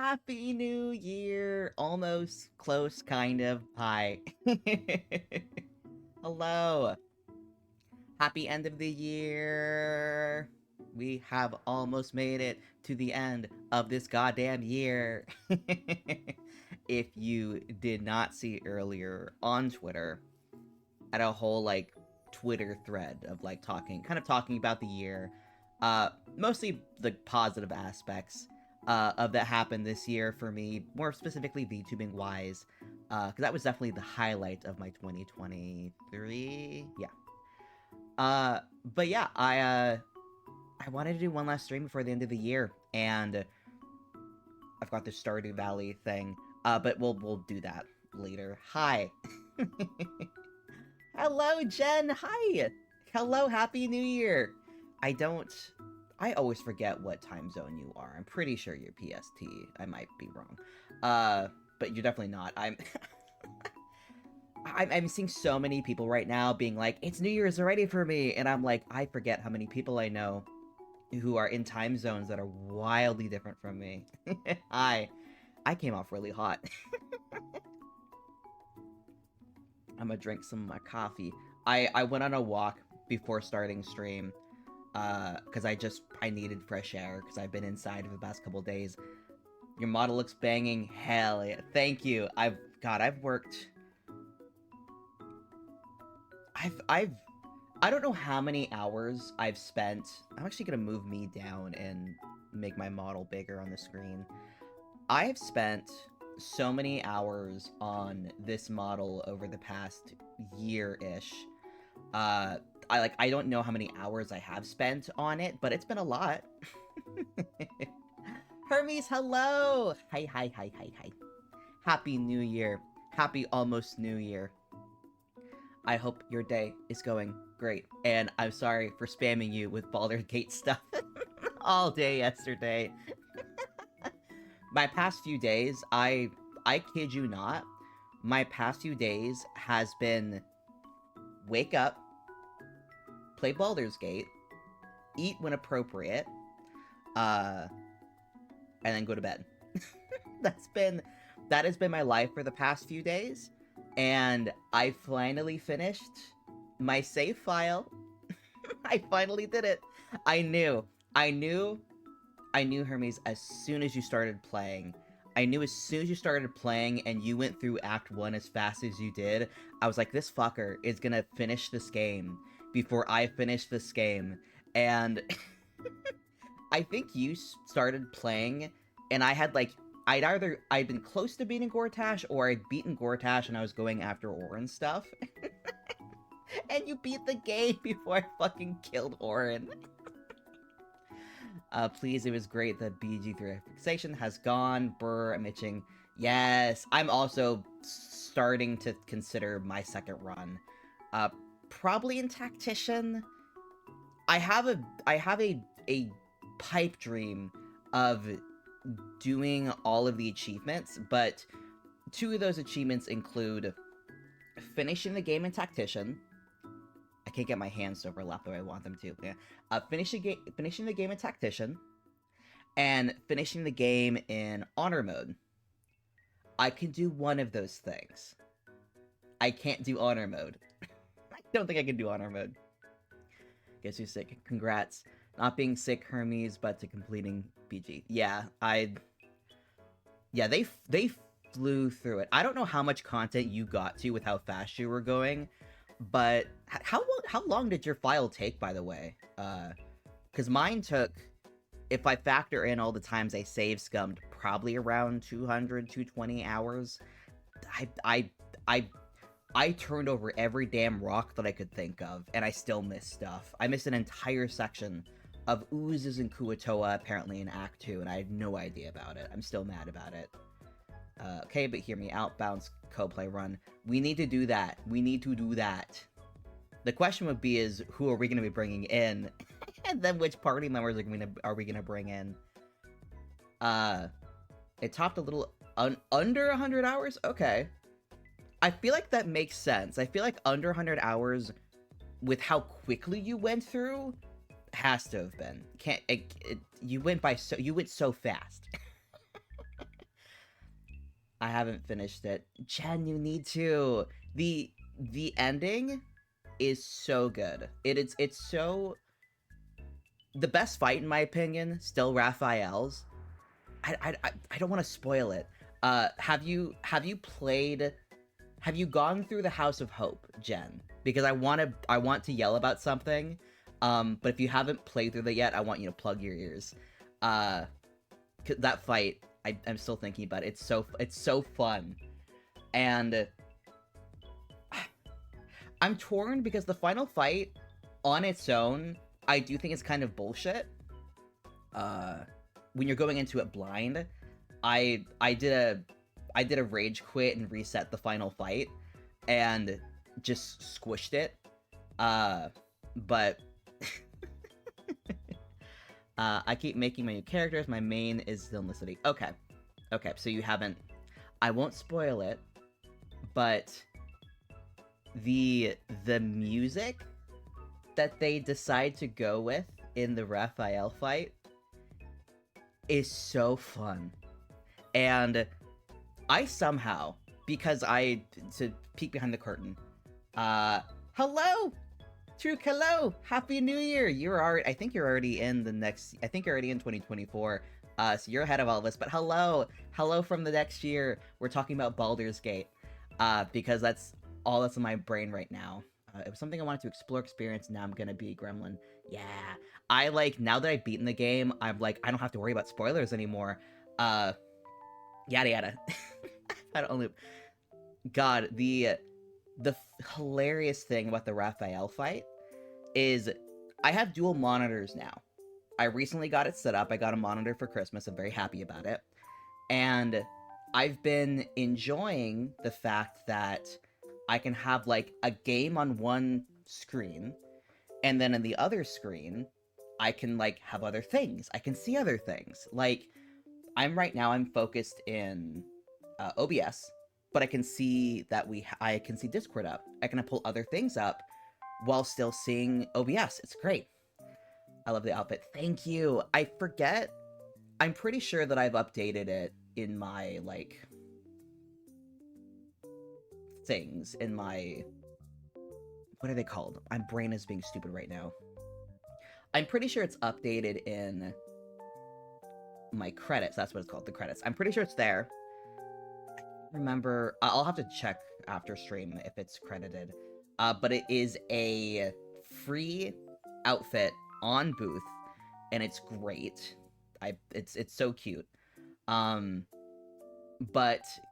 Happy New Year! Almost close, kind of. Hi. Hello. Happy end of the year. We have almost made it to the end of this goddamn year. If you did not see earlier on Twitter, at a whole like Twitter thread of like talking about the year, mostly the positive aspects of that happened this year for me, more specifically VTubing wise, because that was definitely the highlight of my 2023. Yeah. But yeah, I wanted to do one last stream before the end of the year, and I've got the Stardew Valley thing. But we'll do that later. Hi. Hello, Jen. Hi. Hello, Happy New Year. I always forget what time zone you are. I'm pretty sure you're PST. I might be wrong. But you're definitely not. I'm seeing so many people right now being like, it's New Year's already for me. And I'm like, I forget how many people I know who are in time zones that are wildly different from me. I came off really hot. I'm gonna drink some of my coffee. I went on a walk before starting stream, because I needed fresh air, because I've been inside for the past couple days. Your model looks banging. Hell yeah. Thank you. I've worked... I don't know how many hours I've spent... I'm actually gonna move me down and make my model bigger on the screen. I've spent so many hours on this model over the past year-ish. I don't know how many hours I have spent on it, but it's been a lot. Hermes, hello! Hi. Happy New Year. Happy almost New Year. I hope your day is going great. And I'm sorry for spamming you with Baldur's Gate stuff all day yesterday. My past few days, I kid you not, my past few days has been wake up, play Baldur's Gate, eat when appropriate, and then go to bed. That has been my life for the past few days, and I finally finished my save file. I finally did it. I knew, Hermes, as soon as you started playing. I knew as soon as you started playing and you went through Act 1 as fast as you did, I was like, this fucker is gonna finish this game before I finish this game. And I think you started playing, and I had like, I'd been close to beating Gortash, or I'd beaten Gortash and I was going after Orin stuff. And you beat the game before I fucking killed Orin. Please, it was great that BG3 fixation has gone. Brr, I'm itching. Yes, I'm also starting to consider my second run. Probably in Tactician. I have a pipe dream of doing all of the achievements, but two of those achievements include finishing the game in Tactician. I can't get my hands to overlap the way I want them to. Yeah. Finishing the game in Tactician, and finishing the game in Honor Mode. I can do one of those things. I can't do Honor Mode. I don't think I can do Honor Mode. Guess who's sick? Congrats. Not being sick, Hermes, but to completing BG. Yeah, they flew through it. I don't know how much content you got to with how fast you were going, but how long did your file take, by the way? Because mine took, if I factor in all the times I save scummed, probably around 200, 220 hours. I turned over every damn rock that I could think of, and I still missed stuff. I missed an entire section of oozes and Kuatoa, apparently in Act 2, and I had no idea about it. I'm still mad about it. Okay, but hear me out. Bounce, co-play, run. We need to do that. We need to do that. The question would be is, who are we going to be bringing in? And then which party members are we gonna bring in? It topped a little under 100 hours? Okay. I feel like that makes sense. I feel like under 100 hours, with how quickly you went through, has to have been. You went so fast. I haven't finished it. Jen, you need to. The ending is so good. It's so the best fight in my opinion. Still Raphael's. I don't want to spoil it. Have you played? Have you gone through the House of Hope, Jen? Because I want to yell about something. But if you haven't played through that yet, I want you to plug your ears. Uh, that fight, I'm still thinking about it. It's so fun, and I'm torn because the final fight, on its own, I do think it's kind of bullshit. Uh, when you're going into it blind, I did a rage quit and reset the final fight, and just squished it. Uh, but I keep making my new characters. My main is still in the city. Okay, okay. So you haven't. I won't spoil it, but the music that they decide to go with in the Raphael fight is so fun. And I somehow, because to peek behind the curtain, hello! True, hello! Happy New Year! I think you're already in 2024, so you're ahead of all of us, but hello! Hello from the next year! We're talking about Baldur's Gate, because that's all that's in my brain right now. It was something I wanted to explore, experience, now I'm gonna be a gremlin. Yeah! Now that I've beaten the game, I'm like, I don't have to worry about spoilers anymore. Yada yada. I don't only. God, the hilarious thing about the Raphael fight is I have dual monitors now. I recently got it set up. I got a monitor for Christmas. I'm very happy about it. And I've been enjoying the fact that I can have like a game on one screen, and then in the other screen, I can like have other things. I can see other things. Like I'm focused in OBS, but I can see that I can see Discord up. I can pull other things up while still seeing OBS. It's great. I love the outfit. Thank you. I forget. I'm pretty sure that I've updated it in my like things in my what are they called? My brain is being stupid right now. I'm pretty sure it's updated in my credits. That's what it's called, the credits. I'm pretty sure it's there. Remember, I'll have to check after stream if it's credited. But it is a free outfit on Booth, and it's great. It's so cute. But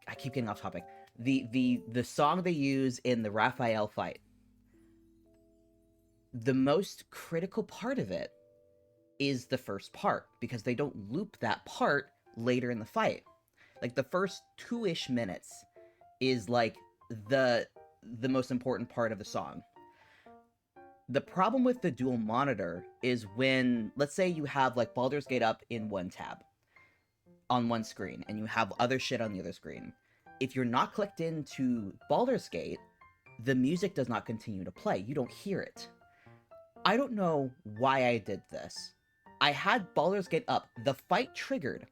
I keep getting off topic. The song they use in the Raphael fight, the most critical part of it is the first part, because they don't loop that part later in the fight. Like, the first 2-ish minutes is, like, the most important part of the song. The problem with the dual monitor is when, let's say you have, like, Baldur's Gate up in one tab on one screen, and you have other shit on the other screen. If you're not clicked into Baldur's Gate, the music does not continue to play. You don't hear it. I don't know why I did this. I had Baldur's Gate up. The fight triggered.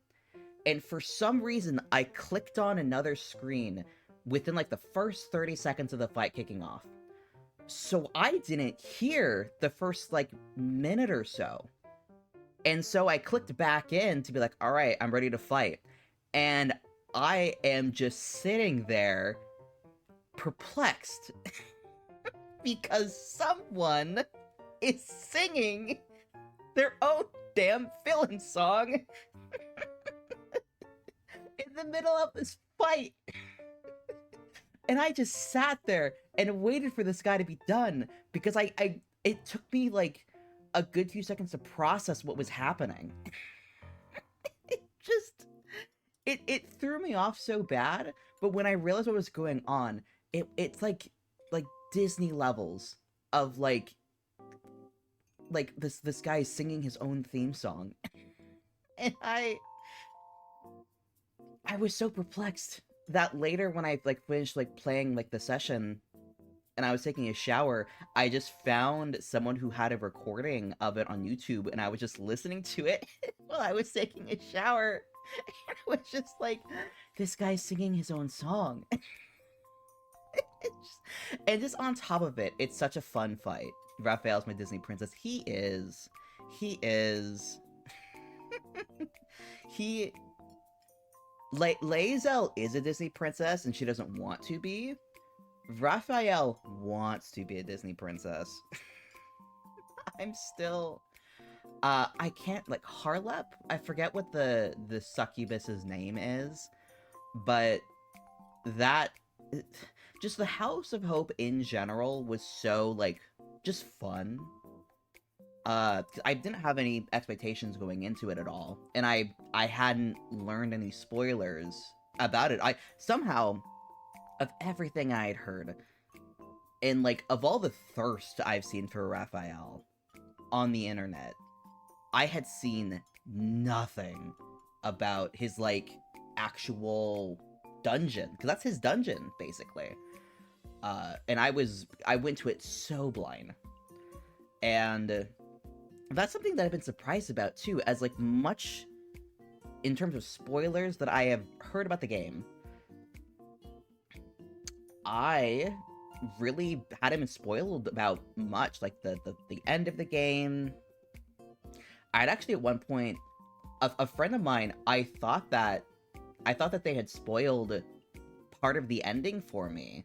And for some reason, I clicked on another screen within, like, the first 30 seconds of the fight kicking off. So I didn't hear the first, like, minute or so. And so I clicked back in to be like, all right, I'm ready to fight. And I am just sitting there perplexed because someone is singing their own damn villain song in the middle of this fight. And I just sat there and waited for this guy to be done, because it took me like a good few seconds to process what was happening. It threw me off so bad, but when I realized what was going on, it's like Disney levels of like this guy singing his own theme song. And I was so perplexed that later, when I like finished like playing like the session and I was taking a shower, I just found someone who had a recording of it on YouTube, and I was just listening to it while I was taking a shower. And I was just like, this guy's singing his own song. And just on top of it, it's such a fun fight. Raphael's my Disney princess. He is. He is. He. Lae'zel is a Disney princess and she doesn't want to be. Raphael wants to be a Disney princess. I'm still. I can't, like, Harlep? I forget what the succubus's name is, but that, just the House of Hope in general was so, like, just fun. I didn't have any expectations going into it at all, and I hadn't learned any spoilers about it. I somehow, of everything I had heard, and, like, of all the thirst I've seen for Raphael on the internet, I had seen nothing about his, like, actual dungeon, because that's his dungeon, basically. And I went to it so blind. And that's something that I've been surprised about, too, as, like, much in terms of spoilers that I have heard about the game. I really hadn't been spoiled about much, like, the end of the game. I'd actually at one point, a friend of mine, I thought that they had spoiled part of the ending for me.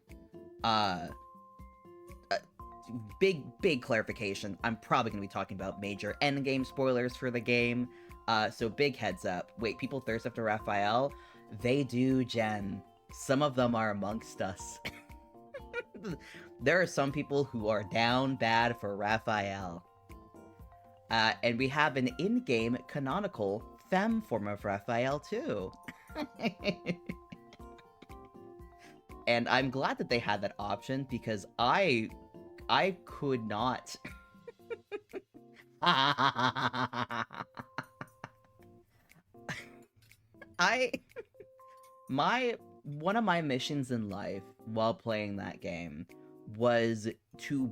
Big clarification. I'm probably going to be talking about major endgame spoilers for the game. So big heads up. Wait, people thirst after Raphael? They do, Jen. Some of them are amongst us. There are some people who are down bad for Raphael. And we have an in-game canonical femme form of Raphael, too. And I'm glad that they had that option, because I could not. One of my missions in life while playing that game was to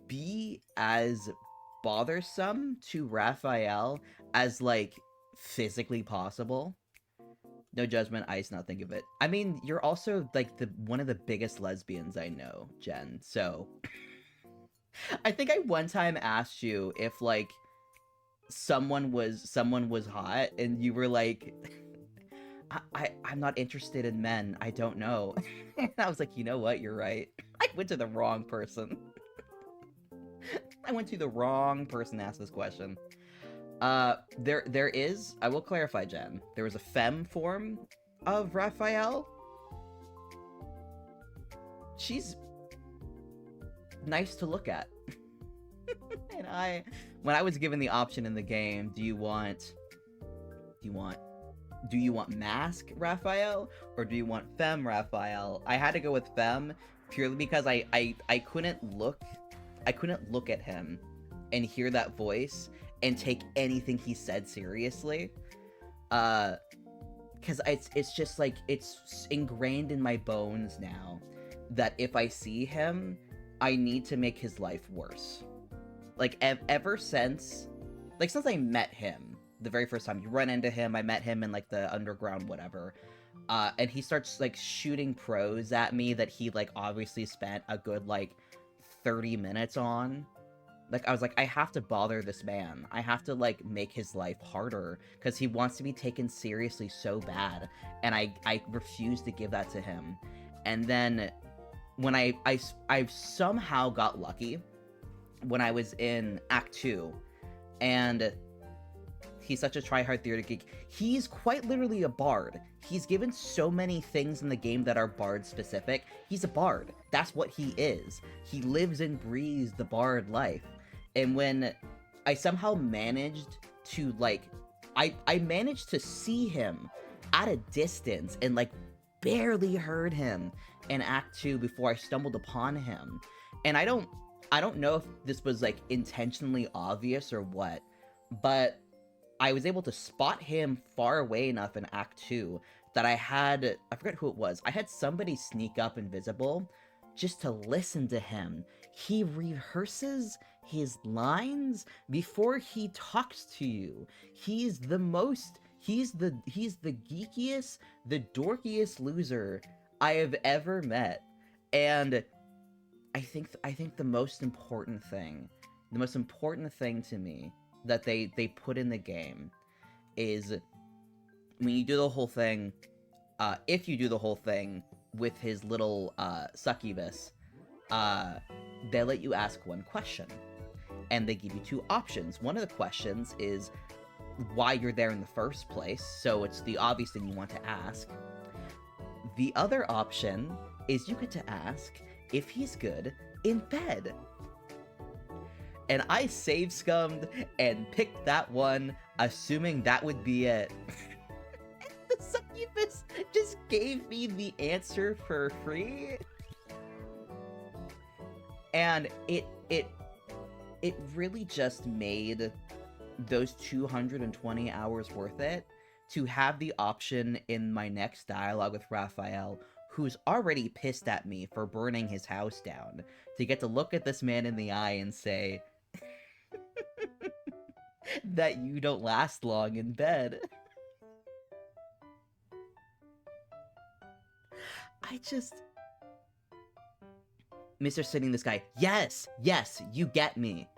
be as bothersome to Raphael as, like, physically possible. No judgment, I just not think of it. I mean, you're also, like, one of the biggest lesbians I know, Jen, so I think I one time asked you if, like, someone was hot, and you were like, I'm not interested in men, I don't know. And I was like, you know what, you're right. I went to the wrong person. I went to the wrong person to ask this question. There is, I will clarify, Jen, there was a femme form of Raphael. She's nice to look at. And when I was given the option in the game, do you want mask Raphael, or do you want femme Raphael? I had to go with femme, purely because I couldn't look at him and hear that voice and take anything he said seriously. Because it's just, like, it's ingrained in my bones now that if I see him, I need to make his life worse. Like, ever since I met him, the very first time you run into him, I met him in, like, the underground whatever, and he starts, like, shooting pros at me that he, like, obviously spent a good, like, 30 minutes on. Like, I was like, I have to bother this man. I have to, like, make his life harder, because he wants to be taken seriously so bad, and I refuse to give that to him. And then, when I somehow got lucky, when I was in Act 2, and he's such a try-hard theater geek, he's quite literally a bard. He's given so many things in the game that are bard-specific. He's a bard. That's what he is. He lives and breathes the bard life. And when I somehow managed to, like, I managed to see him at a distance and, like, barely heard him in Act 2 before I stumbled upon him. And I don't know if this was, like, intentionally obvious or what, but I was able to spot him far away enough in Act 2 that I forget who it was, I had somebody sneak up invisible just to listen to him. He rehearses his lines before he talks to you. He's the most He's the geekiest, the dorkiest loser I have ever met. And I think the most important thing to me that they put in the game is when you do the whole thing, if you do the whole thing with his little succubus, they let you ask one question, and they give you two options. One of the questions is why you're there in the first place, so it's the obvious thing you want to ask. The other option is you get to ask if he's good in bed. And I save scummed and picked that one, assuming that would be it. The succubus just gave me the answer for free. And it really just made those 220 hours worth it to have the option in my next dialogue with Raphael, who's already pissed at me for burning his house down, to get to look at this man in the eye and say that you don't last long in bed. Mr. Sitting, this guy, yes, you get me.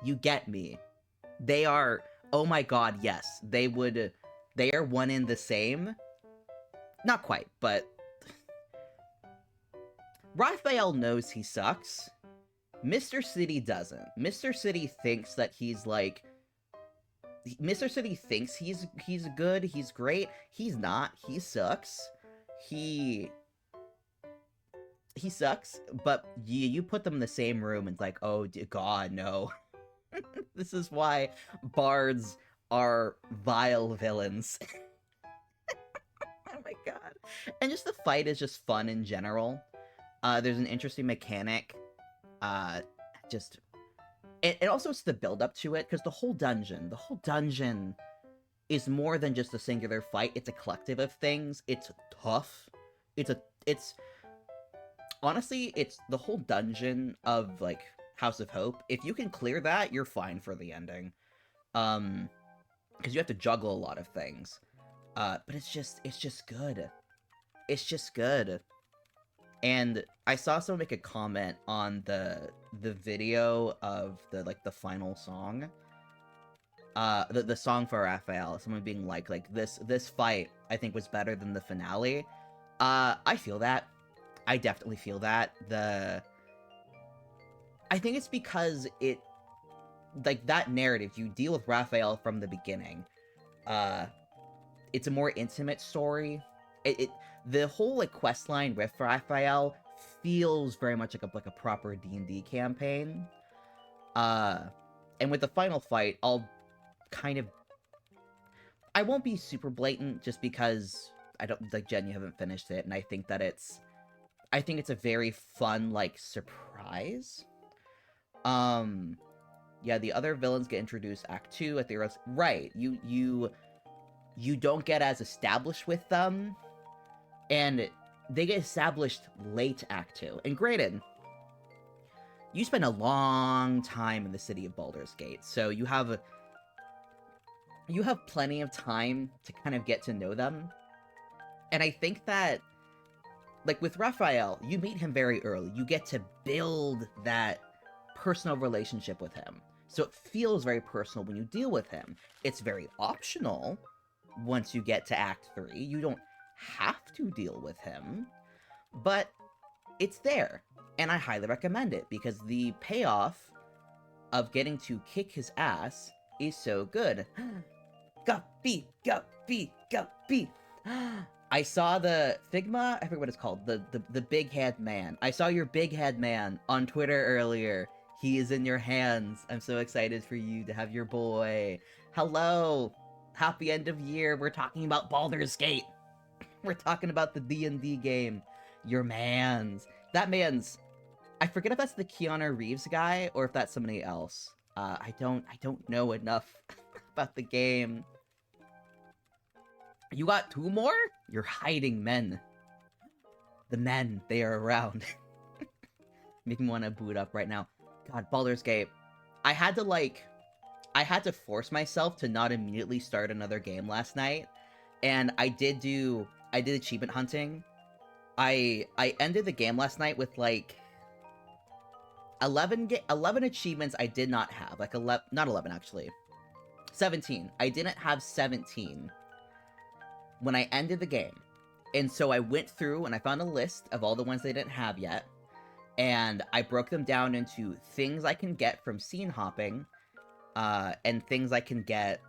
They are, oh my god, yes, they are one in the same. Not quite, but Raphael knows he sucks. Mr. City doesn't. Mr. City thinks that he's like... Mr. City thinks he's good, he's great. He's not. He sucks. He sucks, but you put them in the same room and it's like, oh god, no. This is why bards are vile villains. Oh my god. And just the fight is just fun in general. There's an interesting mechanic. It also it's the build up to it, because the whole dungeon is more than just a singular fight. It's a collective of things. It's tough. Honestly, it's the whole dungeon of, like, House of Hope. If you can clear that, you're fine for the ending. Because you have to juggle a lot of things. But it's just good. It's just good. And I saw someone make a comment on the video of the final song. The song for Raphael. Someone being like this fight, I think, was better than the finale. I feel that. I definitely feel that. I think it's because that narrative, you deal with Raphael from the beginning. It's a more intimate story. The whole quest line with Raphael feels very much like a proper D&D campaign. And with the final fight, I won't be super blatant just because I don't, Jen, you haven't finished it, and I think it's a very fun, surprise. Yeah, the other villains get introduced Act 2 at the rest. Right, you don't get as established with them, and they get established late Act 2. And granted, you spend a long time in the city of Baldur's Gate, so you have plenty of time to kind of get to know them. And I think that, with Raphael, you meet him very early. You get to build that personal relationship with him. So it feels very personal when you deal with him. It's very optional once you get to Act 3. You don't have to deal with him, but it's there. And I highly recommend it, because the payoff of getting to kick his ass is so good. Guppy. I saw the Figma, I forget what it's called, the big head man. I saw your big head man on Twitter earlier. He is in your hands. I'm so excited for you to have your boy. Hello. Happy end of year. We're talking about Baldur's Gate. We're talking about the D&D game. Your mans. That man's... I forget if that's the Keanu Reeves guy or if that's somebody else. I don't know enough about the game. You got 2 more? You're hiding men. The men, they are around. Make me want to boot up right now. God, Baldur's Gate. I had to force myself to not immediately start another game last night, and I did achievement hunting. I ended the game last night with like 11 achievements I did not have. Like 11, not 11 actually. 17. I didn't have 17 when I ended the game. And so I went through and I found a list of all the ones they didn't have yet. And I broke them down into things I can get from scene hopping, and things I can get.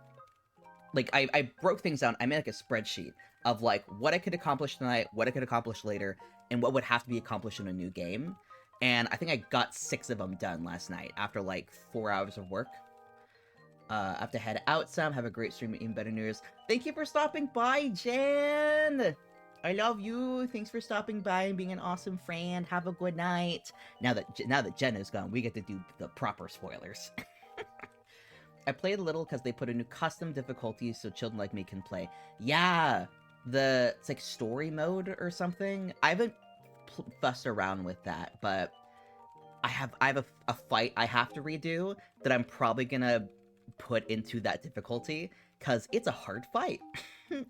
Like, I broke things down. I made like a spreadsheet of like what I could accomplish tonight, what I could accomplish later, and what would have to be accomplished in a new game. And I think I got 6 of them done last night after like 4 hours of work. I have to head out some. Have a great stream, even better news. Thank you for stopping by, Jen! I love you. Thanks for stopping by and being an awesome friend. Have a good night. Now that Jen is gone, we get to do the proper spoilers. I played a little because they put a new custom difficulty so children like me can play. Yeah, it's like story mode or something. I haven't fussed around with that, but I have a fight I have to redo that I'm probably gonna put into that difficulty because it's a hard fight.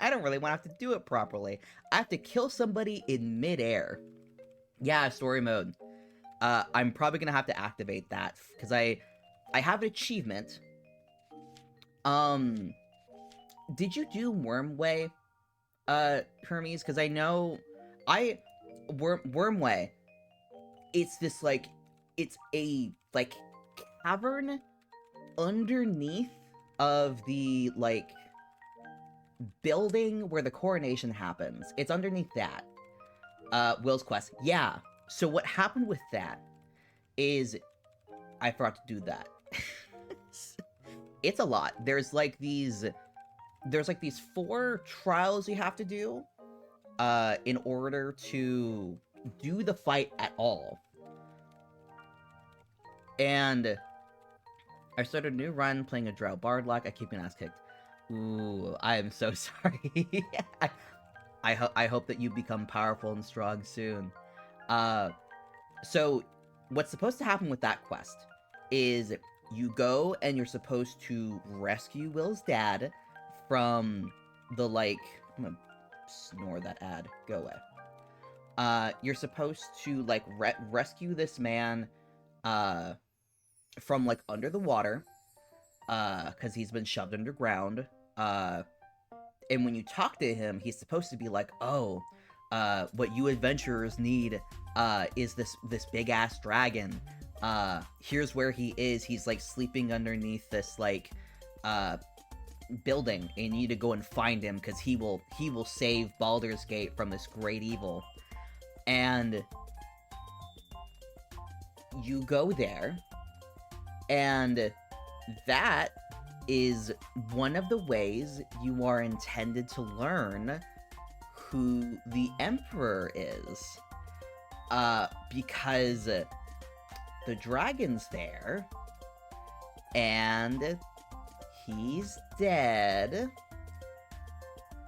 I don't really want to have to do it properly. I have to kill somebody in midair. Yeah, story mode. I'm probably gonna have to activate that because I have an achievement. Did you do Wormway, Hermes? Because I know Wormway. It's this like, it's a like cavern underneath of the like building where the coronation happens. It's underneath that. Will's quest. Yeah. So what happened with that is I forgot to do that. It's a lot. There's like these 4 trials you have to do in order to do the fight at all. And I started a new run playing a Drow Bardlock. I keep getting ass kicked. Ooh, I am so sorry. I hope that you become powerful and strong soon. So what's supposed to happen with that quest is you go and you're supposed to rescue Will's dad from the, like... I'm gonna snore that ad. Go away. You're supposed to, like, rescue this man, from, like, under the water, because he's been shoved underground, and when you talk to him, he's supposed to be like, oh, what you adventurers need, is this big-ass dragon. Here's where he is. He's, like, sleeping underneath this, like, building, and you need to go and find him, because he will save Baldur's Gate from this great evil. And you go there, and that is one of the ways you are intended to learn who the Emperor is. Because the dragon's there, and he's dead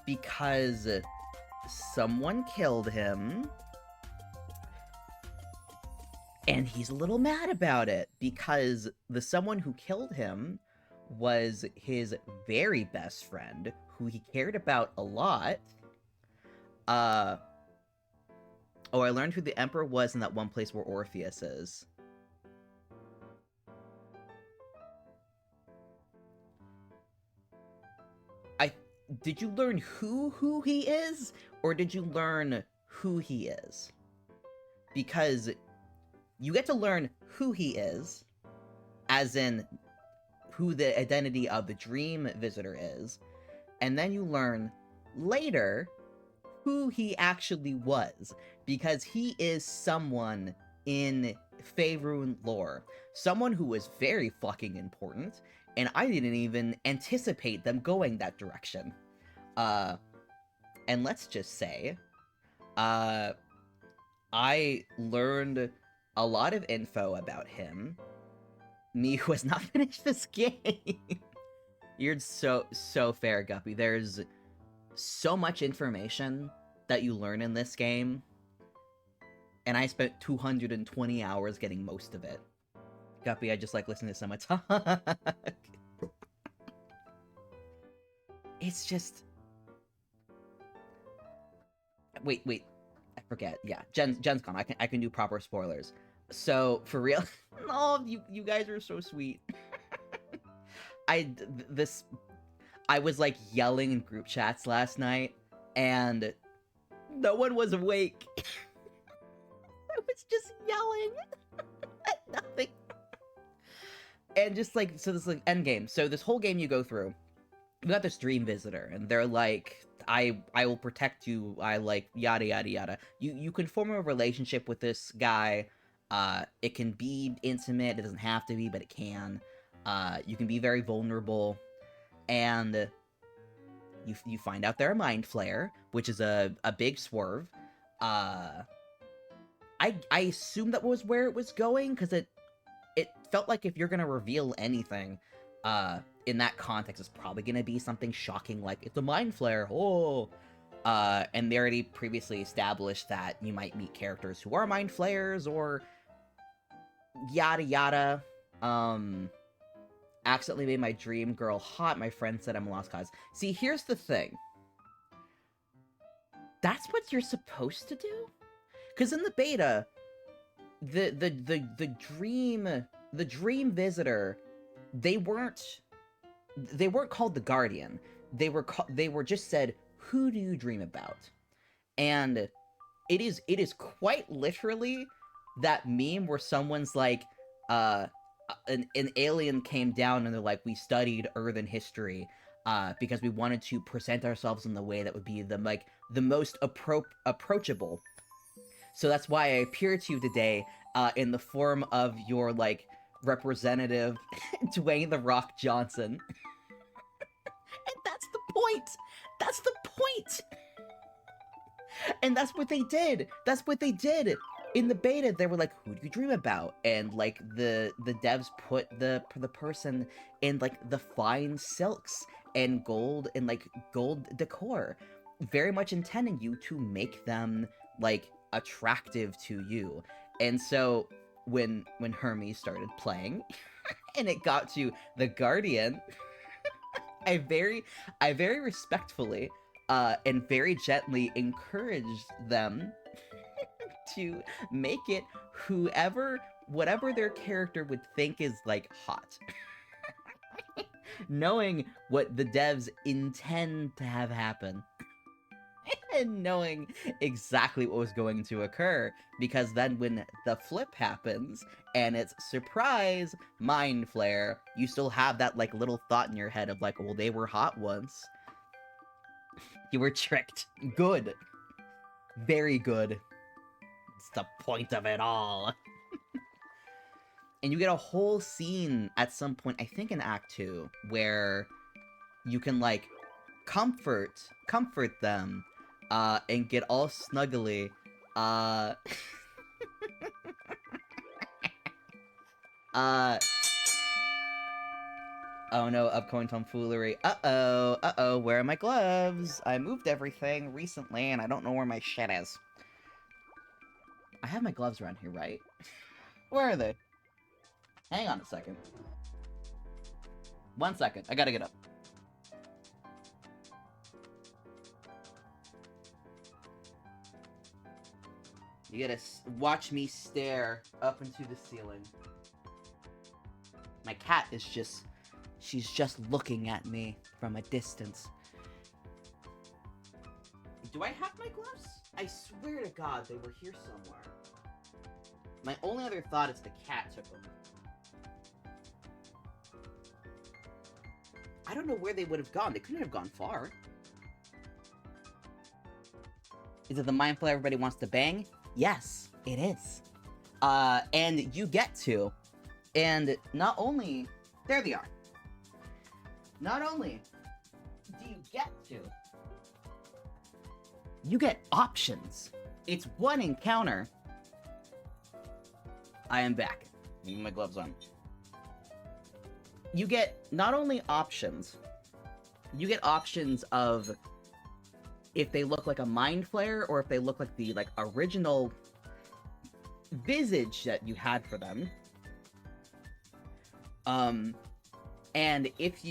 because someone killed him, and he's a little mad about it because the someone who killed him was his very best friend, who he cared about a lot. Oh, I learned who the Emperor was in that one place where Orpheus is. Did you learn who he is, or did you learn who he is? Because you get to learn who he is, as in who the identity of the dream visitor is, and then you learn later who he actually was, because he is someone in Faerun lore. Someone who was very fucking important, and I didn't even anticipate them going that direction. And let's just say, I learned a lot of info about him. Me who has not finished this game. You're so fair, Guppy. There's so much information that you learn in this game, and I spent 220 hours getting most of it. Guppy, I just like listening to someone talk. It's just... wait. I forget. Yeah, Jen's gone. I can do proper spoilers. So for real, oh, you guys are so sweet. This I was like yelling in group chats last night, and no one was awake. I was just yelling at nothing. And just like, so this like end game. So this whole game you go through, you got this dream visitor, and they're like, I will protect you. I like yada yada yada. You can form a relationship with this guy. It can be intimate. It doesn't have to be, but it can. You can be very vulnerable, and you find out they're a mind flayer, which is a big swerve. I assume that was where it was going, because it felt like if you're gonna reveal anything, in that context, it's probably gonna be something shocking like it's a mind flare. Oh, and they already previously established that you might meet characters who are mind flayers or yada yada. Accidentally made my dream girl hot. My friend said I'm a lost cause. See, here's the thing. That's what you're supposed to do? Because in the beta, the dream visitor, they weren't called the Guardian. They were just said, who do you dream about? And it is quite literally that meme where someone's like, an alien came down and they're like, we studied Earthen history, because we wanted to present ourselves in the way that would be the most approachable. So that's why I appear to you today, in the form of your, like, representative, Dwayne The Rock Johnson. And that's the point! That's the point! And that's what they did! That's what they did! In the beta, they were like, who do you dream about? And, like, the devs put the person in, like, the fine silks and gold decor, very much intending you to make them, like, attractive to you. And so when Hermes started playing and it got to the Guardian, I very respectfully and very gently encouraged them to make it whatever their character would think is like hot. Knowing what the devs intend to have happen. And knowing exactly what was going to occur, because then when the flip happens and it's surprise mind flare, you still have that like little thought in your head of like, well, they were hot once. You were tricked. Good. Very good. It's the point of it all. And you get a whole scene at some point, I think in Act 2, where you can like comfort them, and get all snuggly, oh no, upcoming tomfoolery. Uh-oh, where are my gloves? I moved everything recently, and I don't know where my shit is. I have my gloves around here, right? Where are they? Hang on a second. 1 second, I gotta get up. You gotta watch me stare up into the ceiling. My cat is she's just looking at me from a distance. Do I have my gloves? I swear to God they were here somewhere. My only other thought is the cat took them. I don't know where they would have gone. They couldn't have gone far. Is it the mind flayer everybody wants to bang? Yes, it is. And you get to. And not only... There they are. Not only do you get to... You get options. It's one encounter. I am back. Leaving my gloves on. You get not only options, you get options of if they look like a mind flare or if they look like the original visage that you had for them. And if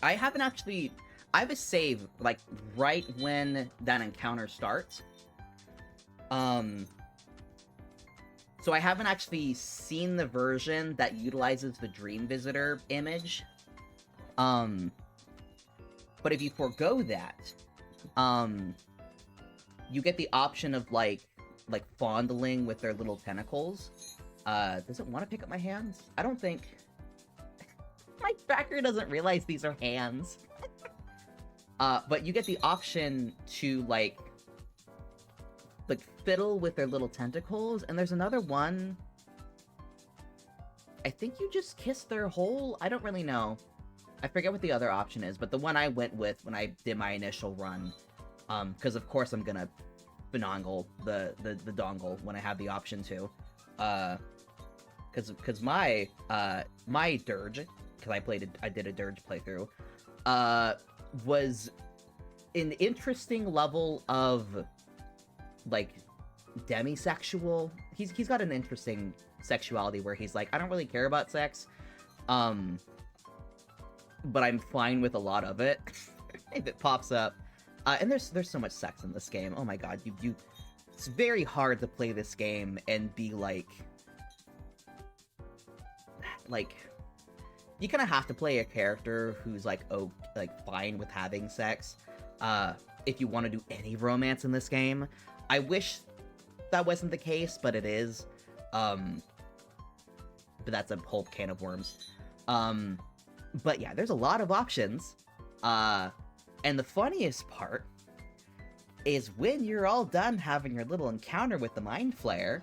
I haven't actually, I have a save, like, right when that encounter starts. So I haven't actually seen the version that utilizes the Dream Visitor image. But if you forego that, you get the option of, like fondling with their little tentacles. Does it want to pick up my hands? I don't think... My tracker doesn't realize these are hands. But you get the option to, like, fiddle with their little tentacles, and there's another one... I think you just kiss their hole? I don't really know. I forget what the other option is, but the one I went with when I did my initial run, because of course I'm gonna finongle the dongle when I have the option to, because my dirge, because I did a dirge playthrough, was an interesting level of, like, demisexual. He's got an interesting sexuality where he's like, I don't really care about sex, but I'm fine with a lot of it if it pops up. And there's so much sex in this game. Oh my god, you it's very hard to play this game and be like you kind of have to play a character who's like fine with having sex if you want to do any romance in this game. I wish that wasn't the case, but it is. But that's a whole can of worms. But yeah, there's a lot of options. And the funniest part is when you're all done having your little encounter with the Mind Flayer,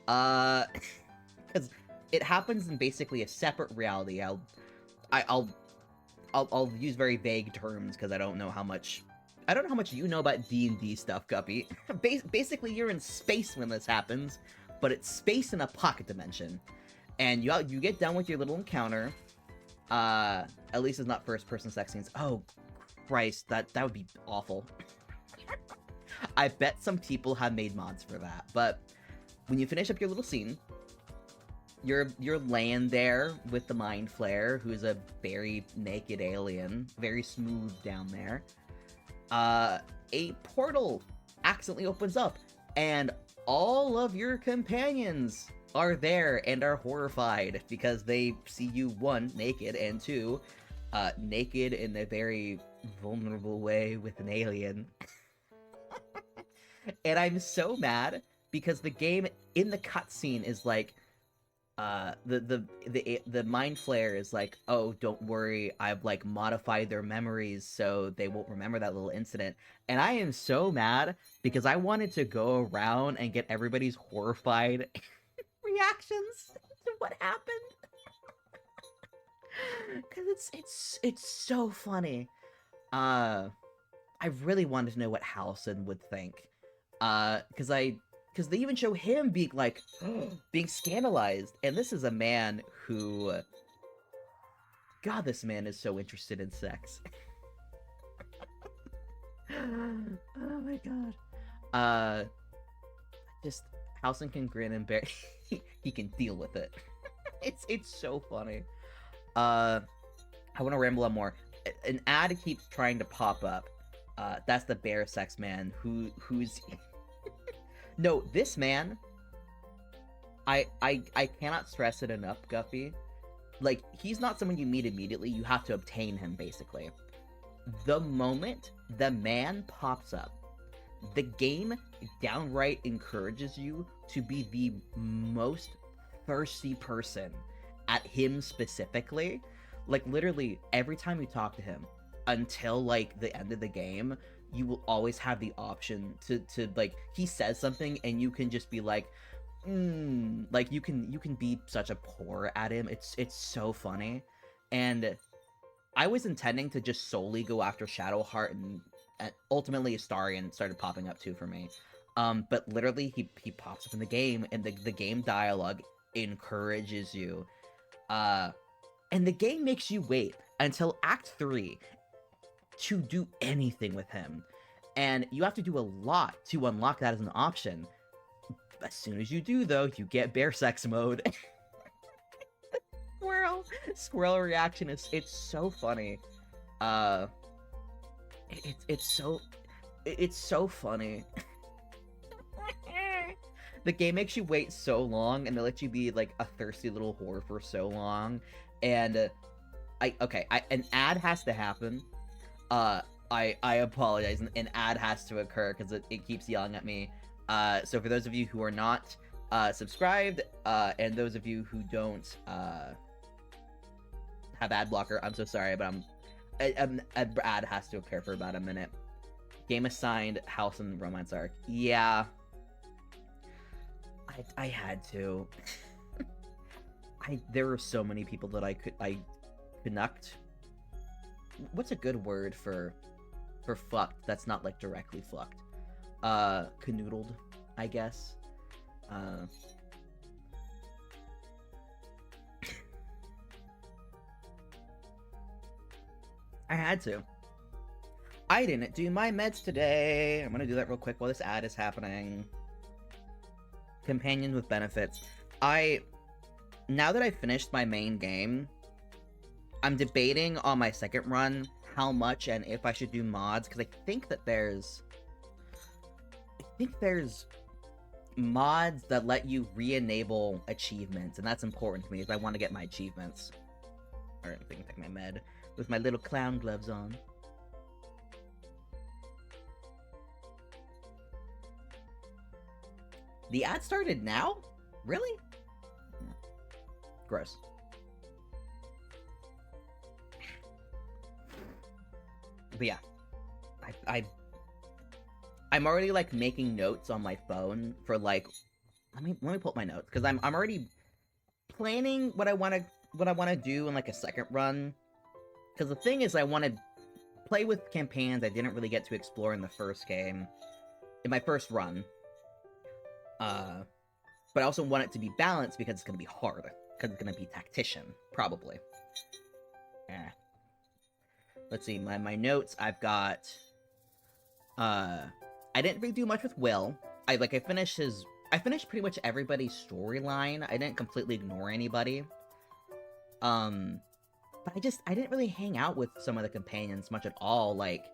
because it happens in basically a separate reality. I'll use very vague terms because I don't know how much you know about D&D stuff, Guppy. Basically, you're in space when this happens, but it's space in a pocket dimension, and you get done with your little encounter. At least it's not first-person sex scenes. Oh, Christ, that would be awful. I bet some people have made mods for that, but when you finish up your little scene, you're laying there with the Mind Flayer, who's a very naked alien, very smooth down there. A portal accidentally opens up, and all of your companions are there and are horrified because they see you, one, naked, and two, naked in a very vulnerable way with an alien. And I'm so mad because the game in the cutscene is like, the Mind Flayer is like, oh, don't worry, I've like modified their memories so they won't remember that little incident. And I am so mad because I wanted to go around and get everybody's horrified reactions to what happened. Because it's so funny. I really wanted to know what Halson would think. Because they even show him being like, being scandalized. And this is a man who, God, this man is so interested in sex. Oh my god. Just, Halson can grin and bear, he can deal with it. It's so funny. I want to ramble on more. An ad keeps trying to pop up. That's the bear sex man who's no, this man, I cannot stress it enough, Guppy. Like, he's not someone you meet immediately, you have to obtain him, basically. The moment the man pops up, the game downright encourages you to be the most thirsty person at him specifically. Like, literally, every time you talk to him, until, like, the end of the game, you will always have the option to like, he says something and you can just be like, like, you can be such a pour at him. It's so funny. And I was intending to just solely go after Shadowheart, and ultimately Astarion started popping up too for me. But literally he pops up in the game, and the game dialogue encourages you. And the game makes you wait until Act 3 to do anything with him. And you have to do a lot to unlock that as an option. As soon as you do, though, you get bear sex mode. Squirrel reaction it's so funny. it's so funny. The game makes you wait so long, and they let you be like a thirsty little whore for so long, and an ad has to happen. I apologize. An ad has to occur because it keeps yelling at me. So for those of you who are not subscribed, and those of you who don't have ad blocker, I'm so sorry, but an ad has to occur for about a minute. Game assigned House and Romance Arc. Yeah, I had to. There were so many people that I connect. What's a good word for fucked that's not like directly fucked? Canoodled, I guess. I had to. I didn't do my meds today. I'm gonna do that real quick while this ad is happening. Companions with benefits. Now that I finished my main game, I'm debating on my second run how much and if I should do mods, because I think there's mods that let you re-enable achievements, and that's important to me if I want to get my achievements. Alright, I think I take my med with my little clown gloves on. The ad started now? Really? Gross. But yeah, I'm already like making notes on my phone for like, let me pull up my notes because I'm already planning what I want to do in like a second run. Because the thing is, I want to play with campaigns I didn't really get to explore in the first game, in my first run. But I also want it to be balanced because it's gonna be hard. Because it's gonna be tactician, probably. Let's see, my notes, I've got, I didn't really do much with Will. I finished pretty much everybody's storyline. I didn't completely ignore anybody. But I didn't really hang out with some of the companions much at all. Like,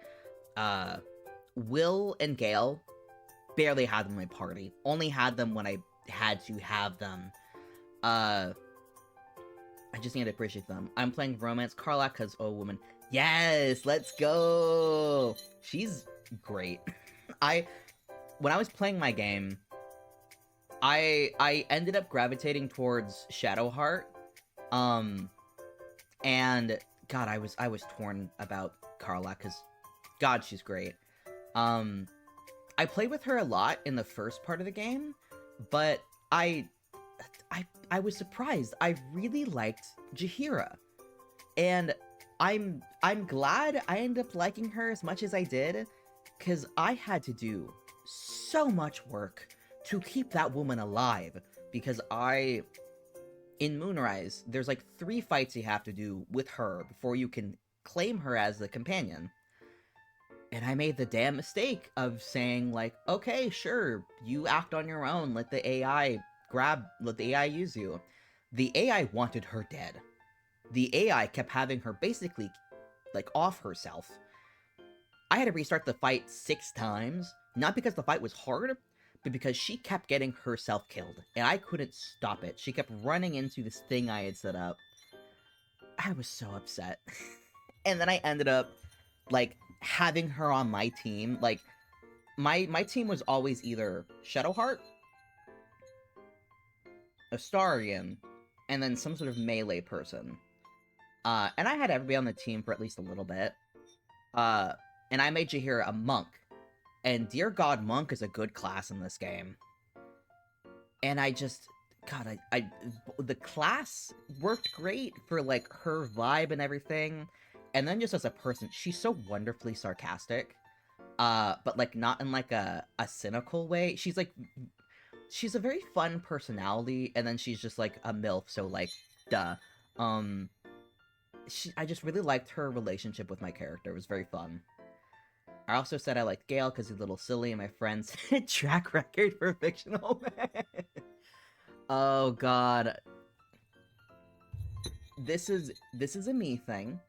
Will and Gale, barely had them in my party. Only had them when I had to have them. I just need to appreciate them. I'm playing Romance Carla because, oh, woman. Yes, let's go! She's great. When I was playing my game, I ended up gravitating towards Shadowheart. And God, I was torn about Carla because, God, she's great. I played with her a lot in the first part of the game, but I was surprised. I really liked Jaheira, and I'm glad I ended up liking her as much as I did, because I had to do so much work to keep that woman alive, because in Moonrise, there's like 3 fights you have to do with her before you can claim her as the companion. And I made the damn mistake of saying, like, okay, sure, you act on your own, let the AI use you. The AI wanted her dead. The AI kept having her basically, like, off herself. I had to restart the fight 6 times, not because the fight was hard, but because she kept getting herself killed, and I couldn't stop it. She kept running into this thing I had set up. I was so upset. And then I ended up, like, having her on my team. Like, my team was always either Shadowheart, Astarion, and then some sort of melee person. And I had everybody on the team for at least a little bit. And I made Jaheira a monk. And dear God, monk is a good class in this game. And God, the class worked great for, like, her vibe and everything. And then just as a person, she's so wonderfully sarcastic. But, like, not in, like, a cynical way. She's a very fun personality, and then she's just, like, a MILF, so, like, duh. I just really liked her relationship with my character. It was very fun. I also said I liked Gale because he's a little silly, and my friend said track record for fictional man. Oh, God. This is a me thing,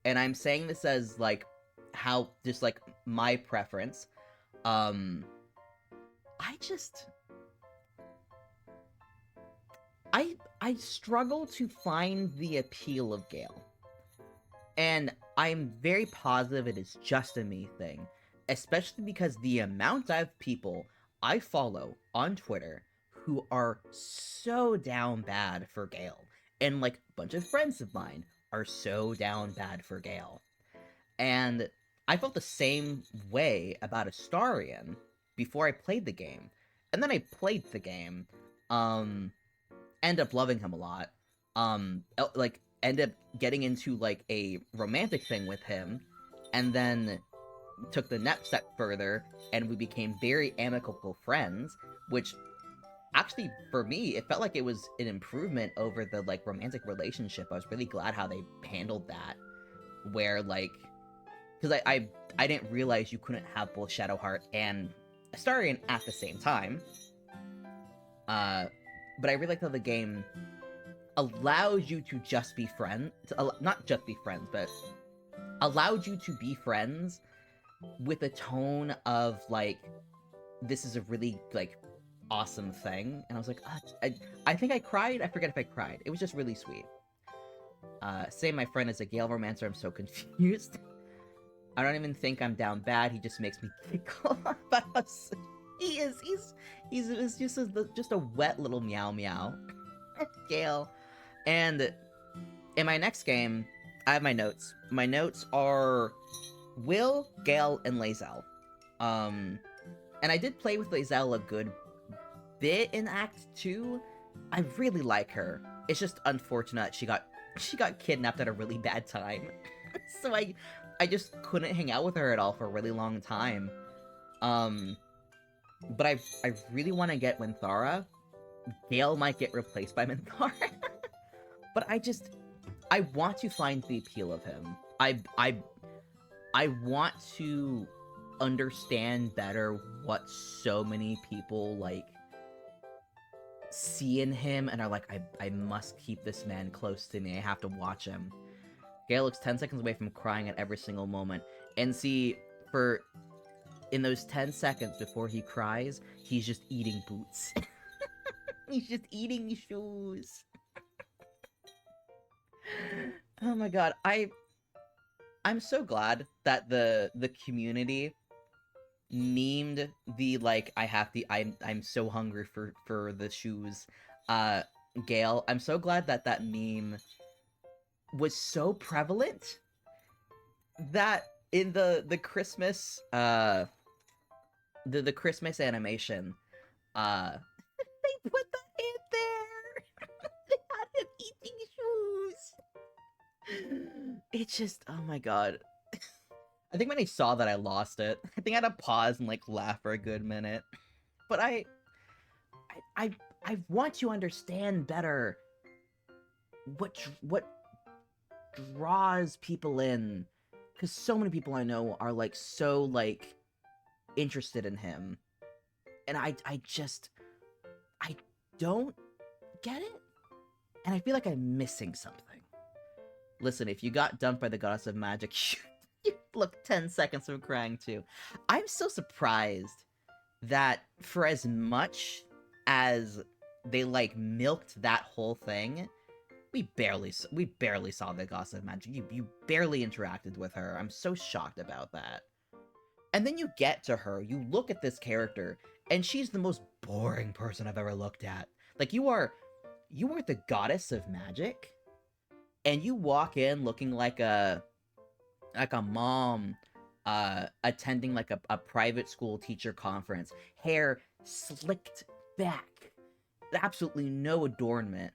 and I'm saying this as, like, how just like my preference. Um, I just I struggle to find the appeal of Gale. And I'm very positive it is just a me thing, especially because the amount of people I follow on Twitter who are so down bad for Gale, and like a bunch of friends of mine are so down bad for Gale. And I felt the same way about Astarion before I played the game. And then I played the game, um, end up loving him a lot. Like end up getting into like a romantic thing with him, and then took the next step further, and we became very amicable friends. Which actually, for me, it felt like it was an improvement over the like romantic relationship. I was really glad how they handled that, where like, because I didn't realize you couldn't have both Shadowheart and Astarion at the same time. But I really liked how the game allows you to just be friends, not just be friends, but allowed you to be friends with a tone of like, this is a really like awesome thing. And I was like, I think I cried. I forget if I cried. It was just really sweet. Say my friend is a Gale romancer. I'm so confused. I don't even think I'm down bad. He just makes me giggle about us. He is. He's just a wet little meow meow. Gale. And in my next game, I have my notes. My notes are Will, Gale, and Lae'zel. And I did play with Lae'zel a good bit in Act 2. I really like her. It's just unfortunate she got kidnapped at a really bad time. So I just couldn't hang out with her at all for a really long time. But I really want to get Winthara. Gale might get replaced by Minthara. But I want to find the appeal of him. I want to understand better what so many people like see in him and are like, I must keep this man close to me. I have to watch him. Gale looks 10 seconds away from crying at every single moment. And see, in those 10 seconds before he cries, he's just eating boots. He's just eating shoes. Oh my god, I'm so glad that the community memed the like I'm so hungry for the shoes Gale. I'm so glad that meme was so prevalent that in the Christmas the Christmas animation they put that in there. They had him eating shoes. It's just, oh my god. I think when I saw that I lost it. I think I had to pause and like laugh for a good minute. But I want to understand better what draws people in, because so many people I know are like so like interested in him, and I don't get it, and I feel like I'm missing something. Listen, if you got dumped by the goddess of magic, you look 10 seconds from crying too. I'm so surprised that for as much as they like milked that whole thing, we barely saw the goddess of magic. You barely interacted with her. I'm so shocked about that. And then you get to her, you look at this character, and she's the most boring person I've ever looked at. Like, you are the goddess of magic, and you walk in looking like a mom attending like a private school teacher conference. Hair slicked back. Absolutely no adornment.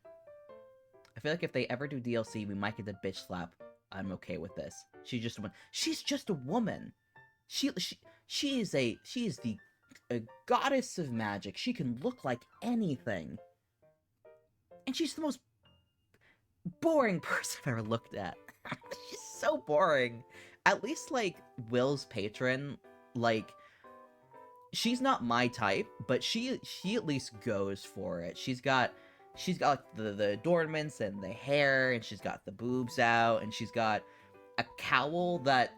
I feel like if they ever do DLC, we might get the bitch slap. I'm okay with this. She's just a woman. She is the goddess of magic. She can look like anything. And she's the most boring person I've ever looked at. She's so boring. At least, like, Will's patron, like, she's not my type, but she at least goes for it. She's got like, the adornments and the hair, and she's got the boobs out, and she's got a cowl that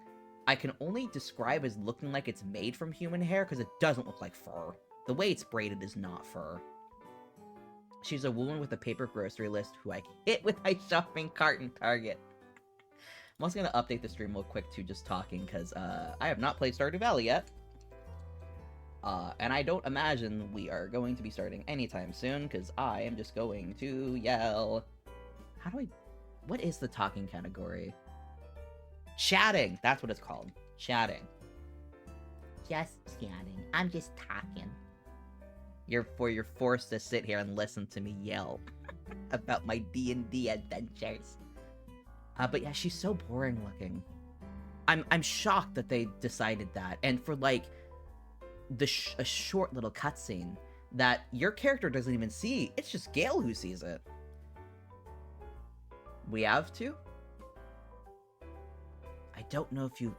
I can only describe as looking like it's made from human hair because it doesn't look like fur. The way it's braided is not fur. She's a woman with a paper grocery list who I hit with my shopping cart in Target. I'm also going to update the stream real quick to just talking because I have not played Stardew Valley yet. And I don't imagine we are going to be starting anytime soon because I am just going to yell. How do I... What is the talking category? Chatting! That's what it's called. Chatting. Just chatting. I'm just talking. You're forced to sit here and listen to me yell about my D&D adventures. But yeah, she's so boring looking. I'm shocked that they decided that. And for like a short little cutscene that your character doesn't even see, it's just Gale who sees it. We have to? I don't know if you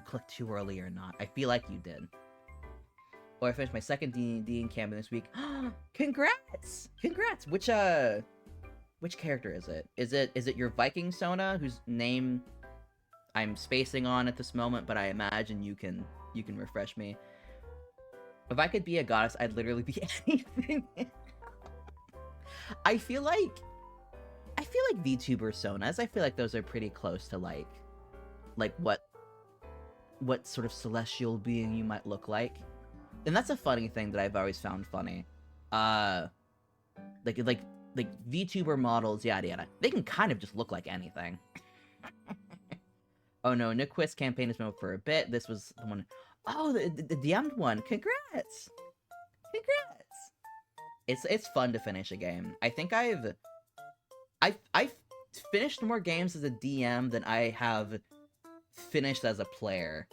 clicked too early or not. I feel like you did. Oh, I finished my second D&D campaign this week. Congrats! Congrats! Which character is it? Is it your Viking Sona, whose name I'm spacing on at this moment, but I imagine you can refresh me. If I could be a goddess, I'd literally be anything. I feel like VTuber Sonas, I feel like those are pretty close to like what sort of celestial being you might look like. And that's a funny thing that I've always found funny. Like VTuber models, yada yada. They can kind of just look like anything. Oh no, Nyquist's campaign has been over for a bit. This was the one. Oh, the DM'd one. Congrats! Congrats! It's fun to finish a game. I think I've finished more games as a DM than I have finished as a player.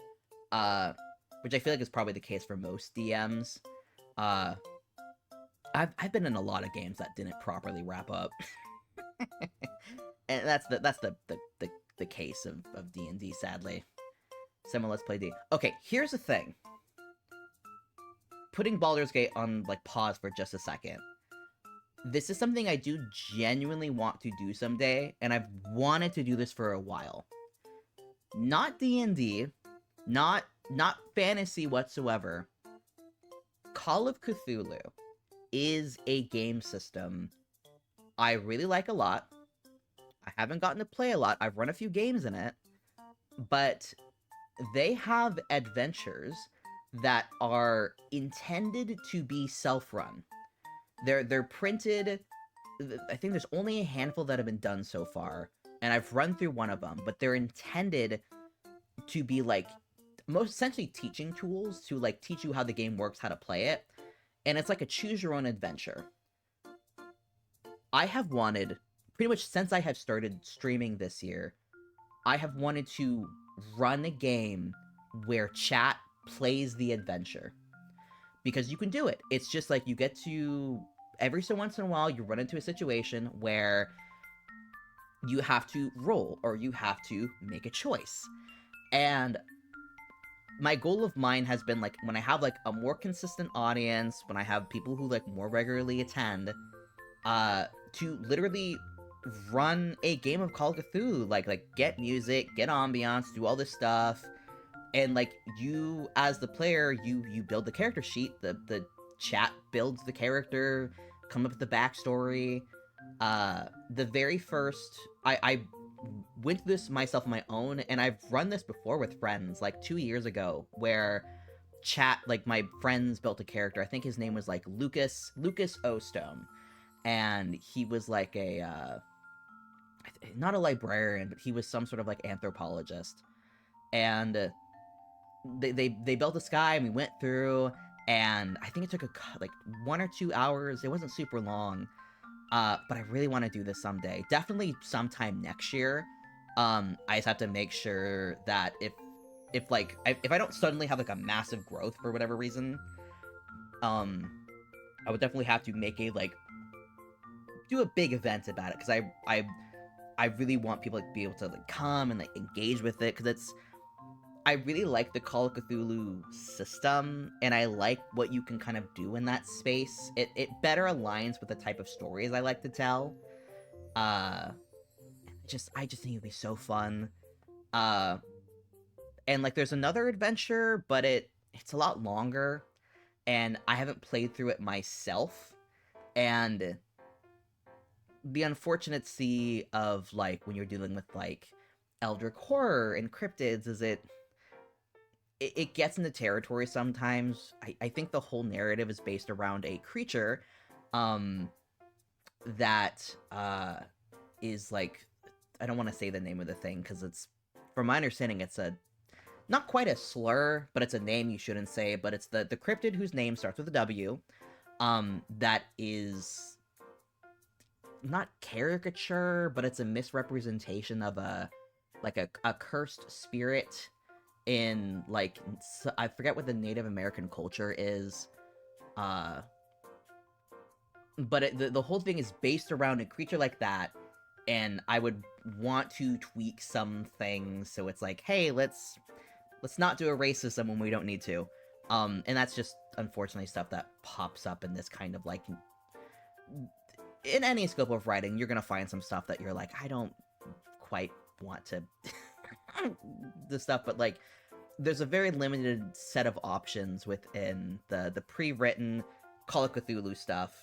Which I feel like is probably the case for most DMs. I've been in a lot of games that didn't properly wrap up. And that's the case of D&D, sadly. Someone let's play D. Okay, here's the thing. Putting Baldur's Gate on like pause for just a second. This is something I do genuinely want to do someday, and I've wanted to do this for a while. Not D&D, not fantasy whatsoever. Call of Cthulhu is a game system I really like a lot. I haven't gotten to play a lot. I've run a few games in it, but they have adventures that are intended to be self-run. They're printed. I think there's only a handful that have been done so far, and I've run through one of them, but they're intended to be like most essentially teaching tools to like teach you how the game works, how to play it, and it's like a choose your own adventure. I have wanted, pretty much since I have started streaming this year, I have wanted to run a game where chat plays the adventure. Because you can do it. It's just like you get to, every so once in a while, you run into a situation where you have to roll or you have to make a choice. And my goal of mine has been like, when I have like a more consistent audience, when I have people who like more regularly attend, to literally run a game of Call of Cthulhu, like get music, get ambiance, do all this stuff, and like you as the player, you build the character sheet, the chat builds the character, come up with the backstory. The very first, I went through this myself on my own, and I've run this before with friends, like 2 years ago, where chat, like my friends built a character. I think his name was like Lucas Ostone, and he was like a not a librarian, but he was some sort of like anthropologist, and they built this guy, and we went through, and I think it took like 1 or 2 hours. It wasn't super long, but I really want to do this someday. Definitely sometime next year. I just have to make sure that if I don't suddenly have like a massive growth for whatever reason, I would definitely have to make a like do a big event about it, because I really want people to be able to like come and like engage with it, because I really like the Call of Cthulhu system, and I like what you can kind of do in that space. It better aligns with the type of stories I like to tell. I just think it'd be so fun. And like there's another adventure, but it's a lot longer, and I haven't played through it myself. And the unfortunacy of like when you're dealing with like eldritch horror and cryptids is it gets into territory sometimes. I think the whole narrative is based around a creature um that is like, I don't want to say the name of the thing because it's, from my understanding, it's a not quite a slur, but it's a name you shouldn't say. But it's the cryptid whose name starts with a W. That is not caricature, but it's a misrepresentation of a like a cursed spirit in like, I forget what the Native American culture is. Uh, but the whole thing is based around a creature like that, and I would want to tweak some things so it's like, hey, let's not do a racism when we don't need to. And that's just unfortunately stuff that pops up in this kind of like, in any scope of writing, you're gonna find some stuff that you're like, I don't quite want to the stuff, but like there's a very limited set of options within the pre-written Call of Cthulhu stuff.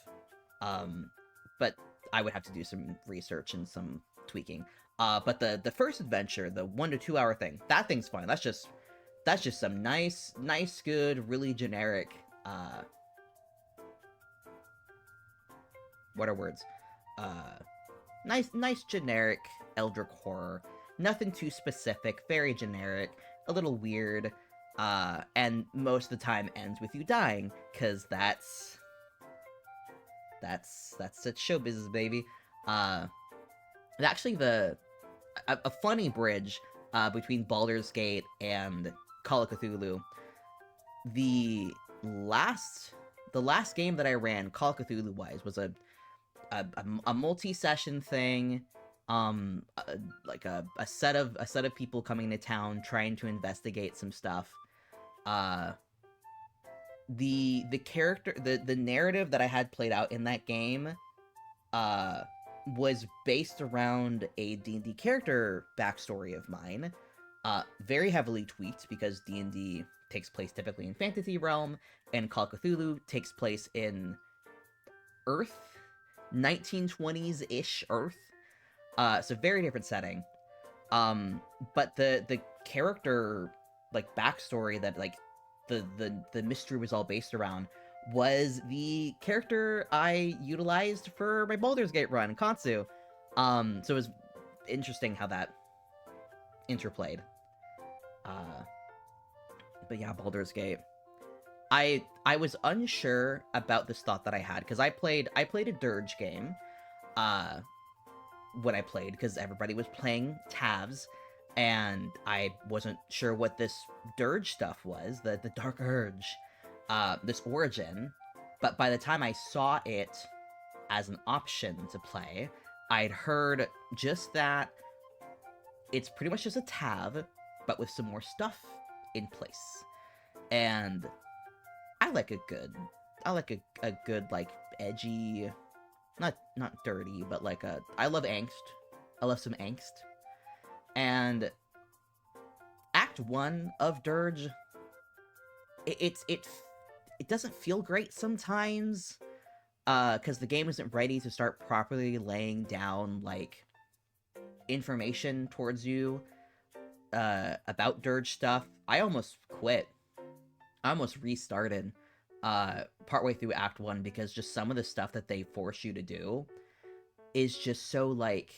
But I would have to do some research and some tweaking. But the first adventure, the 1 to 2 hour thing, that thing's fine. That's just some nice, good, really generic. What are words? Nice generic eldritch horror. Nothing too specific. Very generic. A little weird. And most of the time ends with you dying, because that's such show business, baby. Actually, a funny bridge between Baldur's Gate and Call of Cthulhu. The last game that I ran, Call of Cthulhu wise, was a multi-session thing. Like a set of people coming to town trying to investigate some stuff. The character, the narrative that I had played out in that game was based around a D&D character backstory of mine, very heavily tweaked because D&D takes place typically in fantasy realm, and Call of Cthulhu takes place in Earth, 1920s-ish Earth. It's a very different setting. But the character like backstory that like the mystery was all based around was the character I utilized for my Baldur's Gate run, Kansu. So it was interesting how that interplayed. But yeah, Baldur's Gate. I was unsure about this thought that I had, because I played a dirge game when I played, because everybody was playing Tavs, and I wasn't sure what this dirge stuff was, the Dark Urge, this origin. But by the time I saw it as an option to play, I'd heard just that it's pretty much just a Tav, but with some more stuff in place. And I like a good, like, edgy, not dirty, but like I love angst. I love some angst. And Act 1 of Dirge, it doesn't feel great sometimes, because the game isn't ready to start properly laying down, like, information towards you, about Dirge stuff. I almost quit. I almost restarted, partway through Act 1, because just some of the stuff that they force you to do is just so, like,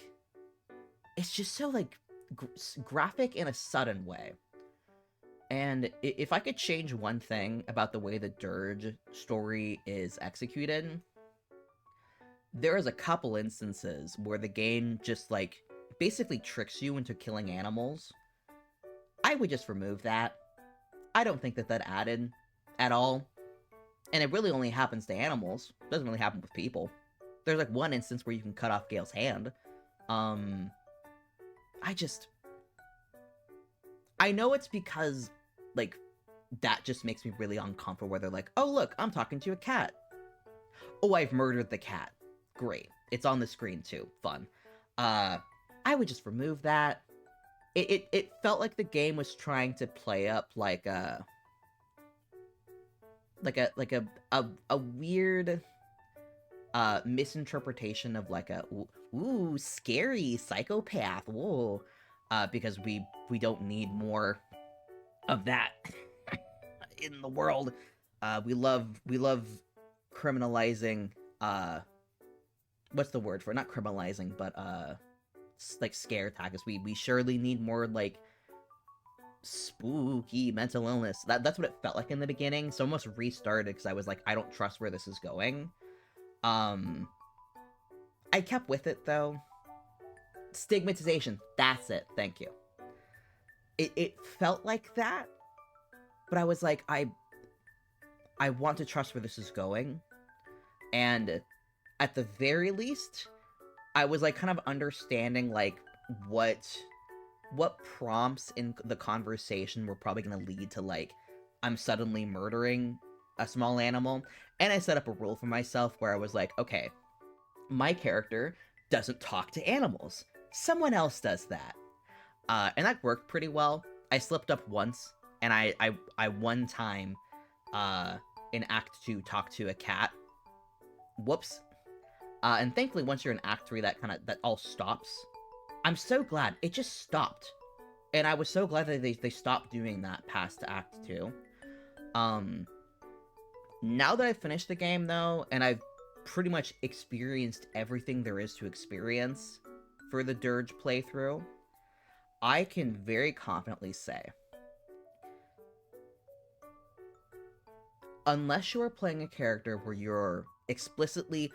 it's just so, like, graphic in a sudden way. And if I could change one thing about the way the Dirge story is executed, there is a couple instances where the game just, like, basically tricks you into killing animals. I would just remove that. I don't think that added at all. And it really only happens to animals. It doesn't really happen with people. There's, like, one instance where you can cut off Gale's hand. I know it's because, like, that just makes me really uncomfortable, where they're like, oh, look, I'm talking to a cat. Oh, I've murdered the cat. Great. It's on the screen, too. Fun. I would just remove that. it felt like the game was trying to play up like a weird misinterpretation of like a ooh scary psychopath, whoa, because we don't need more of that in the world. We love criminalizing what's the word for it? Not criminalizing, but like scare tactics. We surely need more like spooky mental illness. That's what it felt like in the beginning. So I almost restarted because I was like, I don't trust where this is going. I kept with it though. Stigmatization. That's it. Thank you. It felt like that, but I was like, I want to trust where this is going, and at the very least, I was like kind of understanding like what prompts in the conversation were probably going to lead to like I'm suddenly murdering a small animal, and I set up a rule for myself where I was like, okay, my character doesn't talk to animals. Someone else does that. And that worked pretty well. I slipped up once, and I one time, in Act 2 talked to a cat. Whoops. And thankfully, once you're in Act 3, that all stops. I'm so glad. It just stopped. And I was so glad that they stopped doing that past Act 2. Now that I've finished the game, though, and I've pretty much experienced everything there is to experience for the Dirge playthrough, I can very confidently say, unless you are playing a character where you're explicitly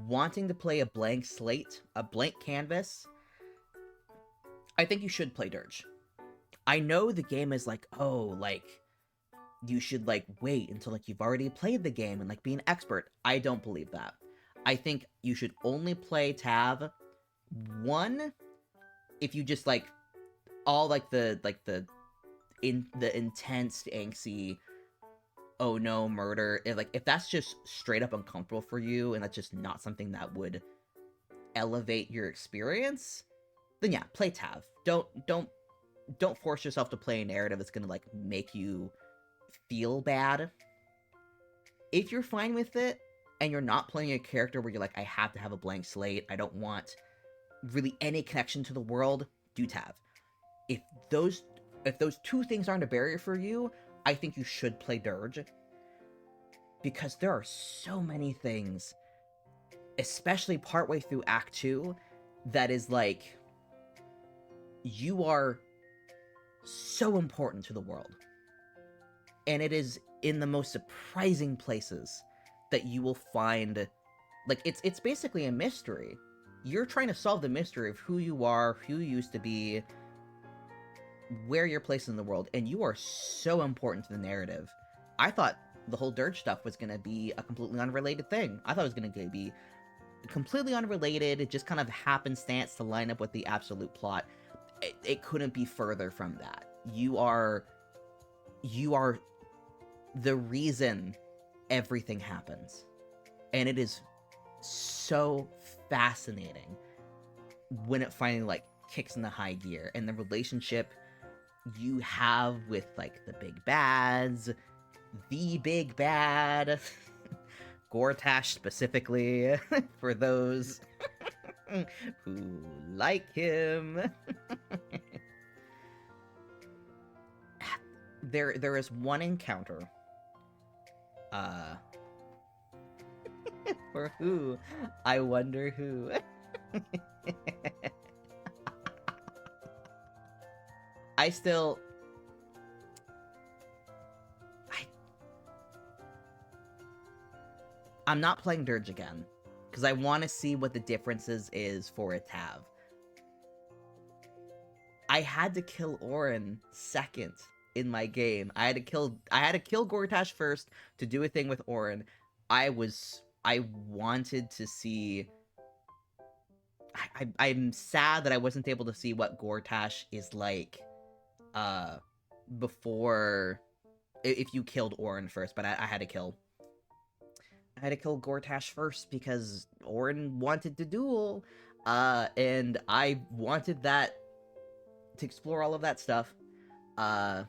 wanting to play a blank slate, a blank canvas, I think you should play Dirge. I know the game is like, oh, like, you should, like, wait until, like, you've already played the game and, like, be an expert. I don't believe that. I think you should only play Tav, one, if you just, like, all, like, the intense, angsty, oh no, murder, if that's just straight up uncomfortable for you, and that's just not something that would elevate your experience, then yeah, play Tav. Don't force yourself to play a narrative that's gonna, like, make you feel bad. If you're fine with it, and you're not playing a character where you're like, I have to have a blank slate, I don't want really any connection to the world, do Tav. If those two things aren't a barrier for you, I think you should play Dirge. Because there are so many things, especially partway through Act 2, that is like, you are so important to the world. And it is in the most surprising places that you will find, like, it's basically a mystery. You're trying to solve the mystery of who you are, who you used to be, where you're placed in the world, and you are so important to the narrative. I thought the whole Dirge stuff was going to be a completely unrelated thing. I thought it was going to be completely unrelated, it just kind of happenstance to line up with the absolute plot. It couldn't be further from that. You are the reason everything happens. And it is so fascinating when it finally, like, kicks in the high gear, and the relationship you have with, like, the big bads, the big bad, Gortash specifically, for those who like him. There is one encounter, for who? I wonder who. I'm not playing Dirge again, because I want to see what the differences is for a Tav. I had to kill Orin second in my game. I had to kill Gortash first to do a thing with Orin. I wanted to see. I'm sad that I wasn't able to see what Gortash is like, before, if you killed Orin first, but I had to kill Gortash first because Orin wanted to duel, and I wanted that to explore all of that stuff. But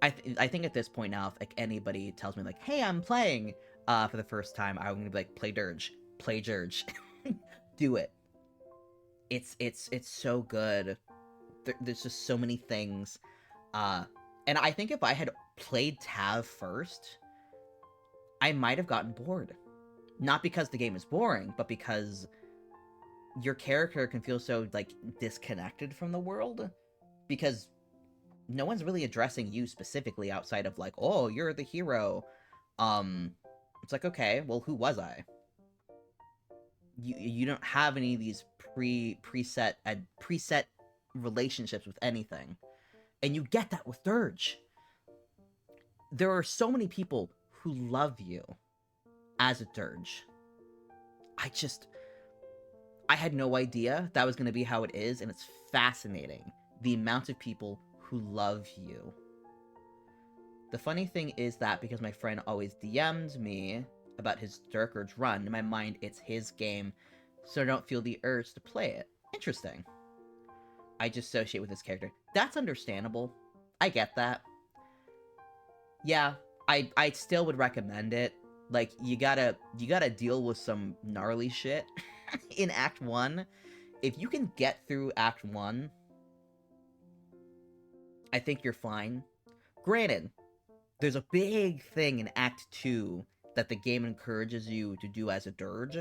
I think at this point now, if like anybody tells me like, "Hey, I'm playing," for the first time, I'm gonna be like, "Play Dirge, play Dirge, do it." It's so good. There's just so many things, and I think if I had played Tav first, I might have gotten bored. Not because the game is boring, but because your character can feel so like disconnected from the world, because no one's really addressing you specifically outside of like, oh, you're the hero. It's like, okay, well, who was I? You don't have any of these preset relationships with anything, and you get that with Dirge. There are so many people who love you as a Dirge. I had no idea that was going to be how it is, and it's fascinating the amount of people who love you. The funny thing is that because my friend always DM'd me about his Dark Urge run, in my mind it's his game, so I don't feel the urge to play it. Interesting. I just associate with his character. That's understandable. I get that. Yeah, I still would recommend it. Like, you gotta deal with some gnarly shit in Act 1. If you can get through Act 1, I think you're fine. Granted, there's a big thing in Act 2 that the game encourages you to do as a Dirge.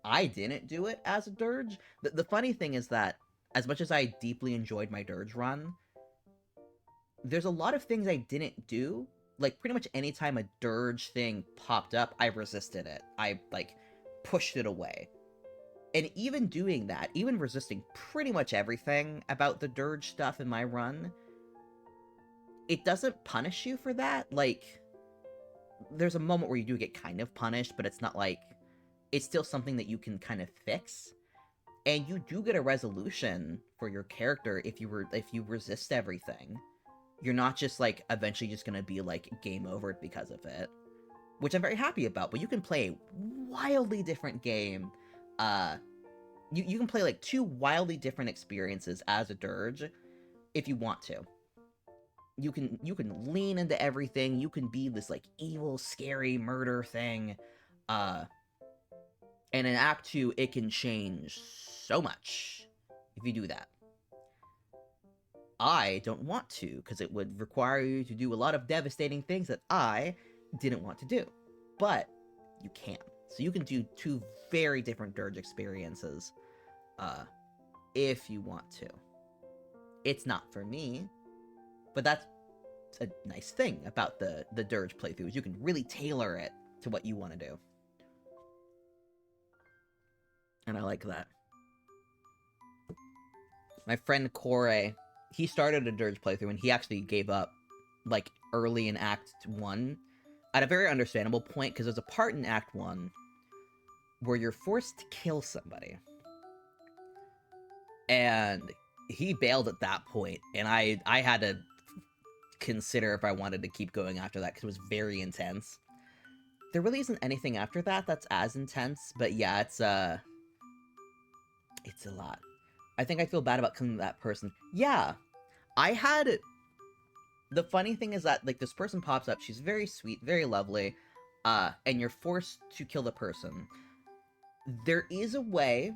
I didn't do it as a Dirge. The funny thing is that, as much as I deeply enjoyed my Dirge run, there's a lot of things I didn't do. Like, pretty much any time a Dirge thing popped up, I resisted it. I, like, pushed it away. And even doing that, even resisting pretty much everything about the Dirge stuff in my run, it doesn't punish you for that. Like, there's a moment where you do get kind of punished, but it's not like... It's still something that you can kind of fix. And you do get a resolution for your character if you resist everything. You're not just, like, eventually just gonna be, like, game over because of it. Which I'm very happy about, but you can play a wildly different game. You can play, like, 2 wildly different experiences as a Dirge if you want to. You can lean into everything. You can be this, like, evil, scary murder thing. And in Act 2, it can change so much if you do that. I don't want to, because it would require you to do a lot of devastating things that I didn't want to do. But you can. So you can do 2 very different Dirge experiences, if you want to. It's not for me, but that's a nice thing about the Dirge playthroughs. You can really tailor it to what you want to do. And I like that. My friend Corey, he started a Dirge playthrough and he actually gave up, like, early in Act 1 at a very understandable point, because there's a part in Act 1 where you're forced to kill somebody. And he bailed at that point, and I had to consider if I wanted to keep going after that, because it was very intense. There really isn't anything after that that's as intense, but yeah, it's a lot. I think I feel bad about killing that person. Yeah, I had... The funny thing is that, like, this person pops up, she's very sweet, very lovely, and you're forced to kill the person. There is a way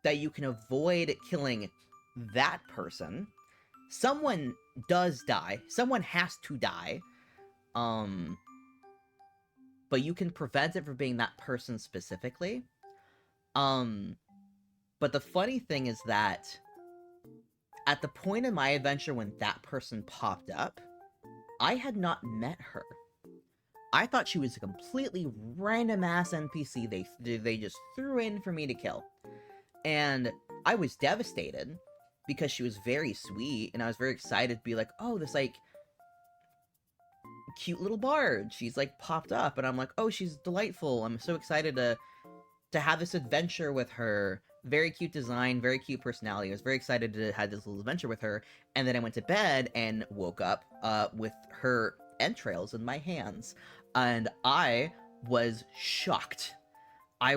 that you can avoid killing that person. Someone does die. Someone has to die. But you can prevent it from being that person specifically. But the funny thing is that at the point in my adventure when that person popped up, I had not met her. I thought she was a completely random-ass NPC they just threw in for me to kill. And I was devastated, because she was very sweet, and I was very excited to be like, oh, this, like, cute little bard. She's, like, popped up, and I'm like, oh, she's delightful. I'm so excited to have this adventure with her. Very cute design, very cute personality. I was very excited to have this little adventure with her, and then I went to bed and woke up with her entrails in my hands, and I was shocked. I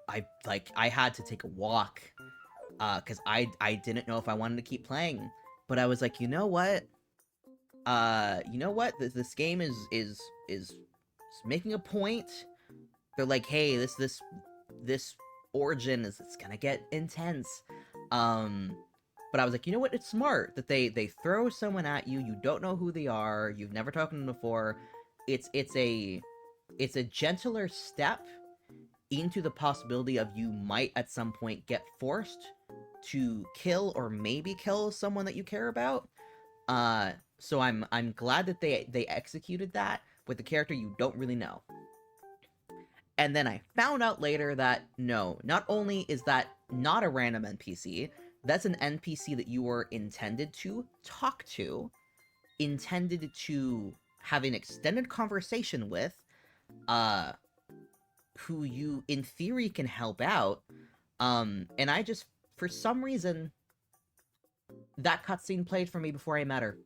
I had to take a walk, because I didn't know if I wanted to keep playing. But I was like, you know what? This game is making a point. They're like, hey, this origin is it's gonna get intense. Um, but I was like, you know what? It's smart that they throw someone at you. You don't know who they are. You've never talked to them before. It's a gentler step into the possibility of you might at some point get forced to kill or maybe kill someone that you care about. So I'm glad that they executed that with the character you don't really know. And then I found out later that no, not only is that not a random NPC, that's an NPC that you were intended to talk to, intended to have an extended conversation with, uh, who you in theory can help out. And I just, for some reason, that cutscene played for me before I met her.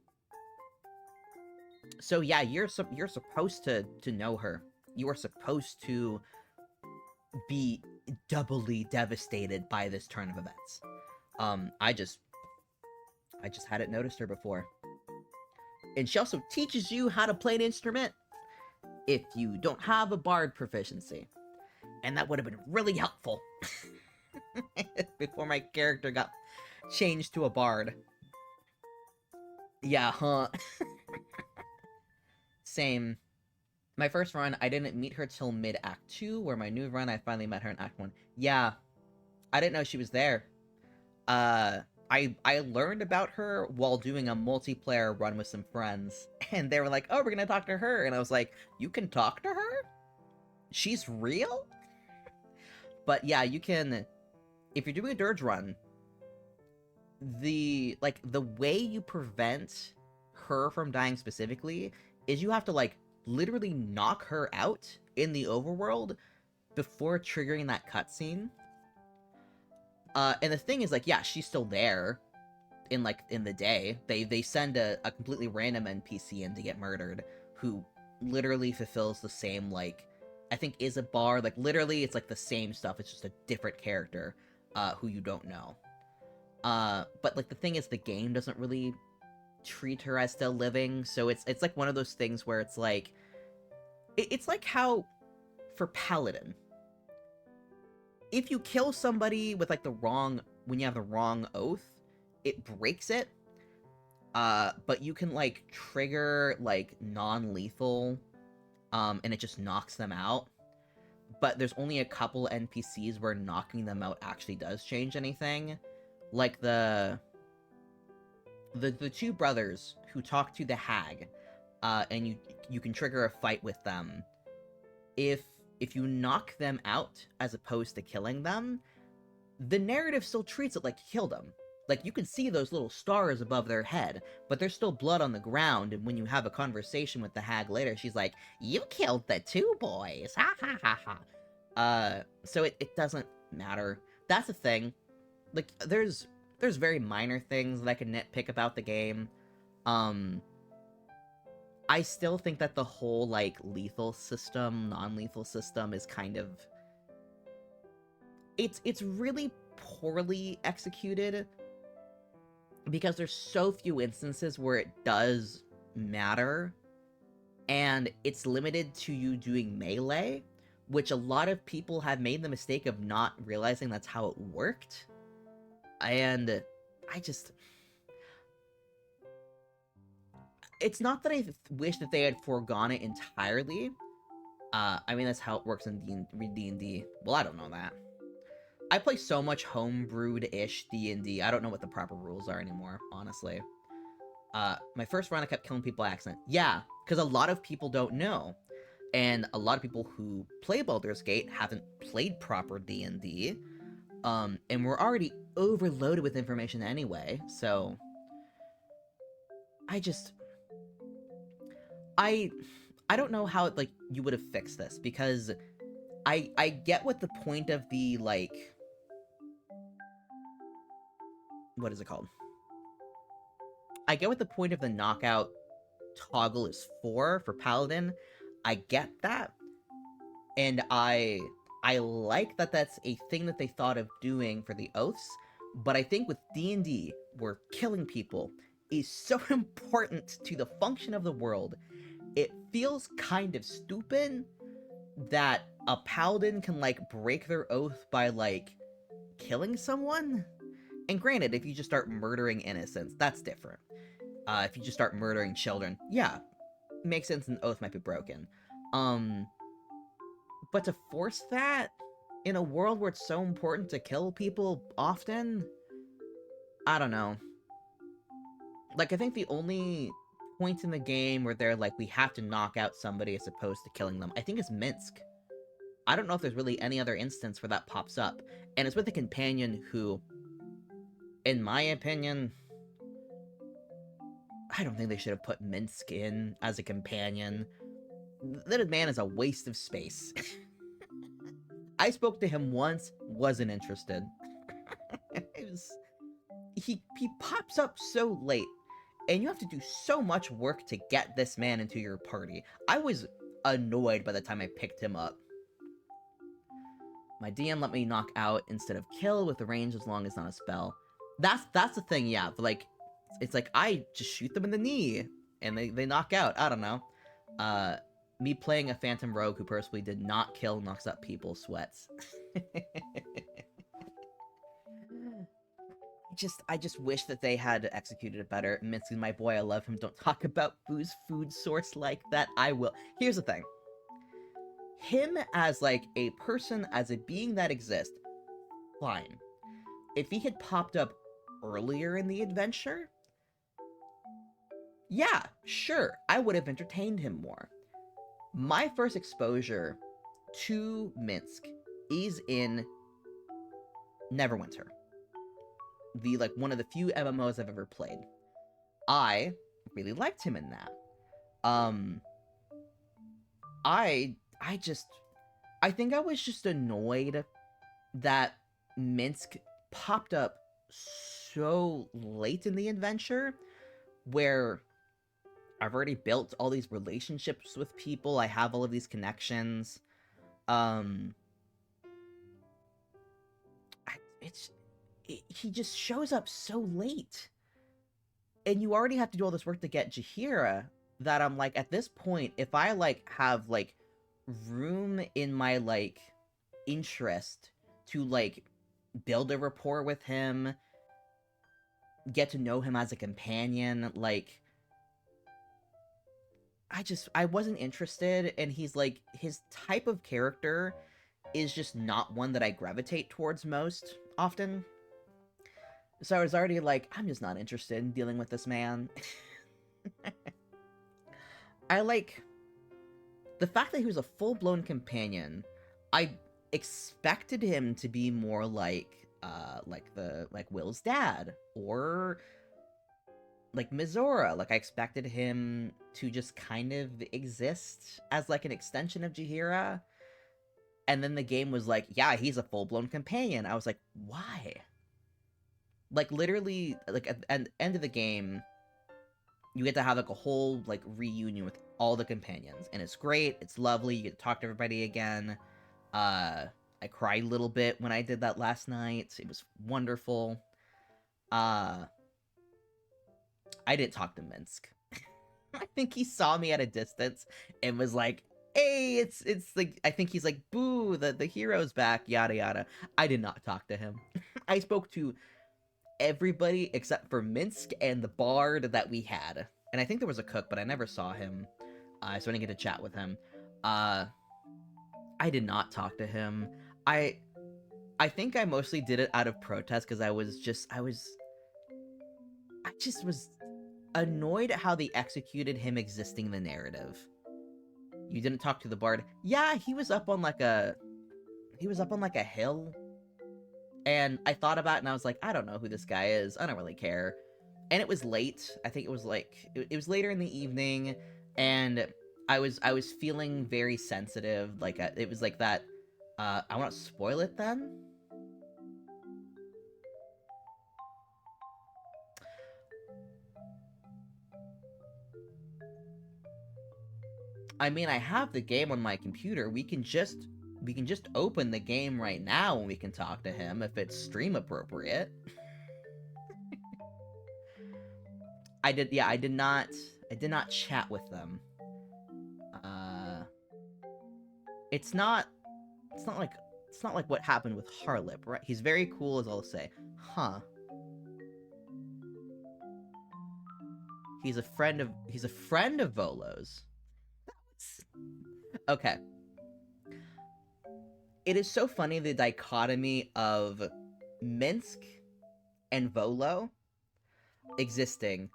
So yeah, you're supposed to know her. You are supposed to be doubly devastated by this turn of events. I just hadn't noticed her before. And she also teaches you how to play an instrument if you don't have a bard proficiency. And that would have been really helpful before my character got changed to a bard. Yeah, huh? Same. My first run, I didn't meet her till mid-Act 2, where my new run, I finally met her in Act 1. Yeah, I didn't know she was there. I learned about her while doing a multiplayer run with some friends, and they were like, oh, we're gonna talk to her, and I was like, you can talk to her? She's real? But yeah, you can, if you're doing a dirge run, the way you prevent her from dying specifically is you have to, like, literally knock her out in the overworld before triggering that cutscene. And the thing is, like, yeah, she's still there in the day. They send a completely random NPC in to get murdered, who literally fulfills the same, like, I think is a bar. Like, literally, it's like the same stuff. It's just a different character, who you don't know. But like the thing is, the game doesn't really treat her as still living, so it's like one of those things where it's like, it's like how for Paladin, if you kill somebody with like when you have the wrong oath, it breaks it. But you can like trigger like non-lethal, and it just knocks them out. But there's only a couple NPCs where knocking them out actually does change anything. Like the two brothers who talk to the hag, and you can trigger a fight with them. If you knock them out as opposed to killing them, the narrative still treats it like you killed them. Like, you can see those little stars above their head, but there's still blood on the ground, and when you have a conversation with the hag later, she's like, you killed the two boys, ha ha ha ha. So it doesn't matter. That's the thing. Like, there's very minor things that I can nitpick about the game. I still think that the whole, like, lethal system, non-lethal system is kind of... It's really poorly executed, because there's so few instances where it does matter, and it's limited to you doing melee, which a lot of people have made the mistake of not realizing that's how it worked. And I just... It's not that I wish that they had foregone it entirely. I mean, that's how it works in D&D. Well, I don't know that. I play so much homebrewed-ish D&D, I don't know what the proper rules are anymore, honestly. My first run, I kept killing people by accident. Yeah, because a lot of people don't know. And a lot of people who play Baldur's Gate haven't played proper D&D. And we're already overloaded with information anyway, so... I don't know how, like, you would have fixed this, because I get what the point of the, like... What is it called? I get what the point of the knockout toggle is for Paladin. I get that. And I I like that that's a thing that they thought of doing for the oaths, but I think with D&D, where killing people is so important to the function of the world, it feels kind of stupid that a paladin can, like, break their oath by, like, killing someone. And granted, if you just start murdering innocents, that's different. If you just start murdering children, yeah, makes sense, an oath might be broken. But to force that in a world where it's so important to kill people often, I don't know. Like, I think the only point in the game where they're like, we have to knock out somebody as opposed to killing them, I think is Minsk. I don't know if there's really any other instance where that pops up. And it's with a companion who, in my opinion, I don't think they should have put Minsk in as a companion. That man is a waste of space. I spoke to him once, wasn't interested. He pops up so late, and you have to do so much work to get this man into your party. I was annoyed by the time I picked him up. My DM let me knock out instead of kill with the range as long as not a spell. That's the thing, yeah. Like, it's like I just shoot them in the knee and they knock out. I don't know. Me playing a Phantom Rogue who personally did not kill knocks up people sweats. I just wish that they had executed it better. Minsk is my boy, I love him. Don't talk about Boo's food source like that. I will. Here's the thing. Him as, like, a person, as a being that exists, fine. If he had popped up earlier in the adventure, yeah, sure, I would have entertained him more. My first exposure to Minsk is in Neverwinter. Like, one of the few MMOs I've ever played. I really liked him in that. I think I was just annoyed that Minsk popped up so late in the adventure, where I've already built all these relationships with people, I have all of these connections. He just shows up so late. And you already have to do all this work to get Jaheira, that I'm like, at this point, if I, like, have, like, room in my, like, interest to, like, build a rapport with him, get to know him as a companion, like, I wasn't interested, and he's, like, his type of character is just not one that I gravitate towards most often. So I was already like, I'm just not interested in dealing with this man. I like the fact that he was a full-blown companion. I expected him to be more like Will's dad, or like Mizora. Like, I expected him to just kind of exist as, like, an extension of Jaheira. And then the game was like, yeah, he's a full-blown companion. I was like, why? Like, literally, like, at the end of the game, you get to have, like, a whole, like, reunion with all the companions. And it's great, it's lovely, you get to talk to everybody again. I cried a little bit when I did that last night. It was wonderful. I didn't talk to Minsk. I think he saw me at a distance and was like, hey, it's like, I think he's like, boo, the hero's back, yada yada. I did not talk to him. I spoke to everybody except for Minsk and the bard that we had. And I think there was a cook, but I never saw him. So I didn't get to chat with him. I did not talk to him. I think I mostly did it out of protest, because I just was annoyed at how they executed him existing in the narrative. You didn't talk to the bard. Yeah, he was up on like a hill. And I thought about it and I was like, I don't know who this guy is. I don't really care. And it was late. I think it was like it was later in the evening, and I was feeling very sensitive. Like, it was like that. I won't spoil it then. I mean, I have the game on my computer. We can just We can just open the game right now and we can talk to him if it's stream appropriate. I did not chat with them. It's not like what happened with Harlip, right? He's very cool, as I'll say. Huh. He's a friend of Volo's. Okay. It is so funny, the dichotomy of Minsk and Volo existing.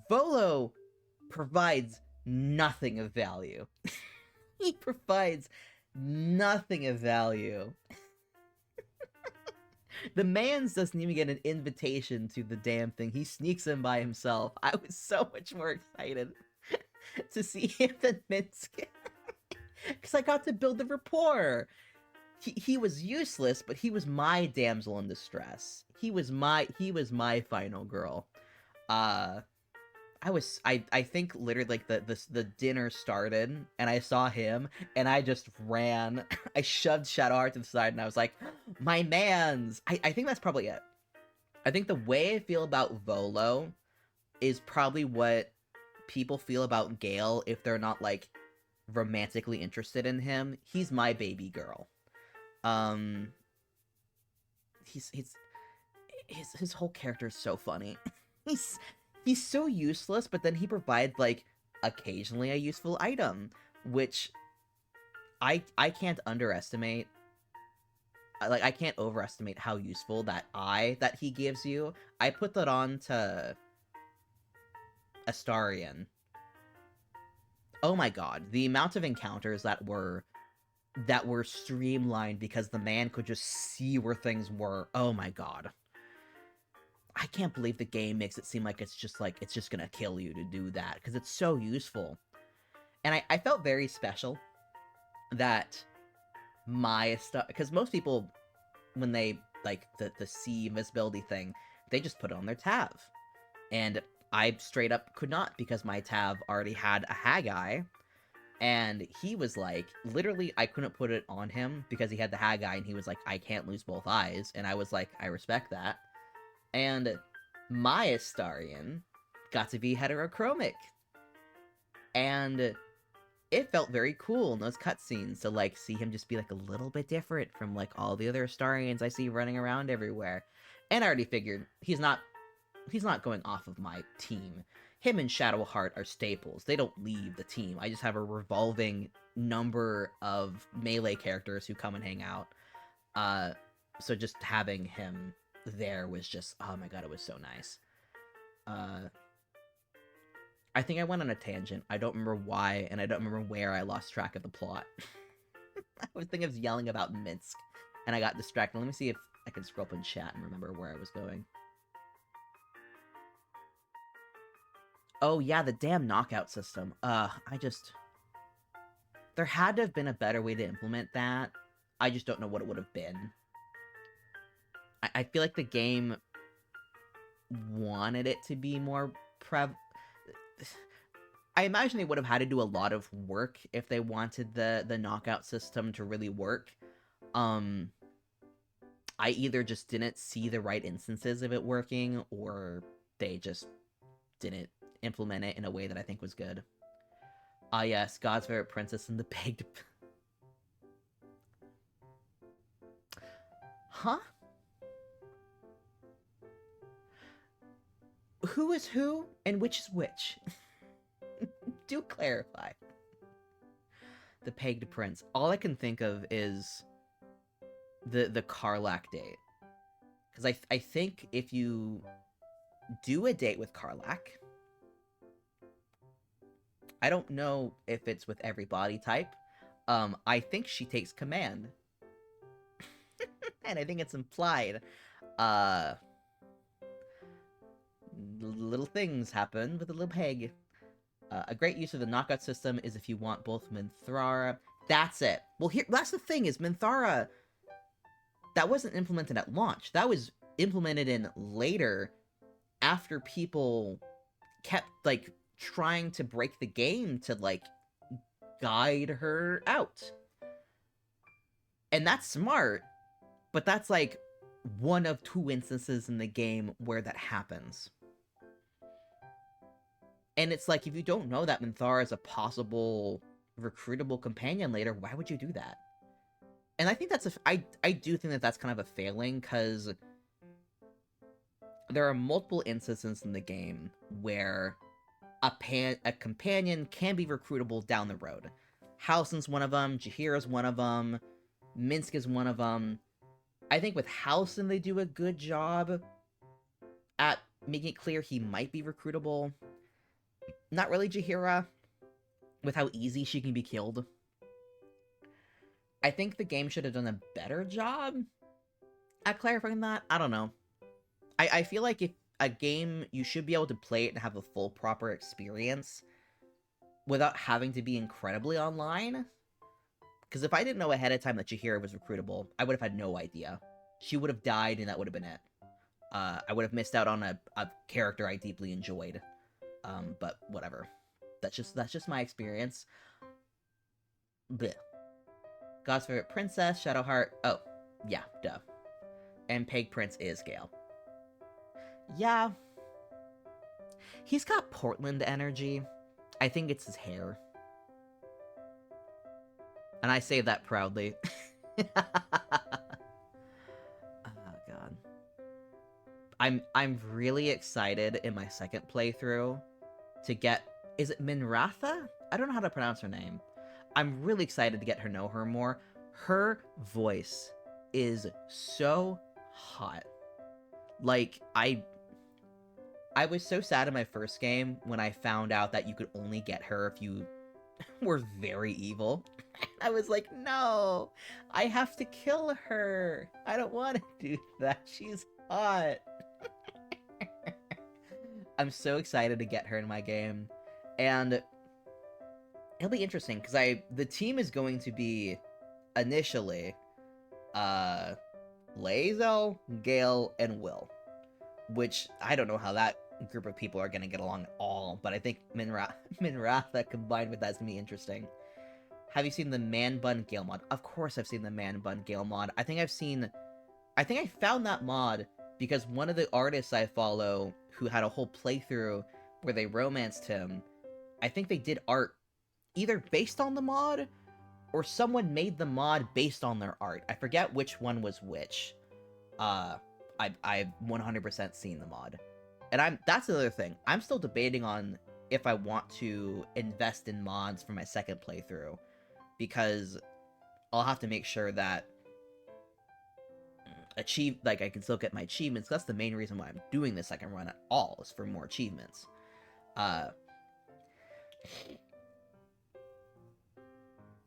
Volo provides nothing of value. He provides nothing of value. The man's doesn't even get an invitation to the damn thing. He sneaks in by himself. I was so much more excited to see him than Minsk. Because I got to build the rapport. He was useless, but he was my damsel in distress. He was my final girl. I think literally like the dinner started and I saw him and I just ran. I shoved Shadowheart to the side and I was like, my mans. I think that's probably it. I think the way I feel about Volo is probably what people feel about Gale if they're not like romantically interested in him. He's my baby girl. His whole character is so funny. He's so useless, but then he provides like occasionally a useful item, which I can't underestimate. Like, I can't overestimate how useful that he gives you. I put that on to Astarion. Oh my god, the amount of encounters that were streamlined because the man could just see where things were. Oh my god. I can't believe the game makes it seem like it's just gonna kill you to do that, because it's so useful. And I felt very special that my stuff, because most people, when they, like, the C invisibility thing, they just put it on their Tav. And I straight up could not, because my Tav already had a Haggai, and he was like, literally, I couldn't put it on him because he had the Haggai, and he was like, I can't lose both eyes, and I was like, I respect that. And my Astarion got to be heterochromic. And it felt very cool in those cutscenes to, like, see him just be, like, a little bit different from, like, all the other Astarions I see running around everywhere. And I already figured he's not going off of my team. Him and Shadowheart are staples. They don't leave the team. I just have a revolving number of melee characters who come and hang out. So just having him there was just, oh my god, it was so nice. I think I went on a tangent. I don't remember why, and I don't remember where I lost track of the plot. I was thinking I was yelling about Minsk, and I got distracted. Let me see if I can scroll up in chat and remember where I was going. Oh yeah, the damn knockout system. There had to have been a better way to implement that. I just don't know what it would have been. I feel like the game wanted it to be more I imagine they would have had to do a lot of work if they wanted the knockout system to really work. I either just didn't see the right instances of it working, or they just didn't implement it in a way that I think was good. Ah yes, God's favorite princess and the begged... Huh? Who is who, and which is which? Do clarify. The pegged prince. All I can think of is the Karlach date. Because I think if you do a date with Karlach, I don't know if it's with every body type. I think she takes command. And I think it's implied. Little things happen with a little peg. A great use of the knockout system is if you want both Minthara. That's it. Well, here, that's the thing, is Minthara, that wasn't implemented at launch. That was implemented in later, after people kept, like, trying to break the game to, like, guide her out. And that's smart, but that's like one of 2 instances in the game where that happens. And it's like, if you don't know that Minthara is a possible recruitable companion later, why would you do that? And I think I do think that that's kind of a failing, because there are multiple instances in the game where a companion can be recruitable down the road. Halsin's one of them, Jaheira's one of them, Minsk is one of them. I think with Halsin they do a good job at making it clear he might be recruitable. Not really Jaheira, with how easy she can be killed. I think the game should have done a better job at clarifying that. I don't know. I feel like if a game, you should be able to play it and have a full proper experience without having to be incredibly online. Because if I didn't know ahead of time that Jaheira was recruitable, I would have had no idea. She would have died and that would have been it. I would have missed out on a character I deeply enjoyed. But whatever. That's just my experience. Blech. God's favorite princess, Shadowheart. Oh, yeah, duh. And Peg Prince is Gale. Yeah. He's got Portland energy. I think it's his hair. And I say that proudly. Oh god. I'm really excited in my second playthrough to get, is it Minratha? I don't know how to pronounce her name. I'm really excited to get her know her more. Her voice is so hot. Like, I was so sad in my first game when I found out that you could only get her if you were very evil. I was like, no, I have to kill her. I don't want to do that. She's hot. I'm so excited to get her in my game. And it'll be interesting, because the team is going to be, initially, Lae'zel, Gale, and Will. Which, I don't know how that group of people are going to get along at all, but I think Minratha combined with that is going to be interesting. Have you seen the Man Bun Gale mod? Of course I've seen the Man Bun Gale mod. I think I found that mod because one of the artists I follow who had a whole playthrough where they romanced him, I think they did art either based on the mod or someone made the mod based on their art. I forget which one was which. I've 100% seen the mod. And that's another thing. I'm still debating on if I want to invest in mods for my second playthrough, because I'll have to make sure that I can still get my achievements. That's the main reason why I'm doing the second run at all, is for more achievements. And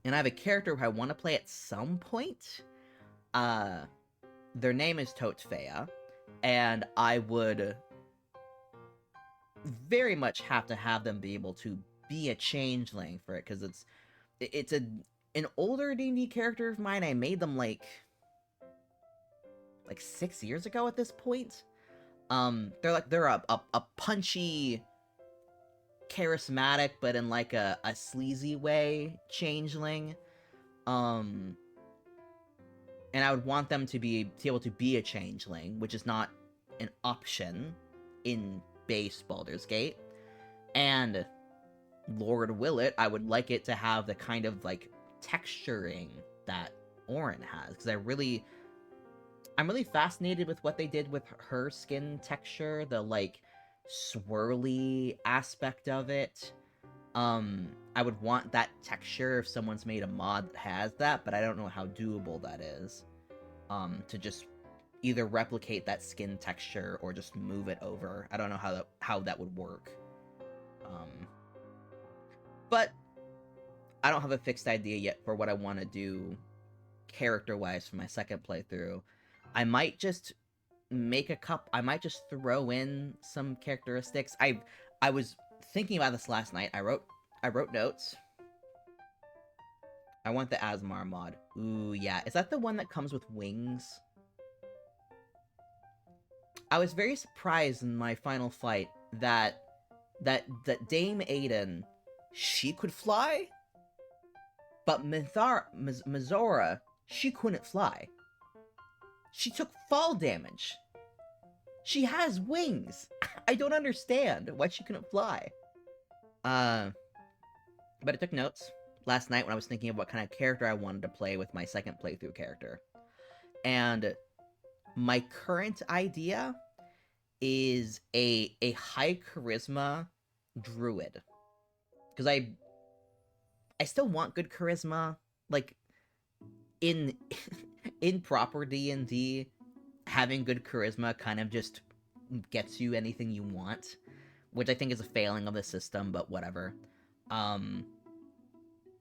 I have a character who I want to play at some point. Their name is Totfea, and I would very much have to have them be able to be a changeling for it, because it's an older D&D character of mine. I made them like 6 years ago at this point. They're a punchy, charismatic, but in like a sleazy way, changeling. And I would want them to be able to be a changeling, which is not an option in base Baldur's Gate. And Lord Willett, I would like it to have the kind of like texturing that Orin has, because I'm really fascinated with what they did with her skin texture, the like swirly aspect of it. I would want that texture if someone's made a mod that has that, but I don't know how doable that is. To just either replicate that skin texture or just move it over. I don't know how that would work. But I don't have a fixed idea yet for what I want to do character-wise for my second playthrough. I might just I might just throw in some characteristics. I was thinking about this last night. I wrote notes. I want the Asmar mod. Ooh, yeah. Is that the one that comes with wings? I was very surprised in my final fight that Dame Aiden, she could fly? But Mizora, She couldn't fly. She took fall damage. She has wings. I don't understand why she couldn't fly. But I took notes last night when I was thinking of what kind of character I wanted to play with my second playthrough character. And my current idea is a high charisma druid. Because I still want good charisma. Like, in proper D&D, having good charisma kind of just gets you anything you want, which I think is a failing of the system, but whatever.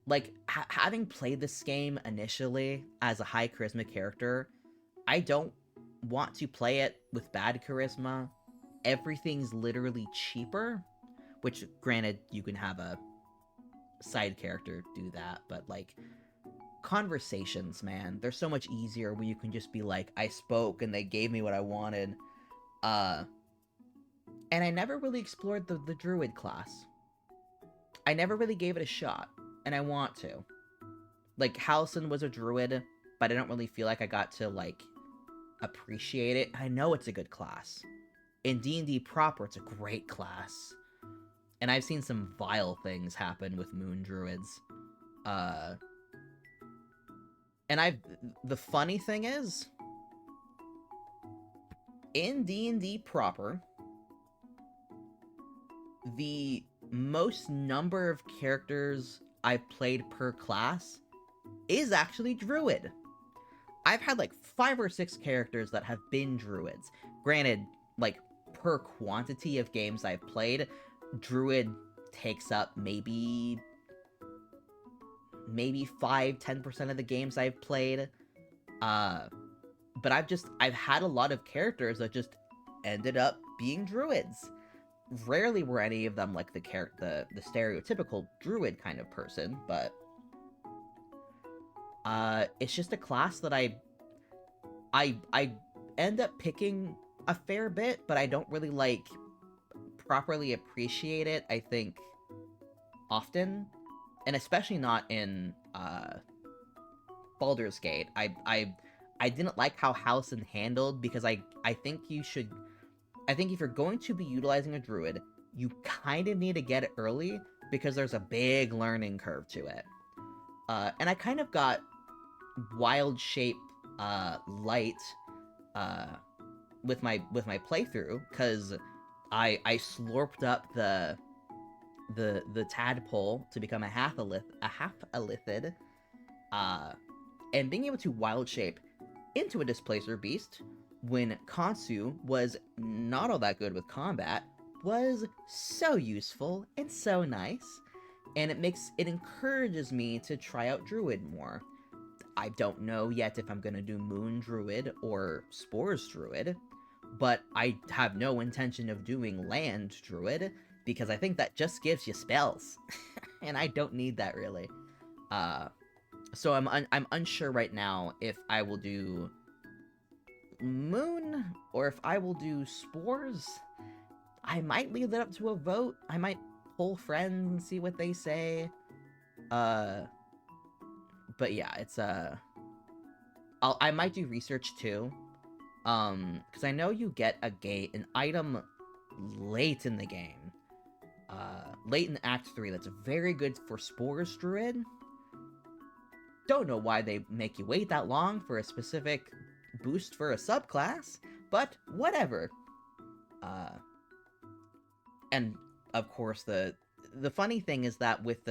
Like, having played this game initially as a high charisma character, I don't want to play it with bad charisma. Everything's literally cheaper, which, granted, you can have a side character do that, but, like, conversations, man, they're so much easier when you can just be like, I spoke and they gave me what I wanted. And I never really explored the druid class. I never really gave it a shot, and I want to. Like, Halcyon was a druid, but I don't really feel like I got to, like, appreciate it. I know it's a good class. In D&D proper, it's a great class. And I've seen some vile things happen with moon druids. And the funny thing is, in D&D proper, the most number of characters I've played per class is actually druid. I've had like 5 or 6 characters that have been druids. Granted, like, per quantity of games I've played, druid takes up maybe 5-10% of the games I've played. But I've had a lot of characters that just ended up being druids. Rarely were any of them like the stereotypical druid kind of person, but it's just a class that I end up picking a fair bit, but I don't really like properly appreciate it, I think, often. And especially not in Baldur's Gate. I didn't like how Halcyon handled, because I think if you're going to be utilizing a druid, you kind of need to get it early, because there's a big learning curve to it. And I kind of got wild shape light with my playthrough, because I slurped up the tadpole to become a half elithid, and being able to wild shape into a displacer beast when Kansu was not all that good with combat was so useful and so nice, and it encourages me to try out druid more. I don't know yet if I'm gonna do moon druid or spores druid, but I have no intention of doing land druid, because I think that just gives you spells, and I don't need that really. So I'm unsure right now if I will do moon or if I will do spores. I might leave that up to a vote. I might poll friends and see what they say. But yeah, it's I might do research too. Because I know you get an item late in the game. Late in Act 3 that's very good for Spores Druid. Don't know why they make you wait that long for a specific boost for a subclass, but whatever. And of course the funny thing is that with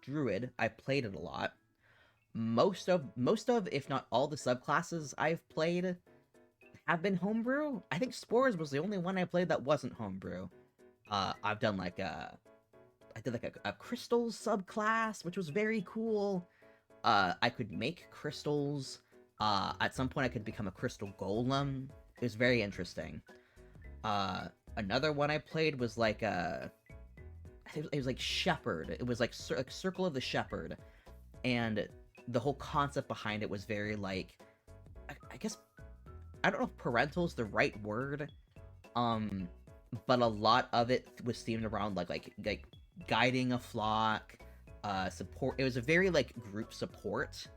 Druid, I played it a lot. Most of, if not all, the subclasses I've played have been homebrew. I think Spores was the only one I played that wasn't homebrew. I've done like I did like a crystals subclass, which was very cool. I could make crystals. At some point I could become a crystal golem. It was very interesting. Another one I played was like it was like Shepherd. It was like Circle of the Shepherd, and the whole concept behind it was very like, I guess, I don't know if parental is the right word, but a lot of it was themed around like guiding a flock, support. It was a very like group support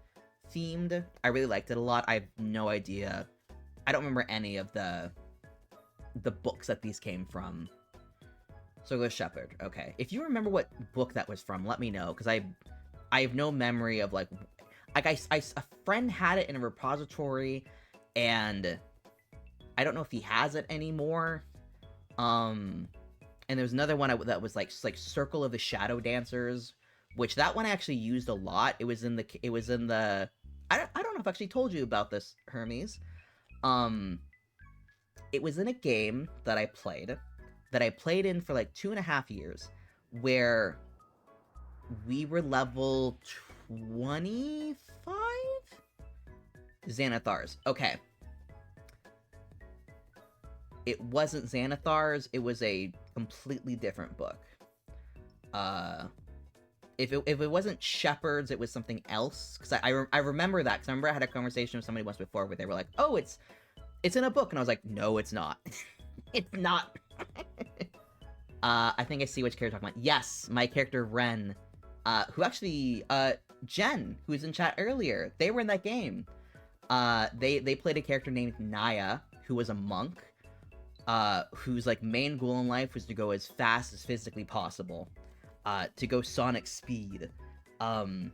themed. I really liked it a lot. I have no idea. I don't remember any of the books that these came from. Circular Shepherd. Okay. If you remember what book that was from, let me know, because I have no memory of, like a friend had it in a repository, and I don't know if he has it anymore. And there was another one that was like Circle of the Shadow Dancers, which that one I actually used a lot. It was in the I don't know if I actually told you about this, Hermes. It was in a game that I played in for like 2.5 years, where we were level 25? Xanathars. Okay. It wasn't Xanathars, it was a completely different book. If it wasn't Shepherds, it was something else. Because I remember that, because I remember I had a conversation with somebody once before where they were like, oh, it's in a book. And I was like, no, it's not. It's not. I think I see which character you're talking about. Yes, my character Ren, who actually, Jen, who was in chat earlier, they were in that game. They played a character named Naya, who was a monk, whose, like, main goal in life was to go as fast as physically possible, to go Sonic speed. And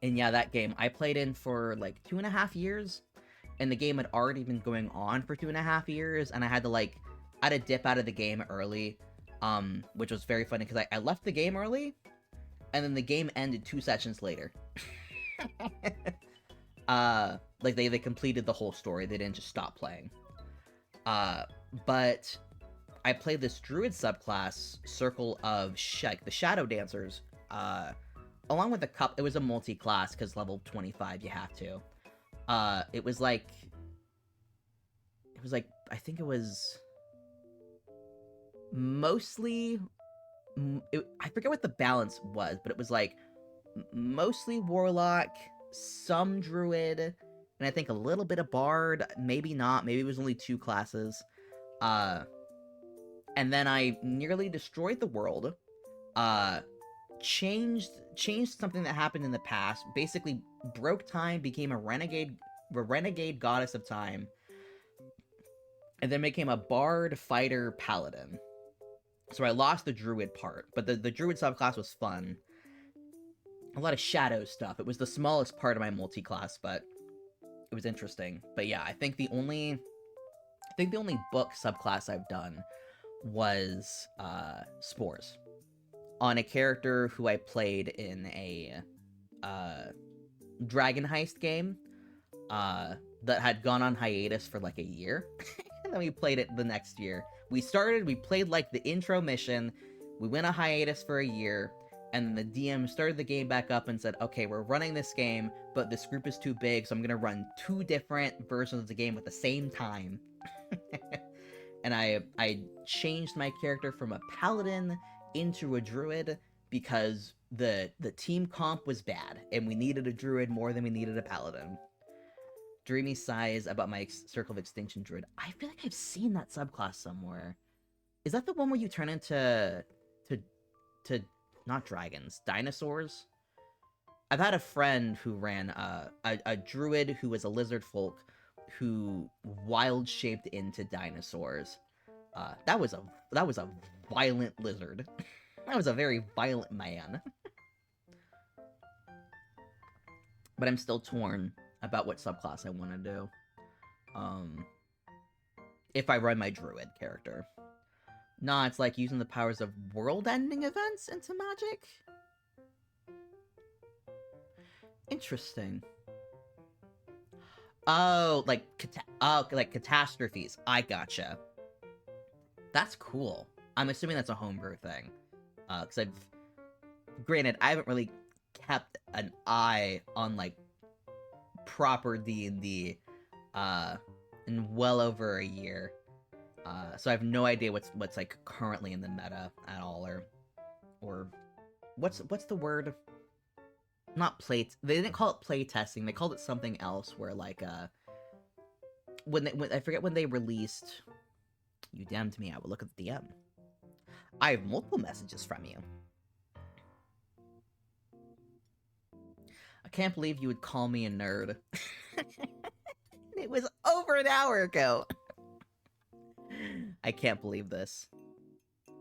yeah, that game, I played in for, like, 2.5 years, and the game had already been going on for 2.5 years, and I had to dip out of the game early, which was very funny, because I left the game early, and then the game ended 2 sessions later. Like, they completed the whole story, they didn't just stop playing. But I played this druid subclass, Circle of the Shadow Dancers, along with it was a multi-class, because level 25 you have to. It was like, I think it was mostly, I forget what the balance was, but it was like, mostly Warlock, some Druid, and I think a little bit of Bard, maybe not, maybe it was only 2 classes. And then I nearly destroyed the world, changed something that happened in the past, basically broke time, became a renegade goddess of time, and then became a bard, fighter, paladin. So I lost the druid part, but the druid subclass was fun. A lot of shadow stuff. It was the smallest part of my multi-class, but it was interesting. But yeah, I think the only book subclass I've done was Spores, on a character who I played in a Dragon Heist game that had gone on hiatus for like a year. And then we played it the next year. We played like the intro mission, we went on hiatus for a year, and the DM started the game back up and said, okay, we're running this game, but this group is too big, so I'm gonna run 2 different versions of the game at the same time. And I changed my character from a paladin into a druid, because the team comp was bad, and we needed a druid more than we needed a paladin. Dreamy sighs about my Circle of Extinction druid. I feel like I've seen that subclass somewhere. Is that the one where you turn into not dragons, dinosaurs? I've had a friend who ran a druid who was a lizard folk who wild shaped into dinosaurs. That was a violent lizard. That was a very violent man. But I'm still torn about what subclass I want to do. If I run my druid character. Nah, it's like using the powers of world-ending events into Magic? Interesting. Oh, like catastrophes. I gotcha. That's cool. I'm assuming that's a homebrew thing. Because granted, I haven't really kept an eye on, like, proper D&D, in well over a year. So I have no idea what's like currently in the meta at all, or what's the word? Not play. They didn't call it play testing. They called it something else. Where like when I forget when they released. You damned me. I will look at the DM. I have multiple messages from you. A can't believe you would call me a nerd. It was over an hour ago. I can't believe this.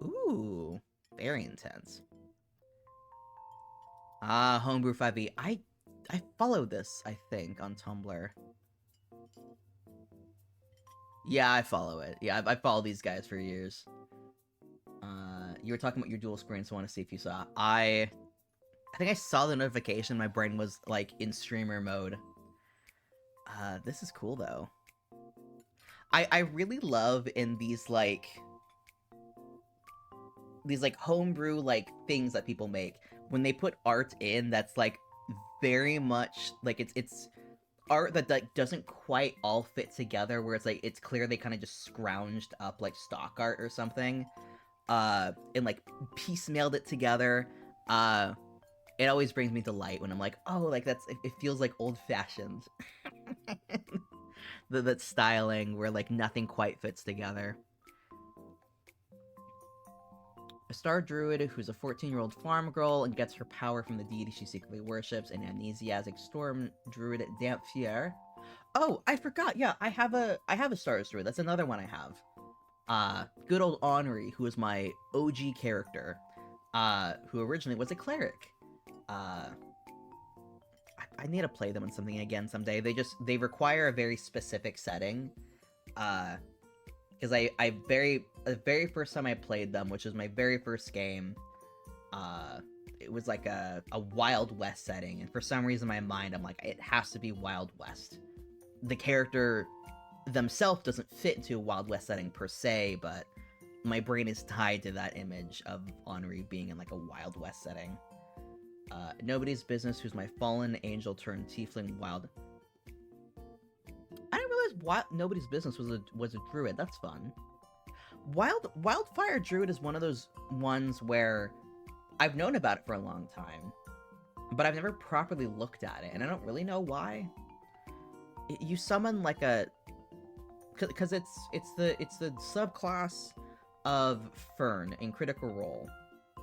Ooh, very intense. Ah, Homebrew 5e. I follow this, I think, on Tumblr. Yeah, I follow it. Yeah, I followed these guys for years. You were talking about your dual screen, so I want to see if you saw. I think I saw the notification. My brain was, like, in streamer mode. This is cool, though. I really love in these, like, homebrew, like, things that people make. When they put art in that's, like, very much, like, it's art that, like, doesn't quite all fit together, where it's, like, it's clear they kind of just scrounged up, like, stock art or something. And, like, piecemealed it together. It always brings me delight when I'm like, oh, like, it feels like old-fashioned. That styling where, like, nothing quite fits together. A star druid who's a 14-year-old farm girl and gets her power from the deity she secretly worships, an amnesiac storm druid Damphier. Oh, I forgot. Yeah, I have a star druid. That's another one I have. Good old Henri, who is my OG character, who originally was a cleric. I need to play them in something again someday. They require a very specific setting. Because the very first time I played them, which was my very first game, it was like a Wild West setting, and for some reason in my mind, I'm like, it has to be Wild West. The character themselves doesn't fit into a Wild West setting per se, but my brain is tied to that image of Henri being in like a Wild West setting. Nobody's Business, who's my fallen angel turned tiefling wild. I didn't realize Nobody's Business was a druid. That's fun. Wildfire Druid is one of those ones where I've known about it for a long time, but I've never properly looked at it, and I don't really know why. You summon like a, because it's the subclass of Fern in Critical Role,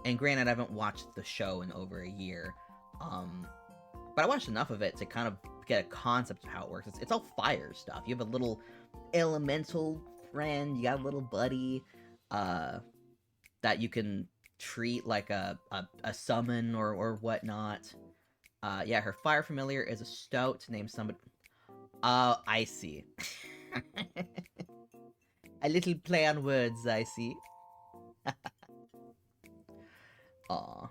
and granted I haven't watched the show in over a year, but I watched enough of it to kind of get a concept of how it works. It's all fire stuff. You have a little elemental friend, you got a little buddy, that you can treat like a summon or whatnot. Yeah, her fire familiar is a stout named somebody. Oh, I see. A little play on words, I see. Aw.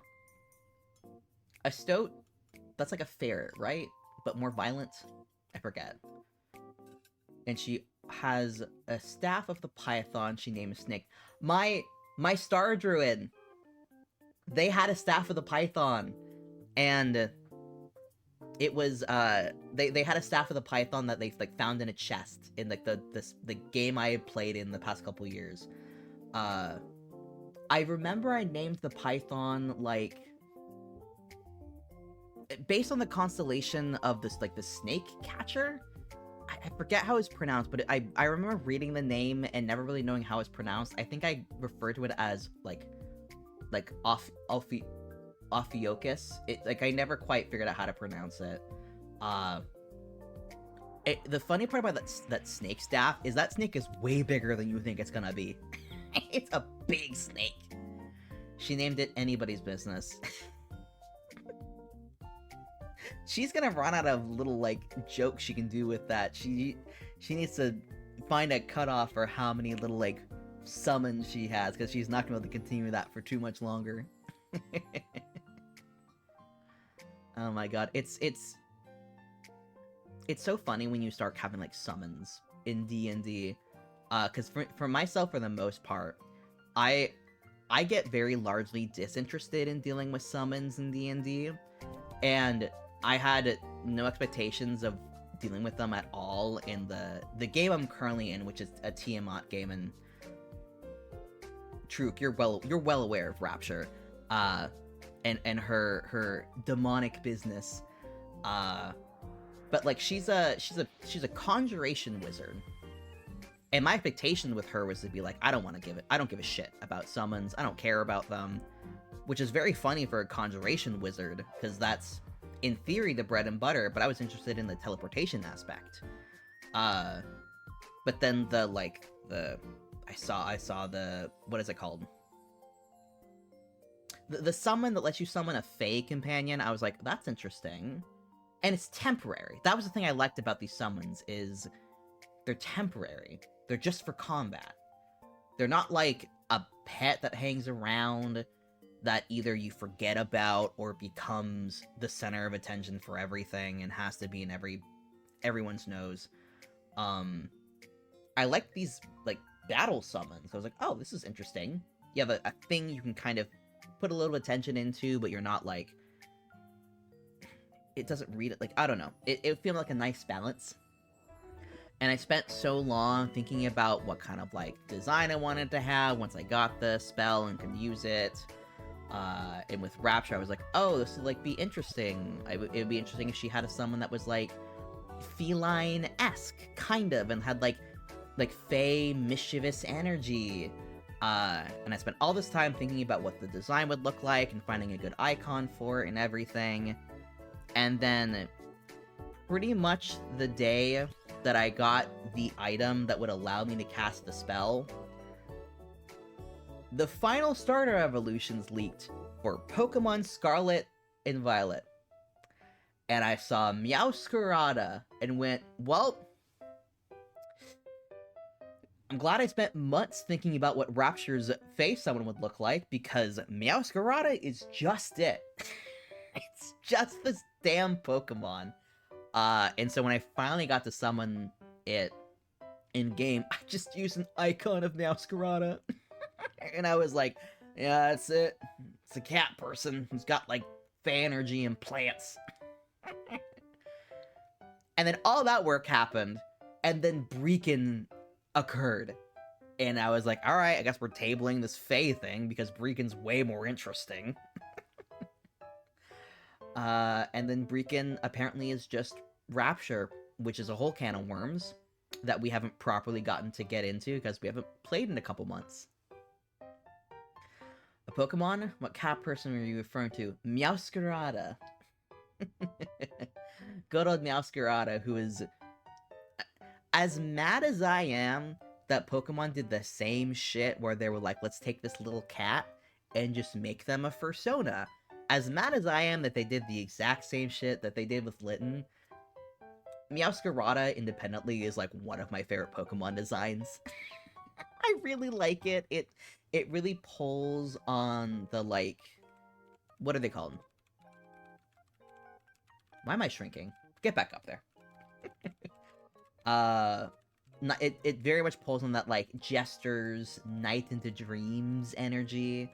A stoat, that's like a ferret, right? But more violent? I forget. And she has a staff of the Python she named Snake. My Star Druid, they had a staff of the Python, and it was they had a staff of the Python that they like found in a chest in like the game I had played in the past couple years. I remember I named the Python like based on the constellation of this, like the snake catcher. I forget how it's pronounced, but I remember reading the name and never really knowing how it's pronounced. I think I referred to it as like Ophiuchus. Like I never quite figured out how to pronounce it. The funny part about that snake staff is that snake is way bigger than you think it's gonna be. It's a big snake. She named it Anybody's Business. She's gonna run out of little like jokes she can do with that. She needs to find a cutoff for how many little like summons she has, because she's not gonna be able to continue that for too much longer. Oh my god, it's so funny when you start having like summons in D&D, because for myself, for the most part, I get very largely disinterested in dealing with summons in D&D, and I had no expectations of dealing with them at all in the game I'm currently in, which is a Tiamat game, and Truk, you're well aware of Rapture, and her demonic business, but like she's a conjuration wizard, and my expectation with her was to be like, I don't give a shit about summons, I don't care about them, which is very funny for a conjuration wizard, because that's in theory, the bread and butter, but I was interested in the teleportation aspect. But then I saw the, what is it called? The summon that lets you summon a Fey companion. I was like, that's interesting. And it's temporary. That was the thing I liked about these summons, is they're temporary. They're just for combat. They're not like a pet that hangs around that either you forget about or becomes the center of attention for everything and has to be in everyone's nose. I like these, like, battle summons. I was like, oh, this is interesting. You have a thing you can kind of put a little attention into, but you're not, like... It doesn't read it, like, I don't know. It feels like a nice balance. And I spent so long thinking about what kind of, like, design I wanted to have once I got the spell and could use it. And with Rapture, I was like, oh, this would, like, be interesting. It would be interesting if she had a summon that was, like, feline-esque, kind of, and had, like fey mischievous energy. And I spent all this time thinking about what the design would look like and finding a good icon for it and everything. And then, pretty much the day that I got the item that would allow me to cast the spell, the final starter evolutions leaked for Pokemon Scarlet and Violet. And I saw Meowscarada and went, well, I'm glad I spent months thinking about what Rapture's face summon would look like, because Meowscarada is just it. It's just this damn Pokemon. And so when I finally got to summon it in-game, I just used an icon of Meowscarada. And I was like, yeah, that's it. It's a cat person who's got, like, fey energy and plants. And then all that work happened, and then Breakin occurred. And I was like, alright, I guess we're tabling this Fey thing, because Breakin's way more interesting. And then Breakin apparently is just Rapture, which is a whole can of worms that we haven't properly gotten to get into, because we haven't played in a couple months. A Pokemon? What cat person are you referring to? Meowscarada. Good old Meowscarada, who is... As mad as I am that Pokemon did the same shit where they were like, let's take this little cat and just make them a fursona. As mad as I am that they did the exact same shit that they did with Litten, Meowscarada independently is, like, one of my favorite Pokemon designs. I really like it. It really pulls on the, like... What are they called? Why am I shrinking? Get back up there. It very much pulls on that, like, Jester's Night into Dreams energy,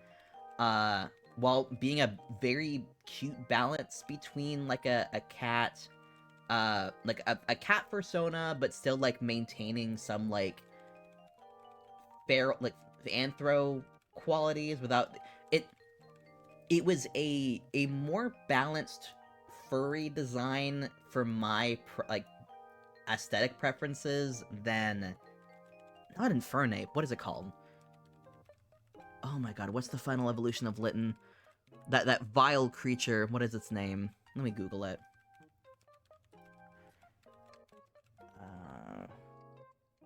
while being a very cute balance between, like, a cat, like, a cat persona, but still, like, maintaining some, like, feral, like, anthro qualities without... It was a more balanced furry design for my, like, aesthetic preferences than... Not Infernape, what is it called? Oh my god, what's the final evolution of Litten? That vile creature, what is its name? Let me Google it.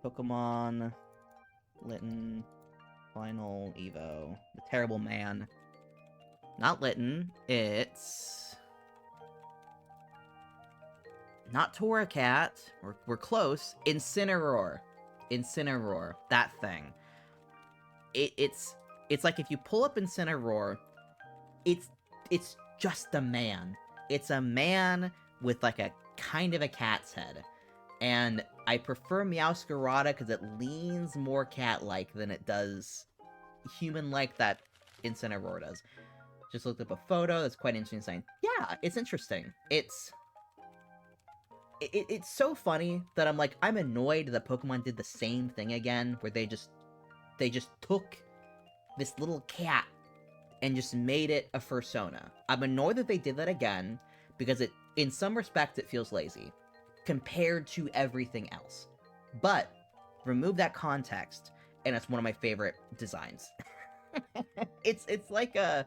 Pokemon... Litten... Final Evo... The Terrible Man. Not Litten, it's... Not Torracat. We're close. Incineroar. Incineroar. That thing. It's like if you pull up Incineroar, it's just a man. It's a man with, like, a kind of a cat's head. And I prefer Meowscarada because it leans more cat-like than it does human-like that Incineroar does. Just looked up a photo that's quite interesting, saying, yeah, it's interesting. It's so funny that I'm like, I'm annoyed that Pokemon did the same thing again, where they just took this little cat and just made it a fursona. I'm annoyed that they did that again, because in some respects, it feels lazy, compared to everything else. But, remove that context, and it's one of my favorite designs. It's like a...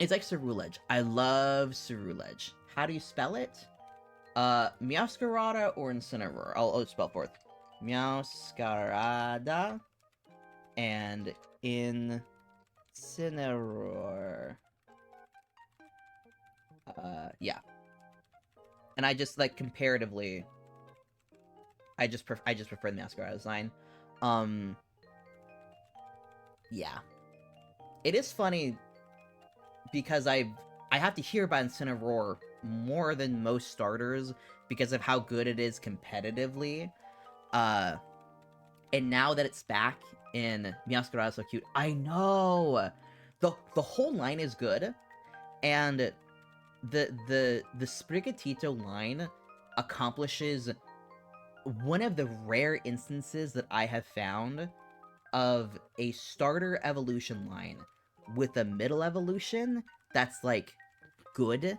It's like Cerulege. I love Cerulege. How do you spell it? Meowscarada or Incineroar? I'll spell forth. Meowscarada and Incineroar. Yeah. And I just, like, comparatively, I just prefer the Meowscarada design. Yeah. It is funny because I have to hear about Incineroar more than most starters because of how good it is competitively. And now that it's back in Meowscarada So Cute, I know! The whole line is good, and the Sprigatito line accomplishes one of the rare instances that I have found of a starter evolution line with a middle evolution that's, like, good,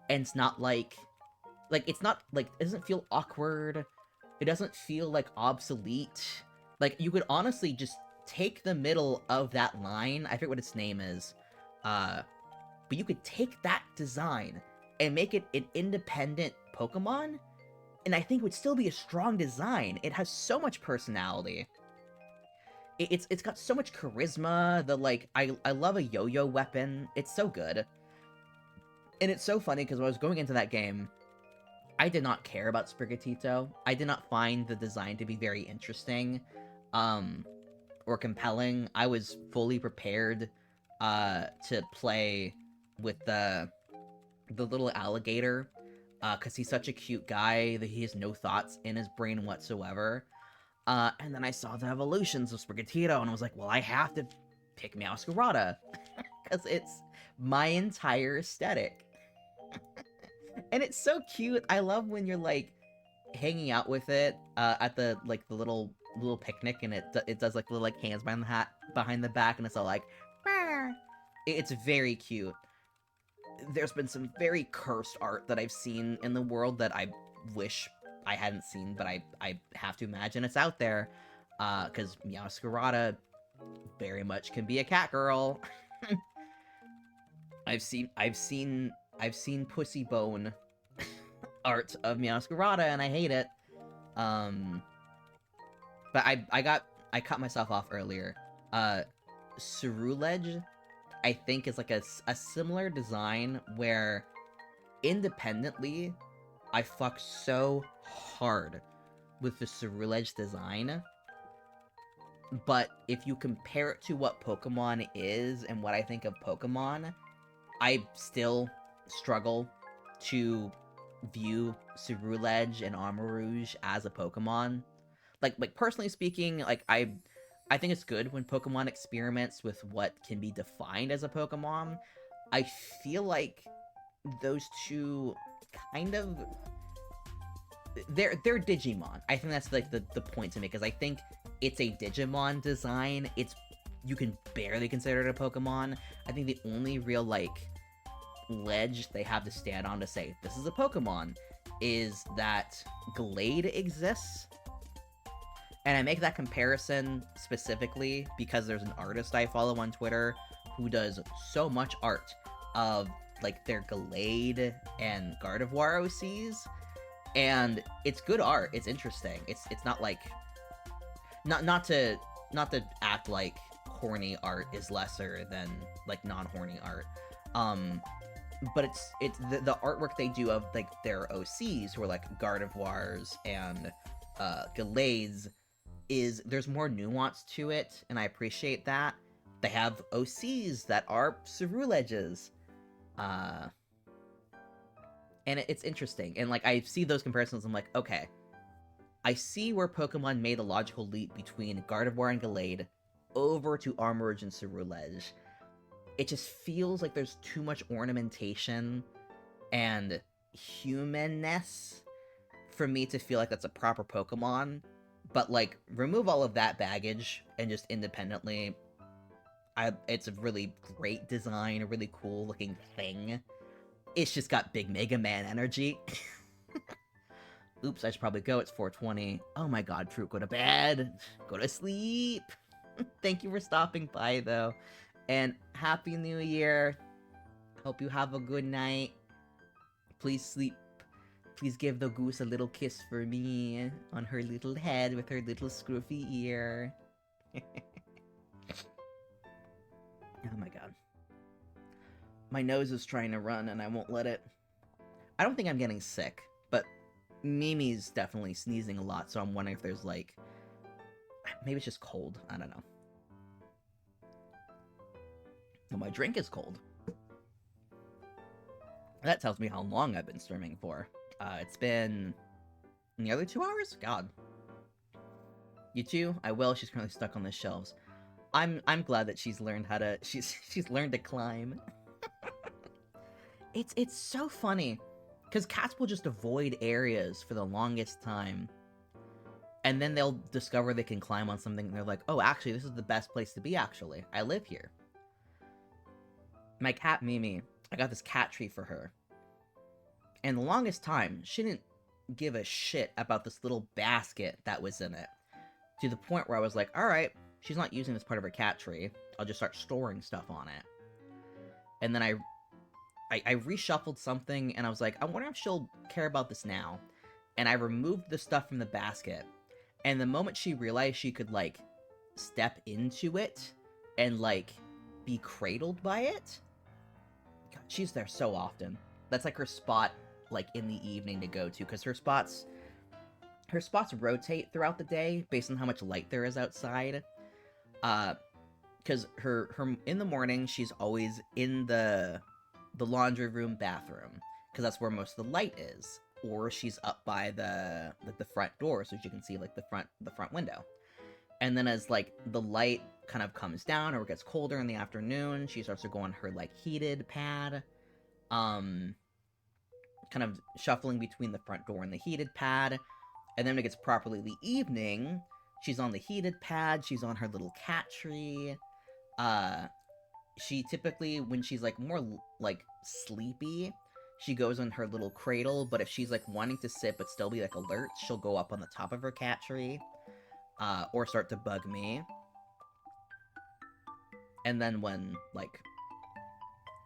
and it's not, like, it's not, like, it doesn't feel awkward, it doesn't feel, like, obsolete. Like, you could honestly just take the middle of that line, I forget what its name is, but you could take that design and make it an independent Pokemon, and I think it would still be a strong design. It has so much personality. It's got so much charisma. I love a yo-yo weapon. It's so good. And it's so funny because when I was going into that game, I did not care about Sprigatito. I did not find the design to be very interesting, or compelling. I was fully prepared, to play with the little alligator, because he's such a cute guy that he has no thoughts in his brain whatsoever. And then I saw the evolutions of Sprigatito, and I was like, well, I have to pick Meowscarada, because it's my entire aesthetic. And it's so cute. I love when you're, like, hanging out with it, at the little picnic, and it does, like, little, like, hands behind the back, and it's all like, "Meow." It's very cute. There's been some very cursed art that I've seen in the world that I wish I hadn't seen, but I have to imagine it's out there, because Meowscarada very much can be a cat girl. I've seen Pussy Bone art of Meowscarada, and I hate it. But I cut myself off earlier. Cerulege, I think, is like a similar design where independently, I fuck so hard with the Cerulege design. But if you compare it to what Pokemon is and what I think of Pokemon, I still struggle to view Cerulege and Armarouge as a Pokemon. Like personally speaking, like I think it's good when Pokemon experiments with what can be defined as a Pokemon. I feel like those two kind of they're Digimon. I think that's like the point to make, because I think it's a Digimon design. You can barely consider it a Pokemon. I think the only real like ledge they have to stand on to say this is a Pokemon is that Glade exists. And I make that comparison specifically because there's an artist I follow on Twitter who does so much art of like their Glade and Gardevoir OCs, and it's good art. It's interesting. It's not like not to act like horny art is lesser than like non-horny art. But it's the artwork they do of like their OCs who are like Gardevoirs and Glades is there's more nuance to it, and I appreciate that. They have OCs that are Ceruleges. And it's interesting. And like I see those comparisons, I'm like, okay, I see where Pokemon made the logical leap between Gardevoir and Gallade over to Armarouge and Cerulege. It just feels like there's too much ornamentation and humanness for me to feel like that's a proper Pokemon. But like, remove all of that baggage and just independently, it's a really great design, a really cool looking thing. It's just got big Mega Man energy. Oops, I should probably go. It's 4:20. Oh my god, Fruit, go to bed. Go to sleep. Thank you for stopping by, though. And Happy New Year. Hope you have a good night. Please sleep. Please give the goose a little kiss for me on her little head with her little scruffy ear. Oh my god. My nose is trying to run and I won't let it. I don't think I'm getting sick, but Mimi's definitely sneezing a lot, so I'm wondering if there's like... Maybe it's just cold. I don't know. Oh, my drink is cold. That tells me how long I've been streaming for. It's been nearly 2 hours? God. You too? I will. She's currently stuck on the shelves. I'm glad that she's learned how to... She's learned to climb. It's so funny. Because cats will just avoid areas for the longest time. And then they'll discover they can climb on something, and they're like, oh, actually, this is the best place to be, actually. I live here. My cat, Mimi, I got this cat tree for her. And the longest time, she didn't give a shit about this little basket that was in it. To the point where I was like, alright, she's not using this part of her cat tree. I'll just start storing stuff on it. And then I reshuffled something, and I was like, I wonder if she'll care about this now. And I removed the stuff from the basket. And the moment she realized she could, like, step into it and, like, be cradled by it, God, she's there so often. That's, like, her spot, like, in the evening to go to, because her spots rotate throughout the day based on how much light there is outside. Because her in the morning, she's always in the laundry room bathroom, because that's where most of the light is. Or she's up by the front door, so you can see like the front window. And then as like the light kind of comes down or it gets colder in the afternoon, she starts to go on her like heated pad, kind of shuffling between the front door and the heated pad. And then when it gets properly the evening, she's on the heated pad, she's on her little cat tree. She typically, when she's like more like sleepy, she goes on her little cradle, but if she's, like, wanting to sit but still be, like, alert, she'll go up on the top of her cat tree, or start to bug me. And then when, like,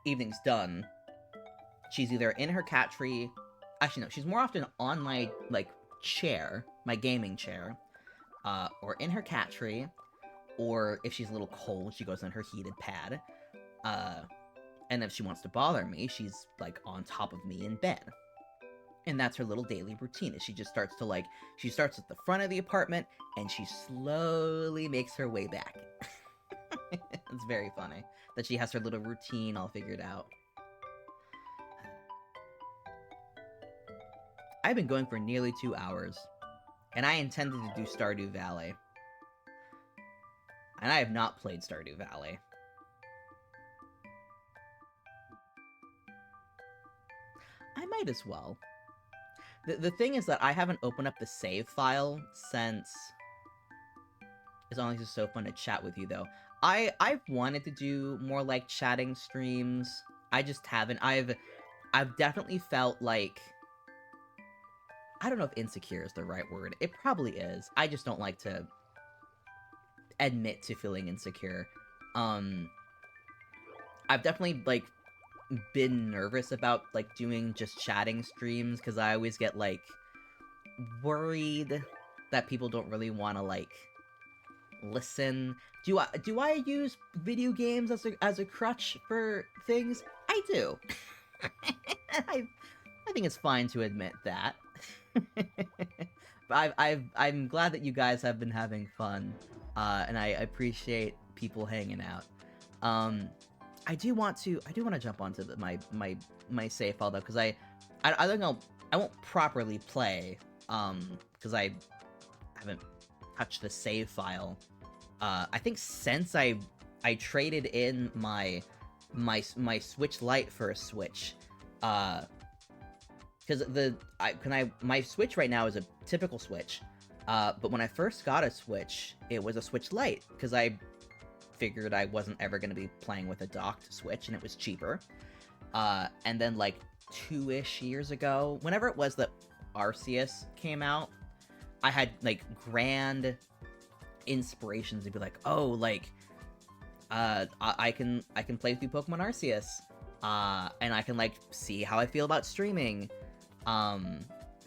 evening's done, she's either in her cat tree... Actually, no, she's more often on my, like, chair, my gaming chair, or in her cat tree, or if she's a little cold, she goes on her heated pad, and if she wants to bother me, she's, like, on top of me in bed. And that's her little daily routine, is she just starts to, like... She starts at the front of the apartment, and she slowly makes her way back. It's very funny that she has her little routine all figured out. I've been going for nearly 2 hours, and I intended to do Stardew Valley. And I have not played Stardew Valley. I might as well. The thing is that I haven't opened up the save file since... It's always just so fun to chat with you, though. I've wanted to do more, like, chatting streams. I just haven't. I've definitely felt like... I don't know if insecure is the right word. It probably is. I just don't like to admit to feeling insecure. I've definitely, like, been nervous about, like, doing just chatting streams, because I always get, like, worried that people don't really want to, like, listen. Do I use video games as a crutch for things? I do. I think it's fine to admit that. But I'm glad that you guys have been having fun, and I appreciate people hanging out. I do want to jump onto my save file though, because I think I won't properly play, because I haven't touched the save file. I think since I traded in my Switch Lite for a Switch, because my Switch right now is a typical Switch, but when I first got a Switch, it was a Switch Lite, because I figured I wasn't ever going to be playing with a docked Switch, and it was cheaper. And then, like, 2-ish years ago, whenever it was that Arceus came out, I had, like, grand inspirations to be like, oh, like, I can play through Pokemon Arceus. and I can like see how I feel about streaming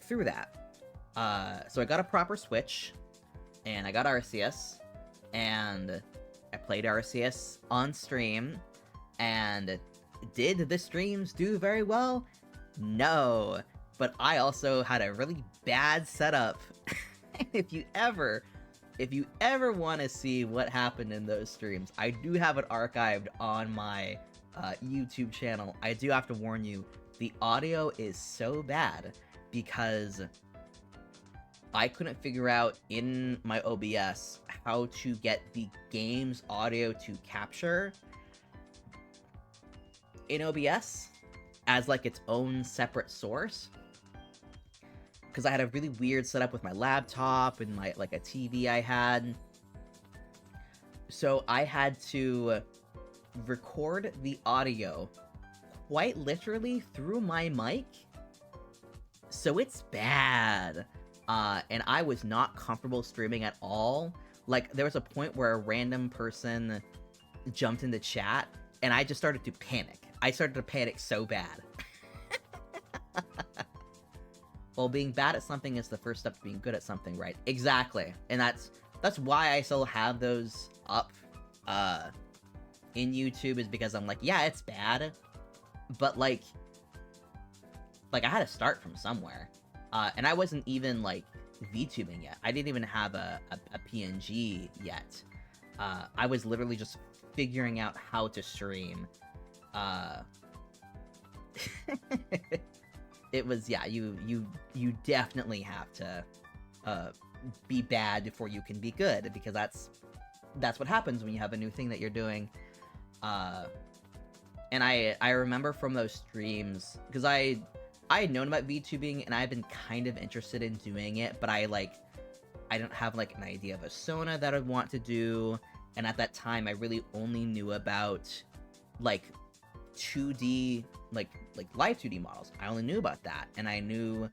through that. So I got a proper Switch, and I got Arceus, and I played Arceus on stream, and did the streams do very well? No, but I also had a really bad setup. if you ever want to see what happened in those streams, I do have it archived on my YouTube channel. I do have to warn you, the audio is so bad because I couldn't figure out in my OBS how to get the game's audio to capture in OBS as like its own separate source. Because I had a really weird setup with my laptop and my like a TV I had. So I had to record the audio quite literally through my mic. So it's bad. And I was not comfortable streaming at all. Like, there was a point where a random person jumped into chat, and I just started to panic. I started to panic so bad. Well, being bad at something is the first step to being good at something, right? Exactly. And that's why I still have those up in YouTube, is because I'm like, yeah, it's bad, but like I had to start from somewhere. And I wasn't even, like, VTubing yet. I didn't even have a PNG yet. I was literally just figuring out how to stream. It was, yeah, you definitely have to be bad before you can be good, because that's what happens when you have a new thing that you're doing. And I remember from those streams, because I had known about VTubing, and I've been kind of interested in doing it, but I don't have, like, an idea of a Sona that I'd want to do, and at that time, I really only knew about, like, 2D, like live 2D models. I only knew about that, and I knew...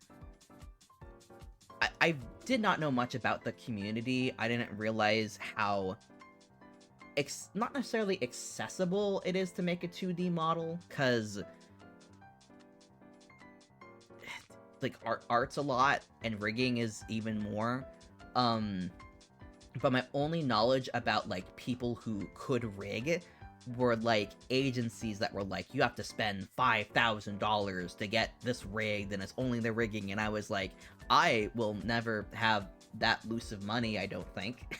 I did not know much about the community. I didn't realize how... not necessarily accessible it is to make a 2D model, because... like, art's a lot, and rigging is even more. But my only knowledge about, like, people who could rig were, like, agencies that were like, you have to spend $5,000 to get this rigged, and it's only the rigging, and I was like, I will never have that loose of money, I don't think.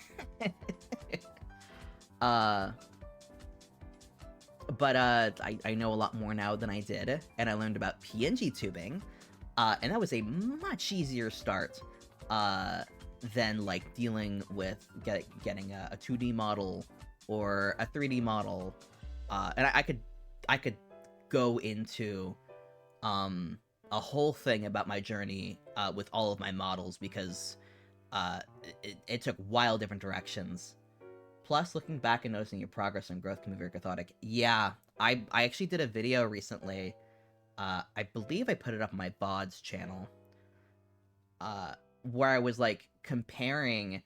But I know a lot more now than I did, and I learned about PNG tubing. And that was a much easier start than, like, dealing with getting a 2D model or a 3D model. And I could go into a whole thing about my journey with all of my models, because it took wild different directions. Plus, looking back and noticing your progress and growth can be very cathartic. Yeah, I actually did a video recently. I believe I put it up on my VODs channel, where I was, like, comparing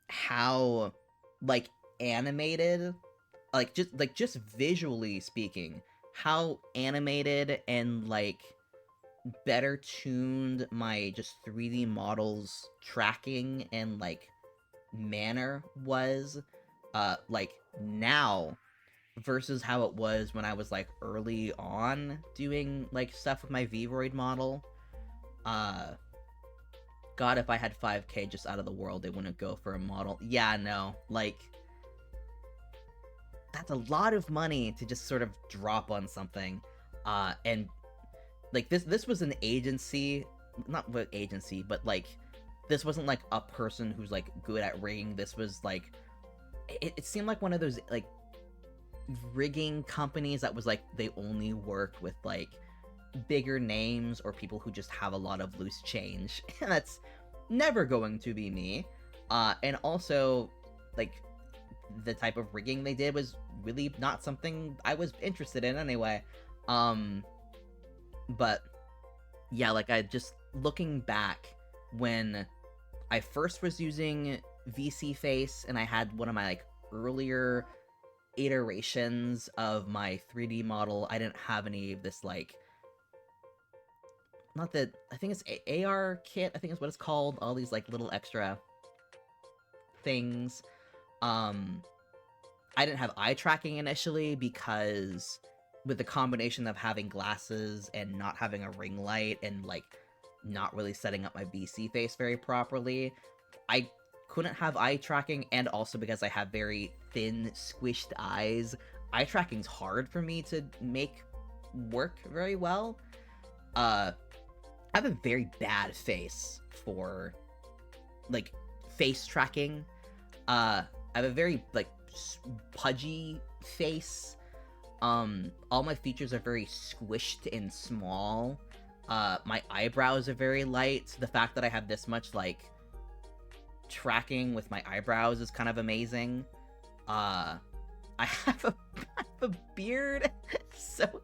how, like, animated, just visually speaking, how animated and, like, better tuned my just 3D models tracking and, like, manner was, like, now, versus how it was when I was, like, early on doing, like, stuff with my Vroid model. God, if I had 5K just out of the world, it wouldn't go for a model. Yeah, no, like, that's a lot of money to just sort of drop on something. And, like, this was an agency, not what agency, but, like, this wasn't, like, a person who's, like, good at rigging. This was, like, it seemed like one of those, like, rigging companies that was, like, they only worked with, like, bigger names or people who just have a lot of loose change. And that's never going to be me. And also, like, the type of rigging they did was really not something I was interested in anyway. But yeah, like, I just, looking back, when I first was using VC Face and I had one of my, like, earlier iterations of my 3D model, I didn't have any of this, like, not that, I think it's AR kit, I think is what it's called, all these, like, little extra things. I didn't have eye tracking initially because with the combination of having glasses and not having a ring light and, like, not really setting up my VC face very properly, I couldn't have eye tracking, and also because I have very thin, squished eyes, eye tracking's hard for me to make work very well. I have a very bad face for, like, face tracking. I have a very, like, pudgy face. All my features are very squished and small. My eyebrows are very light. The fact that I have this much, like, tracking with my eyebrows is kind of amazing. I have a beard, so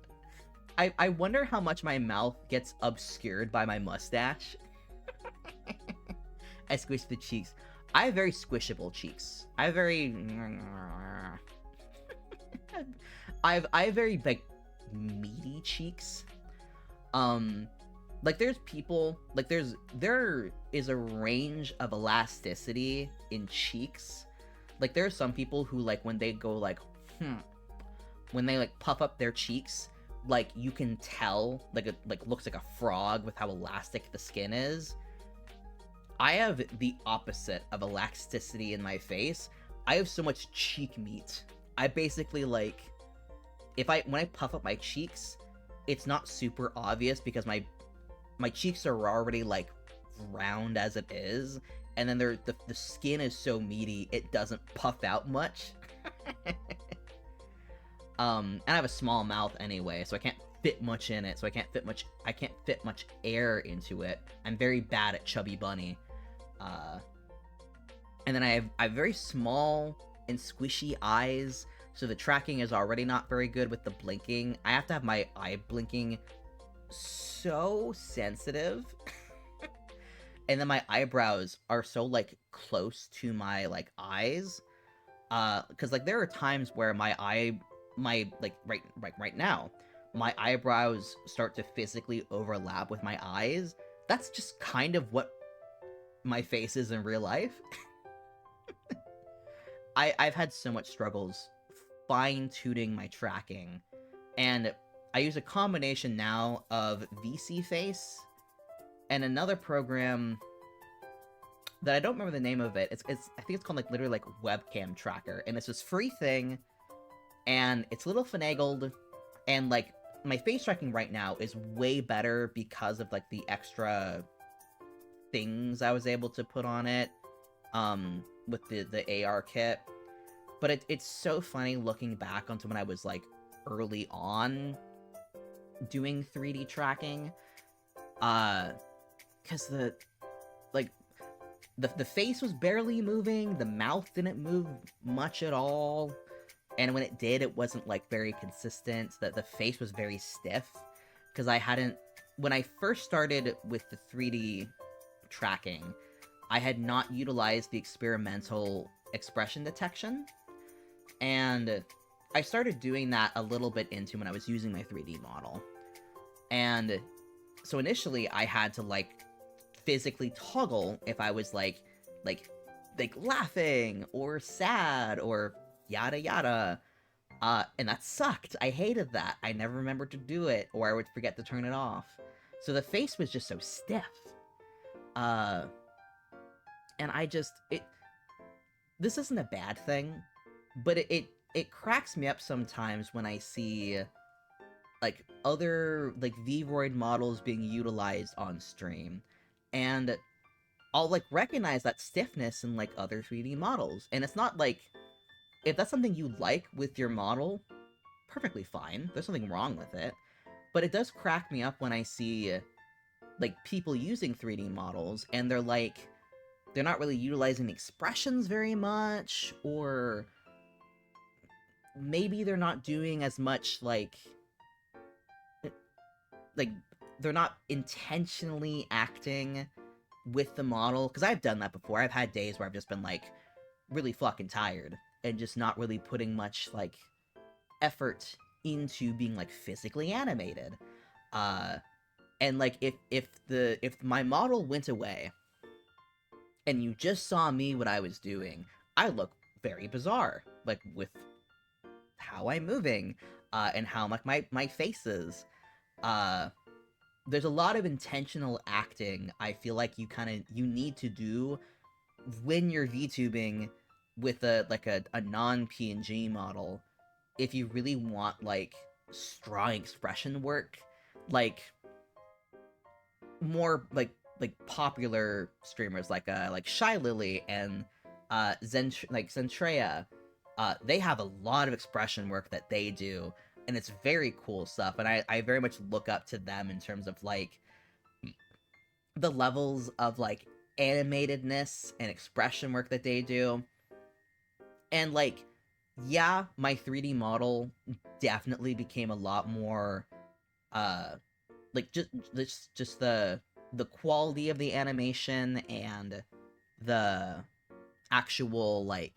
I wonder how much my mouth gets obscured by my mustache. I squish the cheeks. I have very squishable cheeks. I have very... I have very, like, meaty cheeks. Like, there's people... Like, there is a range of elasticity in cheeks. Like, there are some people who, like, when they go, like, when they, like, puff up their cheeks, like, you can tell, like, it, like, looks like a frog with how elastic the skin is. I have the opposite of elasticity in my face. I have so much cheek meat. I basically, like, when I puff up my cheeks, it's not super obvious because my cheeks are already, like, round as it is, and then the skin is so meaty it doesn't puff out much. And I have a small mouth anyway, so I can't fit much in it, so I can't fit much air into it. I'm very bad at chubby bunny. And then I have very small and squishy eyes, so the tracking is already not very good with the blinking. I have to have my eye blinking so sensitive. And then my eyebrows are so, like, close to my, like, eyes. Because, like, there are times where right now, my eyebrows start to physically overlap with my eyes. That's just kind of what my face is in real life. I've had so much struggles fine-tuning my tracking, and I use a combination now of VC Face and another program that I don't remember the name of it. I think it's called, like, literally, like, Webcam Tracker, and it's this free thing, and it's a little finagled, and, like, my face tracking right now is way better because of, like, the extra things I was able to put on it, with the AR kit. But it's so funny looking back onto when I was, like, early on doing 3D tracking, because the face was barely moving, the mouth didn't move much at all, and when it did, it wasn't, like, very consistent. The face was very stiff, because when I first started with the 3D tracking, I had not utilized the experimental expression detection, and I started doing that a little bit into when I was using my 3D model. And so initially I had to, like, physically toggle if I was, like laughing or sad or yada yada. And that sucked. I hated that. I never remembered to do it, or I would forget to turn it off. So the face was just so stiff. And this isn't a bad thing, but it cracks me up sometimes when I see, like, other, like, Vroid models being utilized on stream, and I'll, like, recognize that stiffness in, like, other 3D models, and it's not, like, if that's something you like with your model, perfectly fine, there's nothing wrong with it, but it does crack me up when I see, like, people using 3D models, and they're not really utilizing expressions very much, or maybe they're not doing as much, like, they're not intentionally acting with the model, because I've done that before. I've had days where I've just been, like, really fucking tired, and just not really putting much like effort into being like physically animated. And like if my model went away and you just saw me what I was doing, I look very bizarre, like with how I'm moving, and how like my face is. Uh, there's a lot of intentional acting I feel like you need to do when you're VTubing with a non PNG model if you really want like strong expression work, like more like popular streamers like Shy Lily and Zentrea. They have a lot of expression work that they do, and it's very cool stuff. And I very much look up to them in terms of like the levels of like animatedness and expression work that they do. And like, yeah, my 3D model definitely became a lot more like just the quality of the animation and the actual like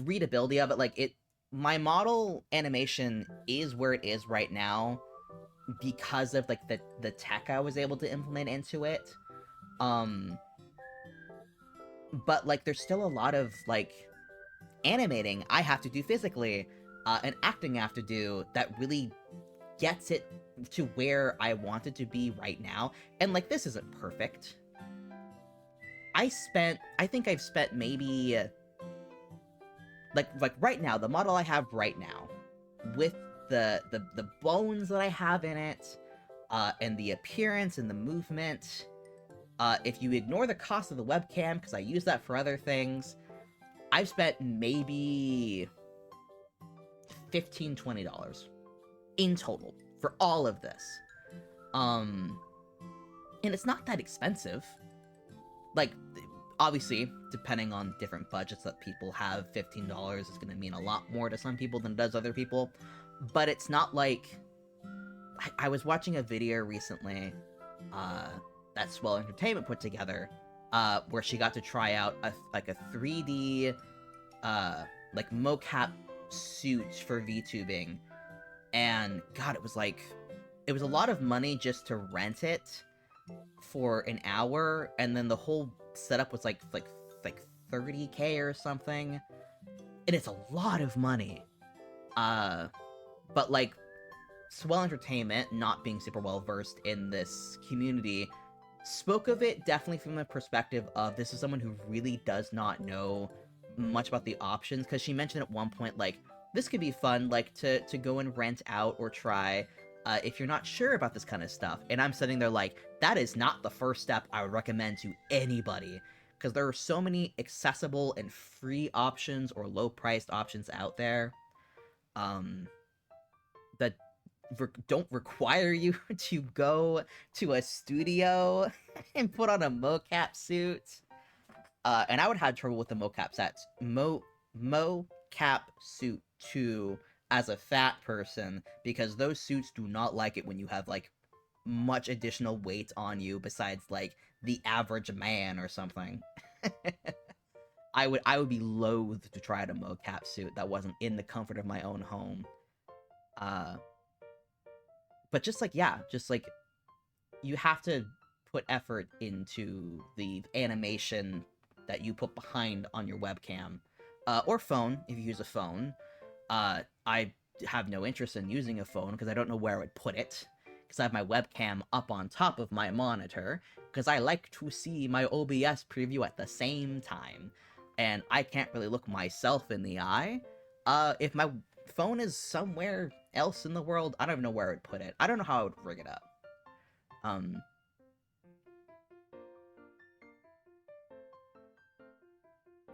readability of it. Like it, my model animation is where it is right now because of like the tech I was able to implement into it. But like there's still a lot of like animating I have to do physically, and acting I have to do that really gets it to where I want it to be right now. And like this isn't perfect. I think I've spent maybe like right now, the model I have right now, with the bones that I have in it, and the appearance and the movement. If you ignore the cost of the webcam, because I use that for other things, I've spent maybe $15-20 in total for all of this. And it's not that expensive. Like, obviously, depending on different budgets that people have, $15 is going to mean a lot more to some people than it does other people. But it's not like... I was watching a video recently that Swell Entertainment put together, where she got to try out a 3D like mocap suit for VTubing, and God, it was a lot of money just to rent it for an hour, and then the whole setup was like 30K or something, and it's a lot of money. But like Swell Entertainment, not being super well versed in this community, spoke of it definitely from the perspective of this is someone who really does not know much about the options, because she mentioned at one point like this could be fun like to go and rent out or try if you're not sure about this kind of stuff. And I'm sitting there like, that is not the first step I would recommend to anybody, because there are so many accessible and free options or low-priced options out there that don't require you to go to a studio and put on a mocap suit. And I would have trouble with the mocap sets. Mocap suit too, as a fat person, because those suits do not like it when you have like much additional weight on you besides like the average man or something. I would be loath to try out a mocap suit that wasn't in the comfort of my own home. But just like, yeah, just like you have to put effort into the animation that you put behind on your webcam, or phone if you use a phone. I have no interest in using a phone because I don't know where I would put it, because I have my webcam up on top of my monitor, because I like to see my OBS preview at the same time, and I can't really look myself in the eye. If my phone is somewhere else in the world, I don't even know where I would put it. I don't know how I would rig it up.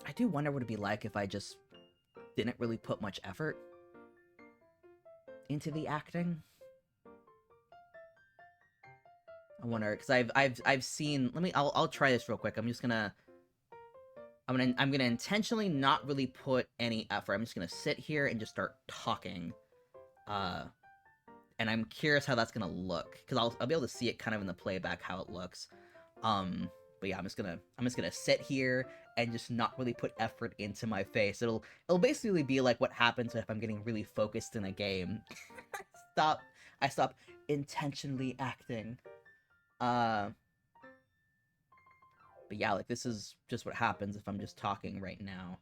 I do wonder what it'd be like if I just didn't really put much effort into the acting. I wonder, because I've seen. I'll try this real quick. I'm gonna intentionally not really put any effort. I'm just gonna sit here and just start talking. And I'm curious how that's gonna look, because I'll be able to see it kind of in the playback how it looks. But yeah, I'm just gonna sit here and just not really put effort into my face. It'll basically be like what happens if I'm getting really focused in a game. I stop intentionally acting. But yeah, like this is just what happens if I'm just talking right now.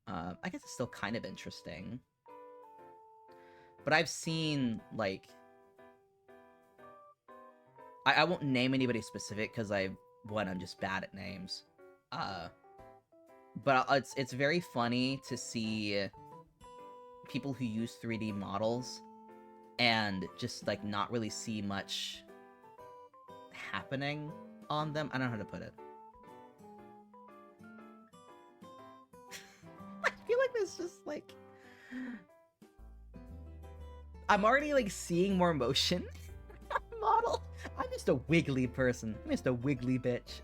I guess it's still kind of interesting. But I've seen, like... I won't name anybody specific, because I'm just bad at names. But it's very funny to see people who use 3D models and just, like, not really see much happening on them. I don't know how to put it. I feel like there's just, like... I'm already, like, seeing more motion model. I'm just a wiggly person. I'm just a wiggly bitch.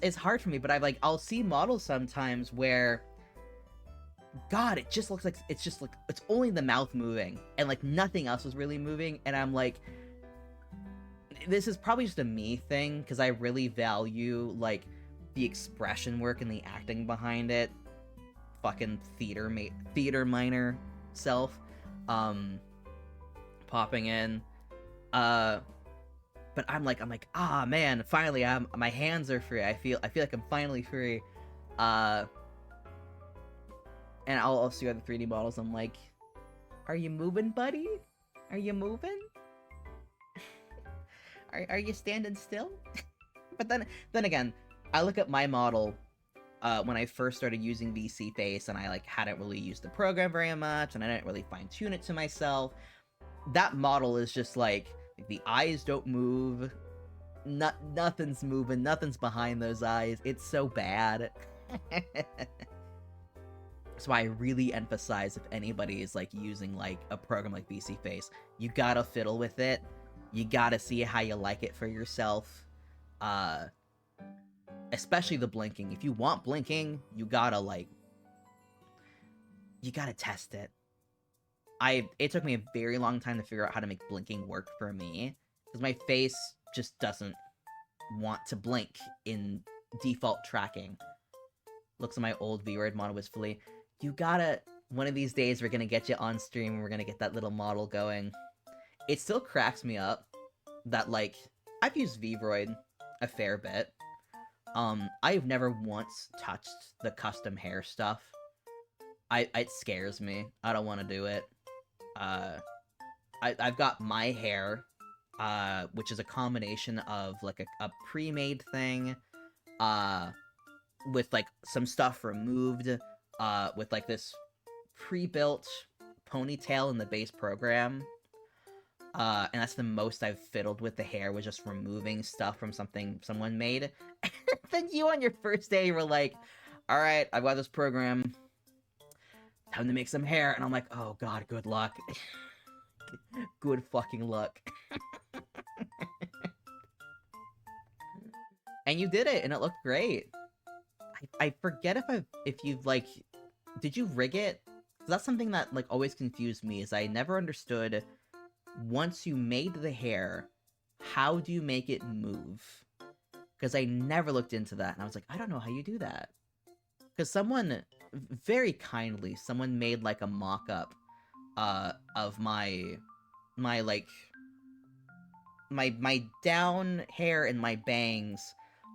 It's hard for me, but I'll see models sometimes where, God, it just looks like it's only the mouth moving and like nothing else is really moving, and I'm like, this is probably just a me thing because I really value like the expression work and the acting behind it. Fucking theater minor self, popping in, but I'm like, ah, man, finally, my hands are free. I feel like I'm finally free. And I'll see other 3D models. I'm like, are you moving, buddy? Are you moving? Are you standing still? But then again, I look at my model when I first started using VC Face, and I like hadn't really used the program very much, and I didn't really fine tune it to myself. That model is just like the eyes don't move, nothing's moving, nothing's behind those eyes. It's so bad. So I really emphasize, if anybody is like using like a program like VC Face, you gotta fiddle with it. You gotta see how you like it for yourself. Especially the blinking. If you want blinking, you gotta test it. It took me a very long time to figure out how to make blinking work for me, because my face just doesn't want to blink in default tracking. Looks at my old V-Red model wistfully. You gotta... One of these days, we're gonna get you on stream, and we're gonna get that little model going. It still cracks me up that, like... I've used V-Roid a fair bit. I've never once touched the custom hair stuff. It scares me. I don't want to do it. I've got my hair, which is a combination of like a pre-made thing, with like some stuff removed, with like this pre-built ponytail in the base program. And that's the most I've fiddled with the hair, was just removing stuff from something someone made. And then you on your first day were like, alright, I've got this program, time to make some hair. And I'm like, oh god, good luck. Good fucking luck. And you did it, and it looked great. I forget if you've like, did you rig it? That's something that like always confused me, is I never understood, once you made the hair, how do you make it move? Because I never looked into that, and I was like, I don't know how you do that. Because someone, very kindly, someone made like a mock-up of my down hair and my bangs,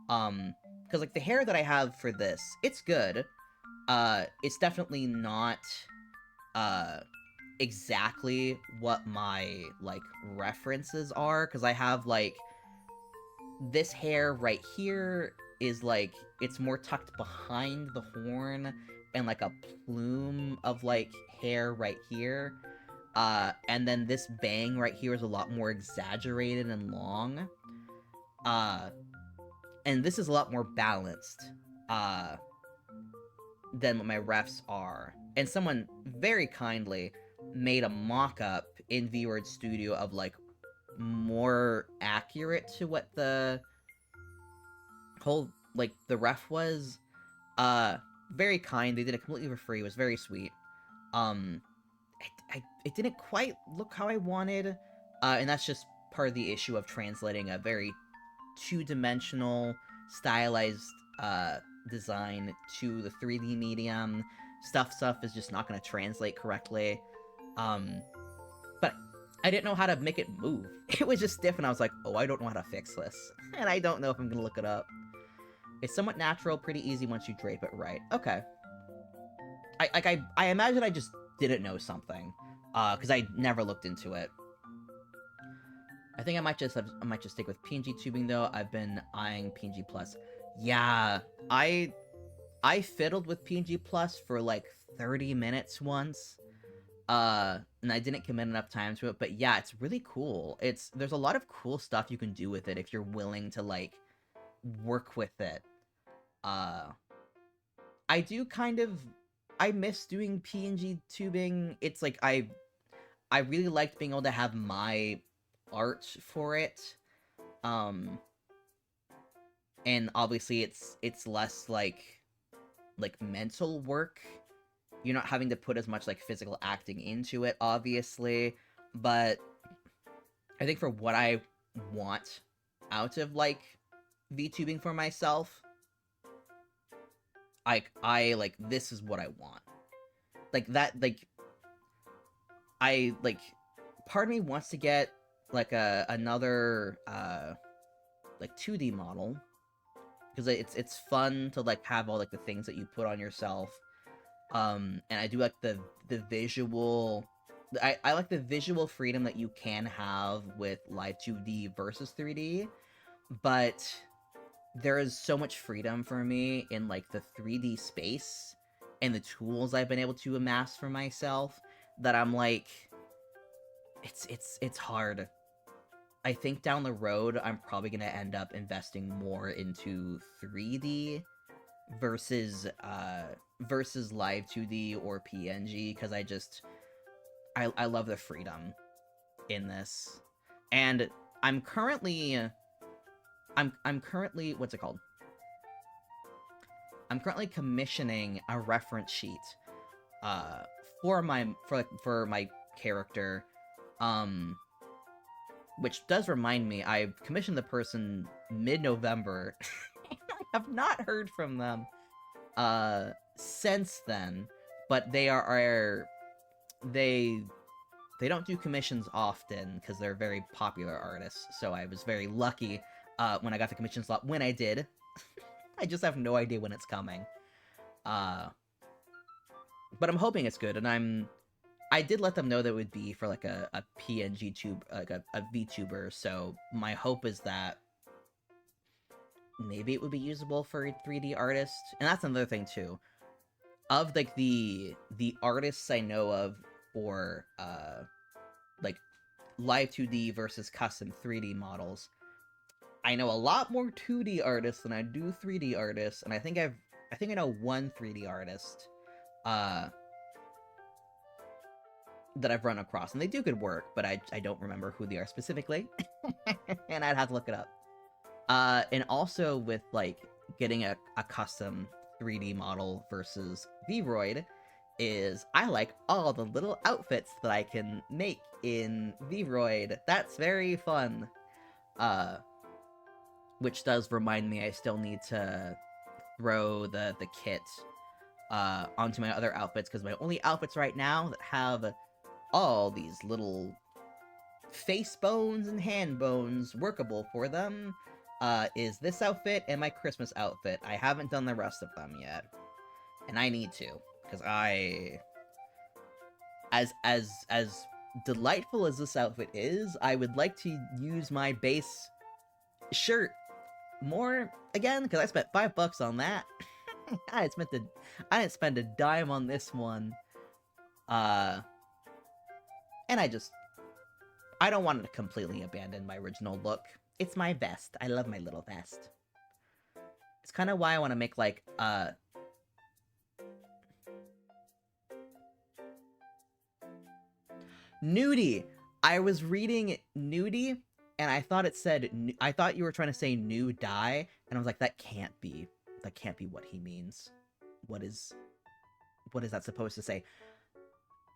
because like the hair that I have for this, it's good. It's definitely not exactly what my like references are, because I have like this hair right here is like, it's more tucked behind the horn, and like a plume of like hair right here. And then this bang right here is a lot more exaggerated and long. And this is a lot more balanced, than what my refs are. And someone very kindly made a mock-up in V-Word Studio of, like, more accurate to what the whole, like, the ref was. Very kind. They did it completely for free. It was very sweet. It didn't quite look how I wanted, and that's just part of the issue of translating a very two-dimensional, stylized design to the 3D medium. Stuff is just not going to translate correctly. But I didn't know how to make it move. It was just stiff, and I was like, oh, I don't know how to fix this. And I don't know if I'm going to look it up. It's somewhat natural, pretty easy once you drape it right. Okay. I imagine I just didn't know something, because I never looked into it. I think I might just stick with PNG tubing though. I've been eyeing PNG Plus. Yeah, I fiddled with PNG Plus for like 30 minutes once. And I didn't commit enough time to it, but yeah, it's really cool. There's a lot of cool stuff you can do with it if you're willing to like work with it. I do kind of I miss doing PNG tubing. It's like I really liked being able to have my art for it. And obviously it's less like mental work. You're not having to put as much like physical acting into it, obviously, but I think for what I want out of like VTubing for myself, I like this is what I want. Like that, like I like part of me wants to get like another like 2D model, because it's fun to like have all like the things that you put on yourself. And I do like the visual. I like the visual freedom that you can have with live 2D versus 3D, but there is so much freedom for me in like the 3D space and the tools I've been able to amass for myself that I'm like, it's hard. I think down the road I'm probably gonna end up investing more into 3D versus live 2D or PNG, because I love the freedom in this. And I'm currently what's it called? I'm currently commissioning a reference sheet for my character, which does remind me, I commissioned the person mid-November. I have not heard from them since then, but they don't do commissions often because they're very popular artists. So I was very lucky when I got the commission slot when I did. I just have no idea when it's coming. But I'm hoping it's good, and I did let them know that it would be for like a PNG tube, like a VTuber, so my hope is that maybe it would be usable for a 3D artist. And that's another thing too. Of like the artists I know of for like live 2D versus custom 3D models, I know a lot more 2D artists than I do 3D artists, and I think I know one 3D artist that I've run across, and they do good work, but I don't remember who they are specifically. And I'd have to look it up. And also with like getting a custom 3D model versus VRoid is I like all the little outfits that I can make in VRoid. That's very fun. Which does remind me I still need to throw the kit onto my other outfits, because my only outfits right now that have all these little face bones and hand bones workable for them is this outfit and my Christmas outfit. I haven't done the rest of them yet, and I need to, because as delightful as this outfit is, I would like to use my base shirt more again, because I spent $5 on that. I didn't spend a dime on this one. And I don't want to completely abandon my original look. It's my vest. I love my little vest. It's kind of why I want to make like Nudie. I was reading Nudie, and I thought it said, I thought you were trying to say new die, and I was like, that can't be what he means. What is that supposed to say?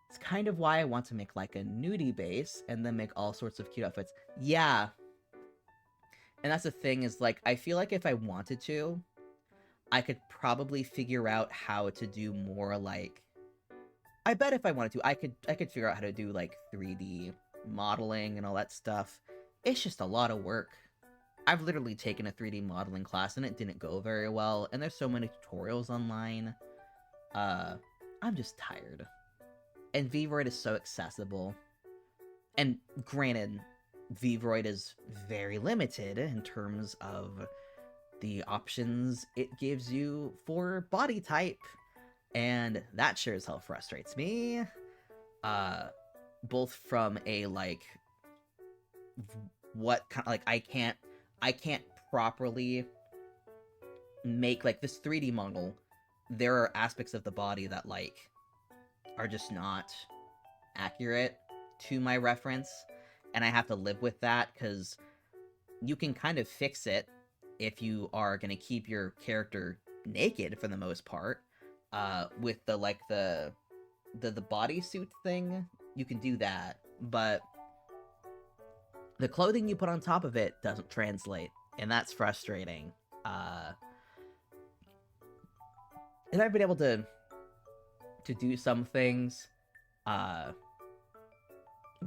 It's kind of why I want to make like a nudie base, and then make all sorts of cute outfits. Yeah. And that's the thing is, like, I feel like if I wanted to, I could probably figure out how to do more, like... I bet if I wanted to, I could figure out how to do, like, 3D modeling and all that stuff. It's just a lot of work. I've literally taken a 3D modeling class and it didn't go very well, and there's so many tutorials online. I'm just tired. And Vroid is so accessible. And granted, Vroid is very limited in terms of the options it gives you for body type. And that sure as hell frustrates me. Both from a, like, what kind of, like, I can't properly make, like, this 3D model. There are aspects of the body that, like, are just not accurate to my reference, and I have to live with that, because you can kind of fix it if you are going to keep your character naked for the most part. With the, like, the bodysuit thing, you can do that, but the clothing you put on top of it doesn't translate, and that's frustrating. And I've been able to do some things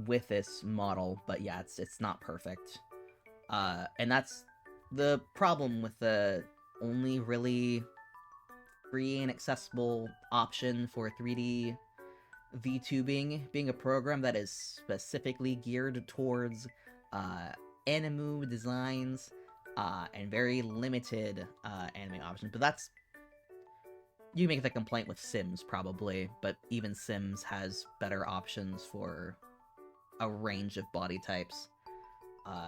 with this model, but yeah, it's not perfect. And that's the problem with the only really free and accessible option for 3D VTubing being a program that is specifically geared towards anime designs and very limited anime options. But that's... You make the complaint with Sims, probably, but even Sims has better options for a range of body types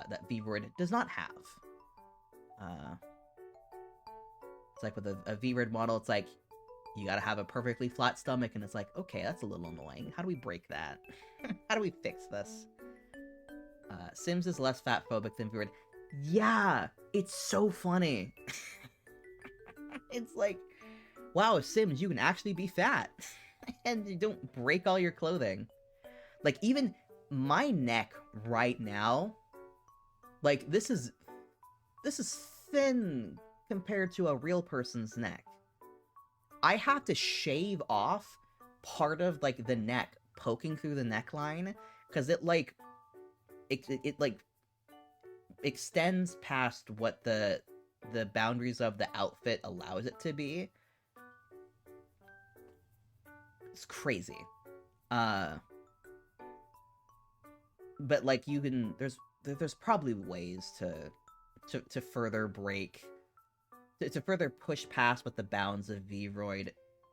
that Vroid does not have. It's like with a Vroid model, it's like, you gotta have a perfectly flat stomach, and it's like, okay, that's a little annoying. How do we break that? How do we fix this? Sims is less fat-phobic than Vroid. Yeah! It's so funny! It's like, wow, Sims, you can actually be fat! And you don't break all your clothing. Like, even my neck right now, like, this is thin compared to a real person's neck. I have to shave off part of, like, the neck poking through the neckline, because it, like, it like, extends past what the boundaries of the outfit allows it to be. It's crazy. But, like, you can... There's probably ways to further break... To further push past what the bounds of Vroid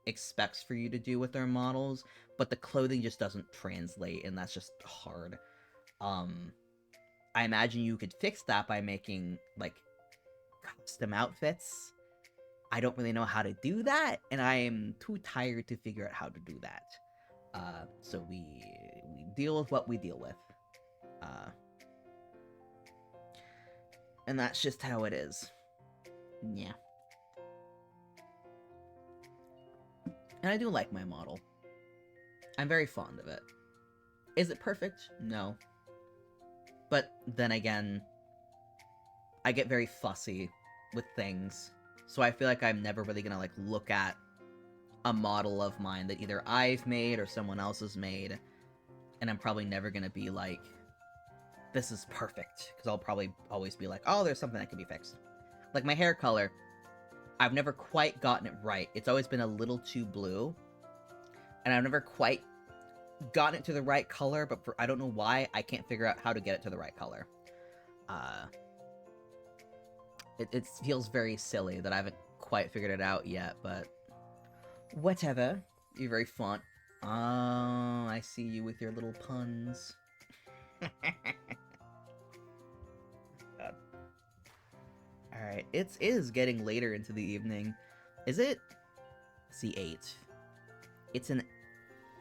expects for you to do with their models, but the clothing just doesn't translate, and that's just hard. I imagine you could fix that by making, like, custom outfits. I don't really know how to do that, and I am too tired to figure out how to do that. So we deal with what we deal with. And that's just how it is. Yeah. And I do like my model. I'm very fond of it. Is it perfect? No. But then again, I get very fussy with things. So I feel like I'm never really gonna, like, look at a model of mine that either I've made or someone else has made, and I'm probably never gonna be like, this is perfect. Because I'll probably always be like, oh, there's something that can be fixed. Like, my hair color, I've never quite gotten it right. It's always been a little too blue. And I've never quite gotten it to the right color, but I don't know why, I can't figure out how to get it to the right color. It feels very silly that I haven't quite figured it out yet, but... Whatever. You're very fun. Oh, I see you with your little puns. Alright, it is getting later into the evening. Is it? Let's see, 8. It's an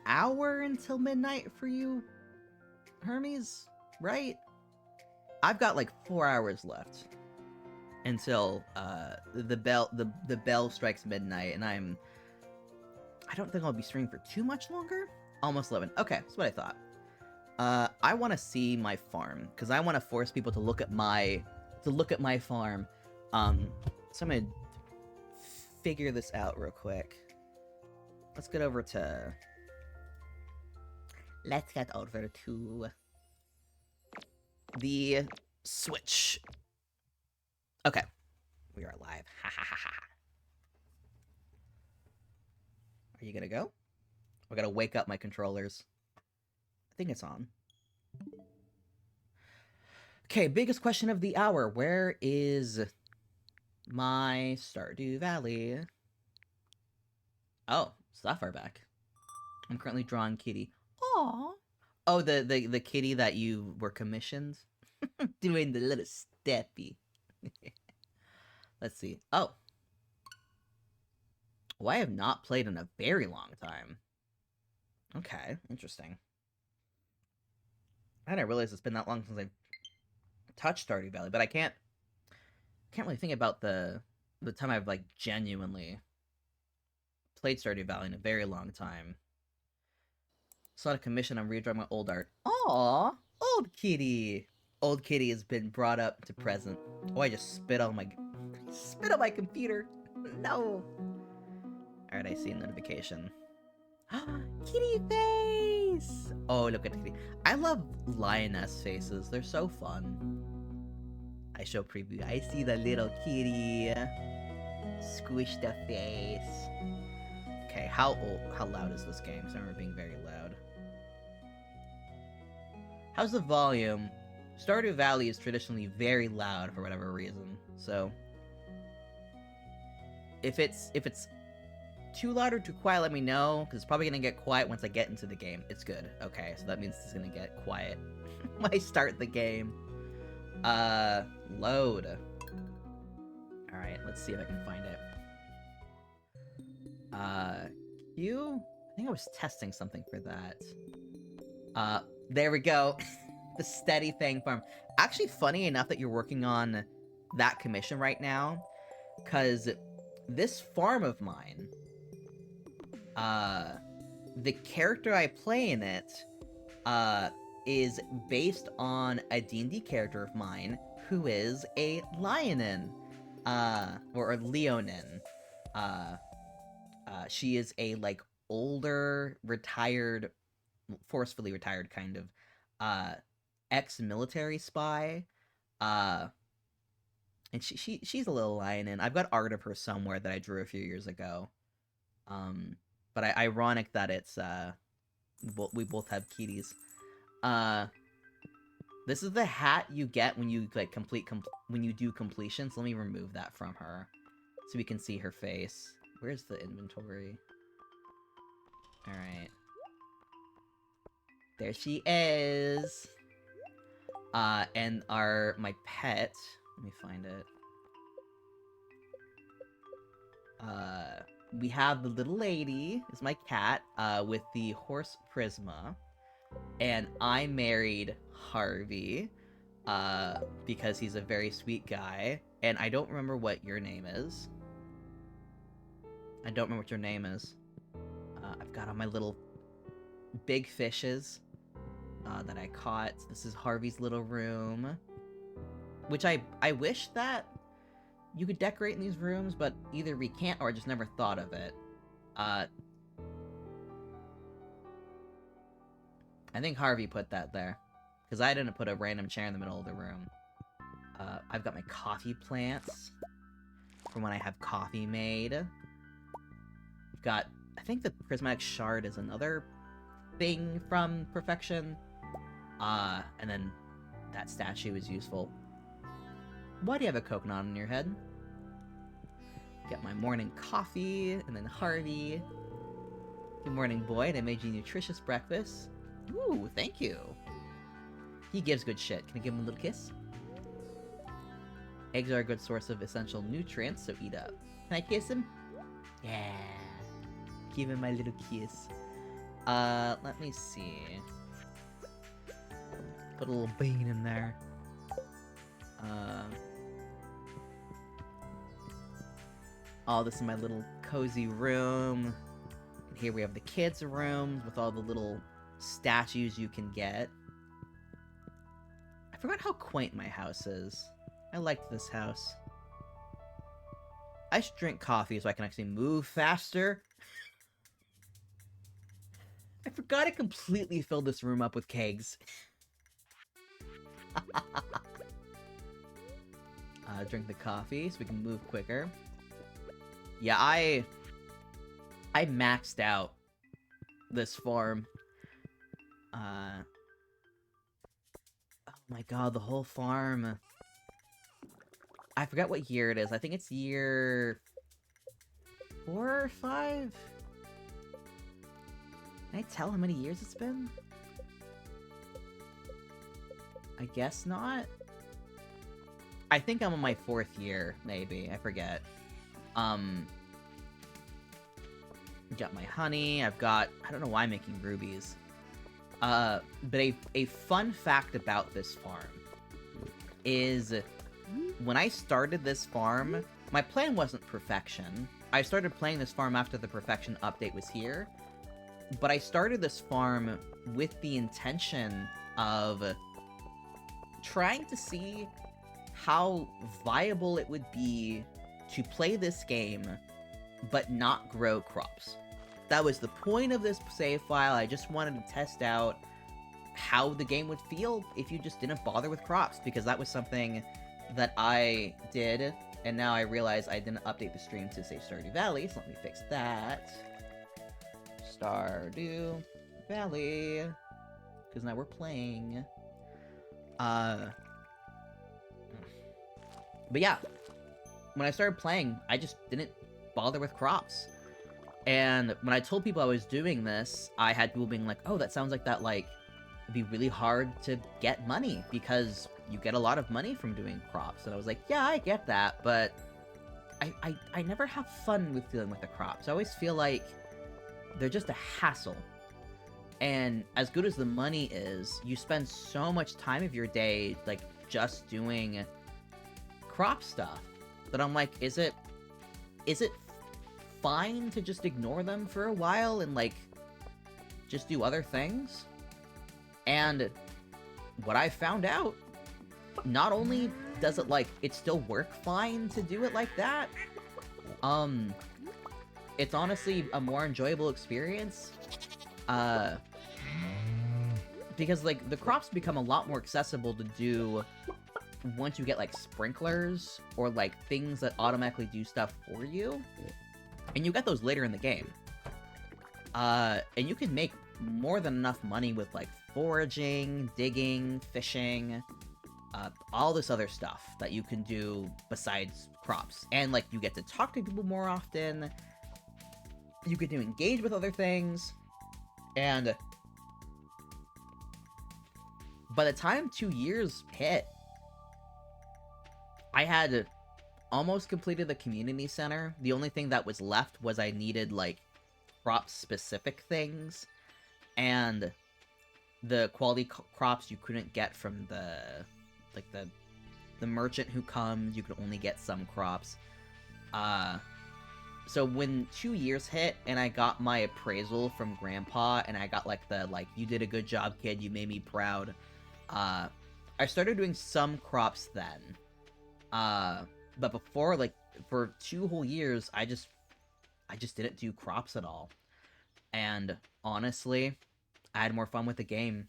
hour until midnight for you, Hermes, right? I've got like 4 hours left until the bell strikes midnight, and I don't think I'll be streaming for too much longer. Almost 11. Okay, that's what I thought. I want to see my farm, because I want to force people to look at my to look at my farm. So I'm gonna figure this out real quick. Let's get over to the Switch. Okay, we are live. Ha ha ha ha. Are you gonna go? I gotta wake up my controllers. I think it's on. Okay, biggest question of the hour. Where is my Stardew Valley? Oh, it's that far back. I'm currently drawing Kitty. Aww. Oh, the kitty that you were commissioned? Doing the little steppy. Let's see. Oh. Oh, I have not played in a very long time. Okay, interesting. I didn't realize it's been that long since I've touched Stardew Valley, but I can't really think about the time I've like genuinely played Stardew Valley in a very long time. Saw a commission on redrawing my old art. Aww, old kitty. Old kitty has been brought up to present. Oh, I just spit on my computer. No. All right, I see a notification. Kitty face. Oh, look at kitty. I love lioness faces. They're so fun. I show preview. I see the little kitty. Squish the face. Okay, how loud is this game? Because I remember being very loud. How's the volume? Stardew Valley is traditionally very loud for whatever reason. So if it's too loud or too quiet, let me know, because it's probably gonna get quiet once I get into the game. It's good. Okay, so that means it's gonna get quiet when I start the game. Load. Alright, let's see if I can find it. I think I was testing something for that. There we go. The Steady Fang Farm. Actually, funny enough that you're working on that commission right now, because this farm of mine, the character I play in it, is based on a D&D character of mine who is a Lionin, or a Leonin. She is a, like, older, retired, forcefully retired kind of, ex-military spy, and she's a little Lionin. I've got art of her somewhere that I drew a few years ago. But ironic that it's, we both have kitties. This is the hat you get when you, like, when you do completions. Let me remove that from her, so we can see her face. Where's the inventory? Alright. There she is! And my pet, let me find it. We have the little lady, is my cat, with the horse Prisma. And I married Harvey, because he's a very sweet guy. And I don't remember what your name is. I've got all my little big fishes that I caught. This is Harvey's little room, which I wish that you could decorate in these rooms, but either we can't or I just never thought of it. I think Harvey put that there, because I didn't put a random chair in the middle of the room. I've got my coffee plants from when I have coffee made. I've got, I think the prismatic shard is another thing from Perfection. And then that statue is useful. Why do you have a coconut on your head? Get my morning coffee, and then Harvey. Good morning, Boyd. I made you a nutritious breakfast. Ooh, thank you. He gives good shit. Can I give him a little kiss? Eggs are a good source of essential nutrients, so eat up. Can I kiss him? Yeah. Give him my little kiss. Let me see. Put a little bean in there. Oh, this is my little cozy room. And here we have the kids' rooms with all the little statues you can get. I forgot how quaint my house is. I liked this house. I should drink coffee so I can actually move faster. I forgot to completely fill this room up with kegs. Drink the coffee so we can move quicker. Yeah, I maxed out this farm. Oh my god, the whole farm. I forgot what year it is. I think it's year 4 or 5? Can I tell how many years it's been? I guess not. I think I'm on my 4th year, maybe. I forget. Got my honey. I've got... I don't know why I'm making rubies. But a fun fact about this farm is when I started this farm, my plan wasn't perfection. I started playing this farm after the perfection update was here, but I started this farm with the intention of trying to see how viable it would be to play this game but not grow crops. That was the point of this save file. I just wanted to test out how the game would feel if you just didn't bother with crops, because that was something that I did, and now I realize I didn't update the stream to say Stardew Valley, so let me fix that. Stardew Valley. Because now we're playing. But yeah, when I started playing, I just didn't bother with crops. And when I told people I was doing this, I had people being like, oh, that sounds like that, like, it'd be really hard to get money, because you get a lot of money from doing crops. And I was like, yeah, I get that, but I never have fun with dealing with the crops. I always feel like they're just a hassle. And as good as the money is, you spend so much time of your day, like, just doing crop stuff, that I'm like, is it fine to just ignore them for a while and, like, just do other things? And what I found out, not only does it, like, it still work fine to do it like that, it's honestly a more enjoyable experience, because, like, the crops become a lot more accessible to do once you get, like, sprinklers, or, like, things that automatically do stuff for you, and you get those later in the game. And you can make more than enough money with, like, foraging, digging, fishing, all this other stuff that you can do besides crops. And, like, you get to talk to people more often, you get to engage with other things, and by the time 2 years hit, I had almost completed the community center. The only thing that was left was I needed, like, crop-specific things, and the quality crops you couldn't get from the, like, the merchant who comes. You could only get some crops. So when 2 years hit, and I got my appraisal from Grandpa, and I got, like, the, like, you did a good job, kid, you made me proud, I started doing some crops then. But before, like, for 2 whole years, I just didn't do crops at all. And honestly, I had more fun with the game.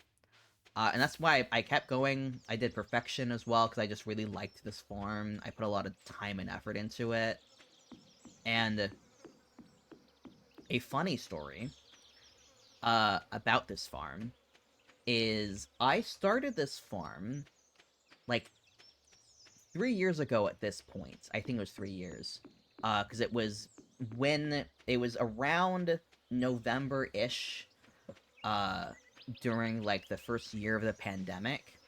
And that's why I kept going. I did perfection as well, because I just really liked this farm. I put a lot of time and effort into it. And a funny story about this farm is I started this farm, like, 3 years ago at this point. I think it was 3 years. Because it was when it was around November-ish, during, like, the first year of the pandemic.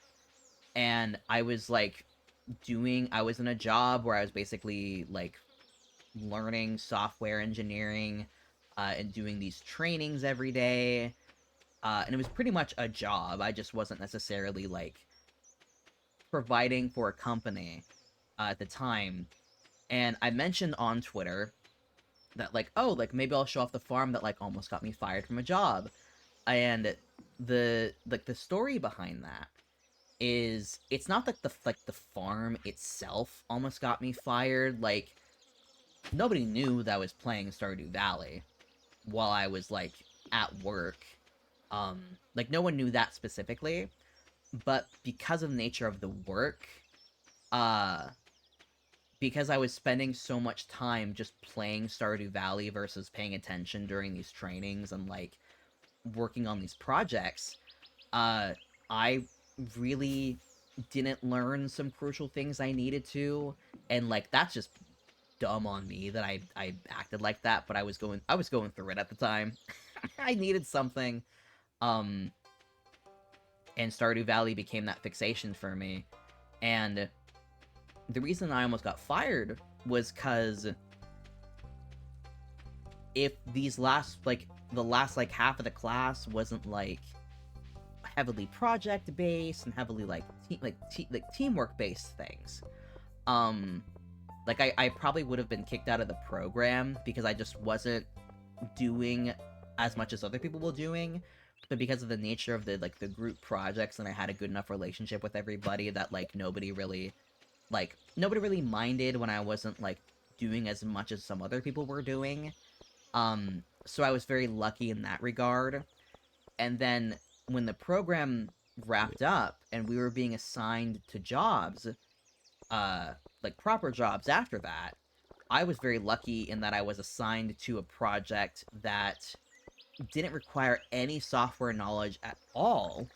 And I was, like, I was in a job where I was basically, like, learning software engineering, and doing these trainings every day. And it was pretty much a job. I just wasn't necessarily, like, providing for a company at the time. And I mentioned on Twitter that, like, oh, like, maybe I'll show off the farm that, like, almost got me fired from a job. And the story behind that is it's not that the farm itself almost got me fired. Like, nobody knew that I was playing Stardew Valley while I was like at work. Like no one knew that specifically, but because of the nature of the work, uh because I was spending so much time just playing Stardew Valley versus paying attention during these trainings and like working on these projects, uh I really didn't learn some crucial things I needed to, and like that's just dumb on me that I acted like that, but I was going through it at the time. I needed something. Um and Stardew Valley became that fixation for me. And the reason I almost got fired was cuz if these last like the last like half of the class wasn't like heavily project based and heavily like teamwork based things, um like I probably would have been kicked out of the program because I just wasn't doing as much as other people were doing. But because of the nature of the group projects, and I had a good enough relationship with everybody that like nobody really minded when I wasn't like doing as much as some other people were doing. So I was very lucky in that regard. And then when the program wrapped up and we were being assigned to jobs, uh like proper jobs after that, I was very lucky in that I was assigned to a project that didn't require any software knowledge at all.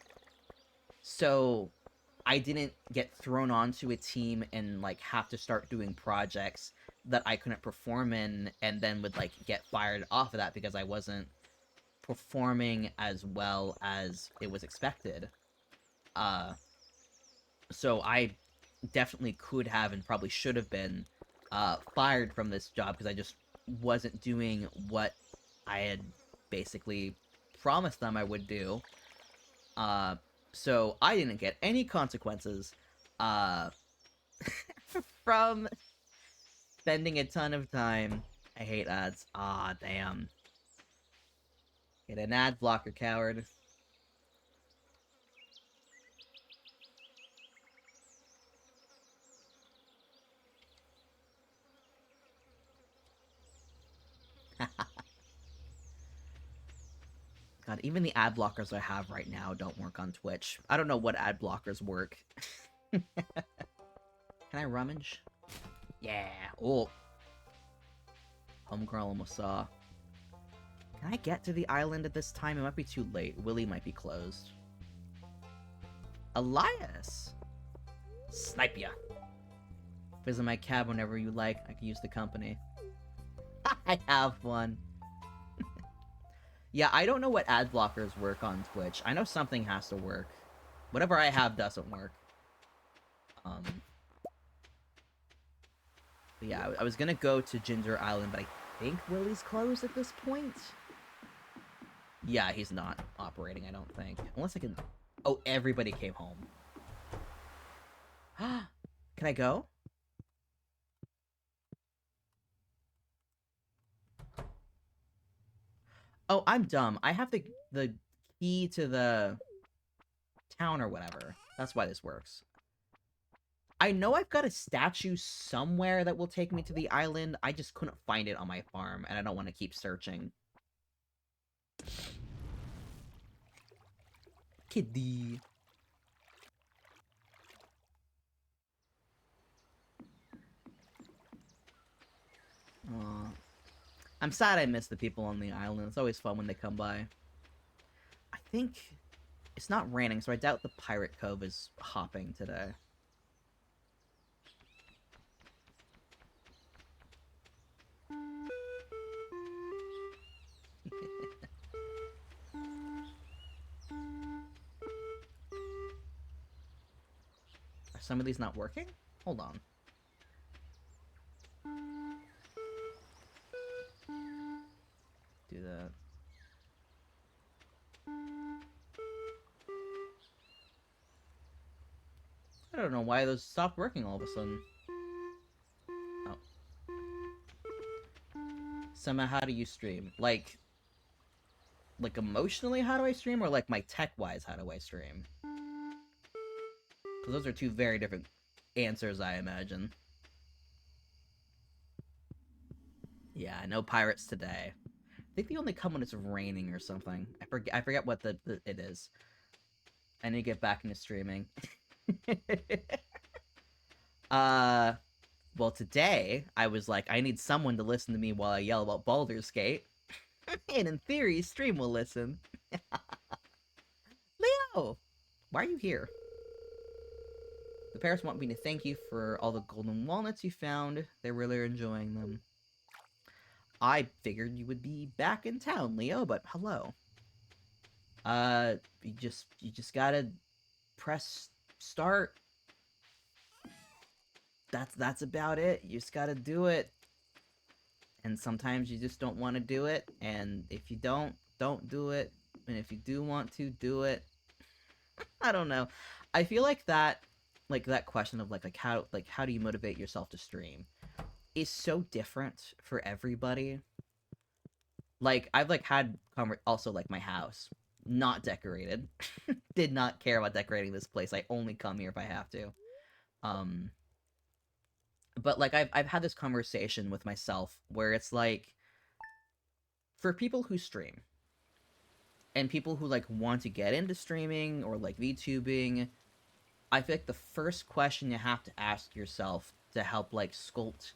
So I didn't get thrown onto a team and like have to start doing projects that I couldn't perform in, and then would like get fired off of that because I wasn't performing as well as it was expected. Uh so I definitely could have and probably should have been fired from this job because I just wasn't doing what I had basically promised them I would do. Uh, so I didn't get any consequences uh, from spending a ton of time. I hate ads. Ah, damn. Get an ad blocker, coward. God, even the ad blockers I have right now don't work on Twitch. I don't know what ad blockers work. Can I rummage? Yeah. Oh, homegirl almost saw. Can I get to the island at this time? It might be too late. Willy might be closed. Elias! Snipe ya! Visit my cab whenever you like. I can use the company. I have one. Yeah, I don't know what ad blockers work on Twitch. I know something has to work. Whatever I have doesn't work. Um, but yeah, I was gonna go to Ginger Island, but I think Willy's closed at this point. Yeah, he's not operating, I don't think. Unless I can... Oh, everybody came home. Can I go? Oh, I'm dumb. I have the key to the town or whatever. That's why this works. I know I've got a statue somewhere that will take me to the island. I just couldn't find it on my farm, and I don't want to keep searching. Kitty. Aw. I'm sad I miss the people on the island. It's always fun when they come by. I think it's not raining, so I doubt the Pirate Cove is hopping today. Are some of these not working? Hold on. Do that. I don't know why those stopped working all of a sudden. Oh. Sema, how do you stream? Like emotionally, how do I stream? Or like my tech-wise, how do I stream? So those are two very different answers, I imagine. Yeah, no pirates today. I think they only come when it's raining or something. I forget what it is. I need to get back into streaming. uh well, today I was like, I need someone to listen to me while I yell about Baldur's Gate. And in theory, stream will listen. Leo! Why are you here? The parents want me to thank you for all the golden walnuts you found. They're really enjoying them. I figured you would be back in town, Leo, but hello. You just gotta press start. That's about it. You just gotta do it. And sometimes you just don't want to do it. And if you don't do it. And if you do want to, do it. I don't know. I feel like that question of how do you motivate yourself to stream is so different for everybody. Like I've had also like my house not decorated. Did not care about decorating this place. I only come here if I have to. Um but like I've had this conversation with myself where it's like for people who stream and people who like want to get into streaming or like VTubing, I feel like the first question you have to ask yourself to help like sculpt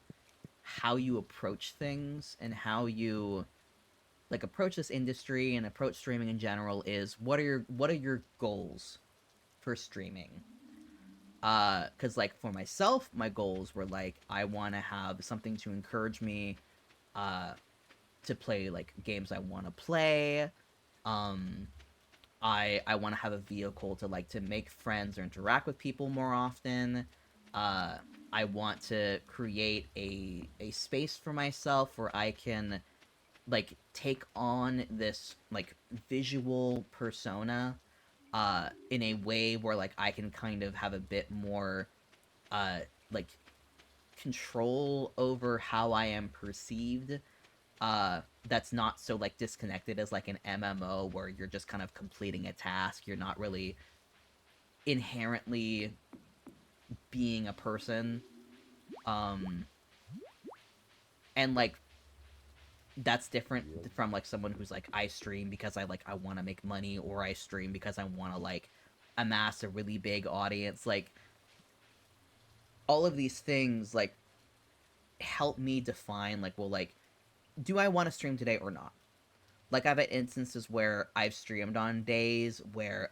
how you approach things and how you like approach this industry and approach streaming in general is what are your goals for streaming? Cuz like for myself, my goals were like I want to have something to encourage me uh to play like games I want to play. Um I want to have a vehicle to like to make friends or interact with people more often. Uh, I want to create a space for myself where I can like take on this like visual persona in a way where like I can kind of have a bit more uh like control over how I am perceived, that's not so like disconnected as like an MMO where you're just kind of completing a task. You're not really inherently being a person. Um and like that's different from like someone who's like I stream because I want to make money, or I stream because I want to like amass a really big audience. Like all of these things like help me define like, well, like do I want to stream today or not? Like I've had instances where I've streamed on days where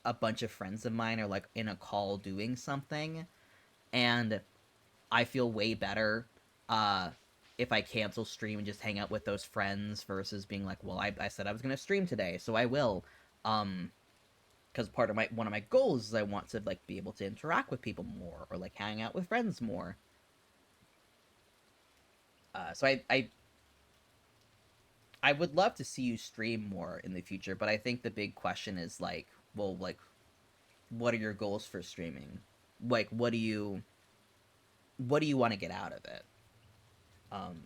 a bunch of friends of mine are like in a call doing something, and I feel way better uh if I cancel stream and just hang out with those friends versus being like, well, I said I was gonna stream today, so I will. Because part of my one of my goals is I want to like be able to interact with people more or like hang out with friends more. So I would love to see you stream more in the future, but I think the big question is like, well, like what are your goals for streaming? Like what do you want to get out of it? Um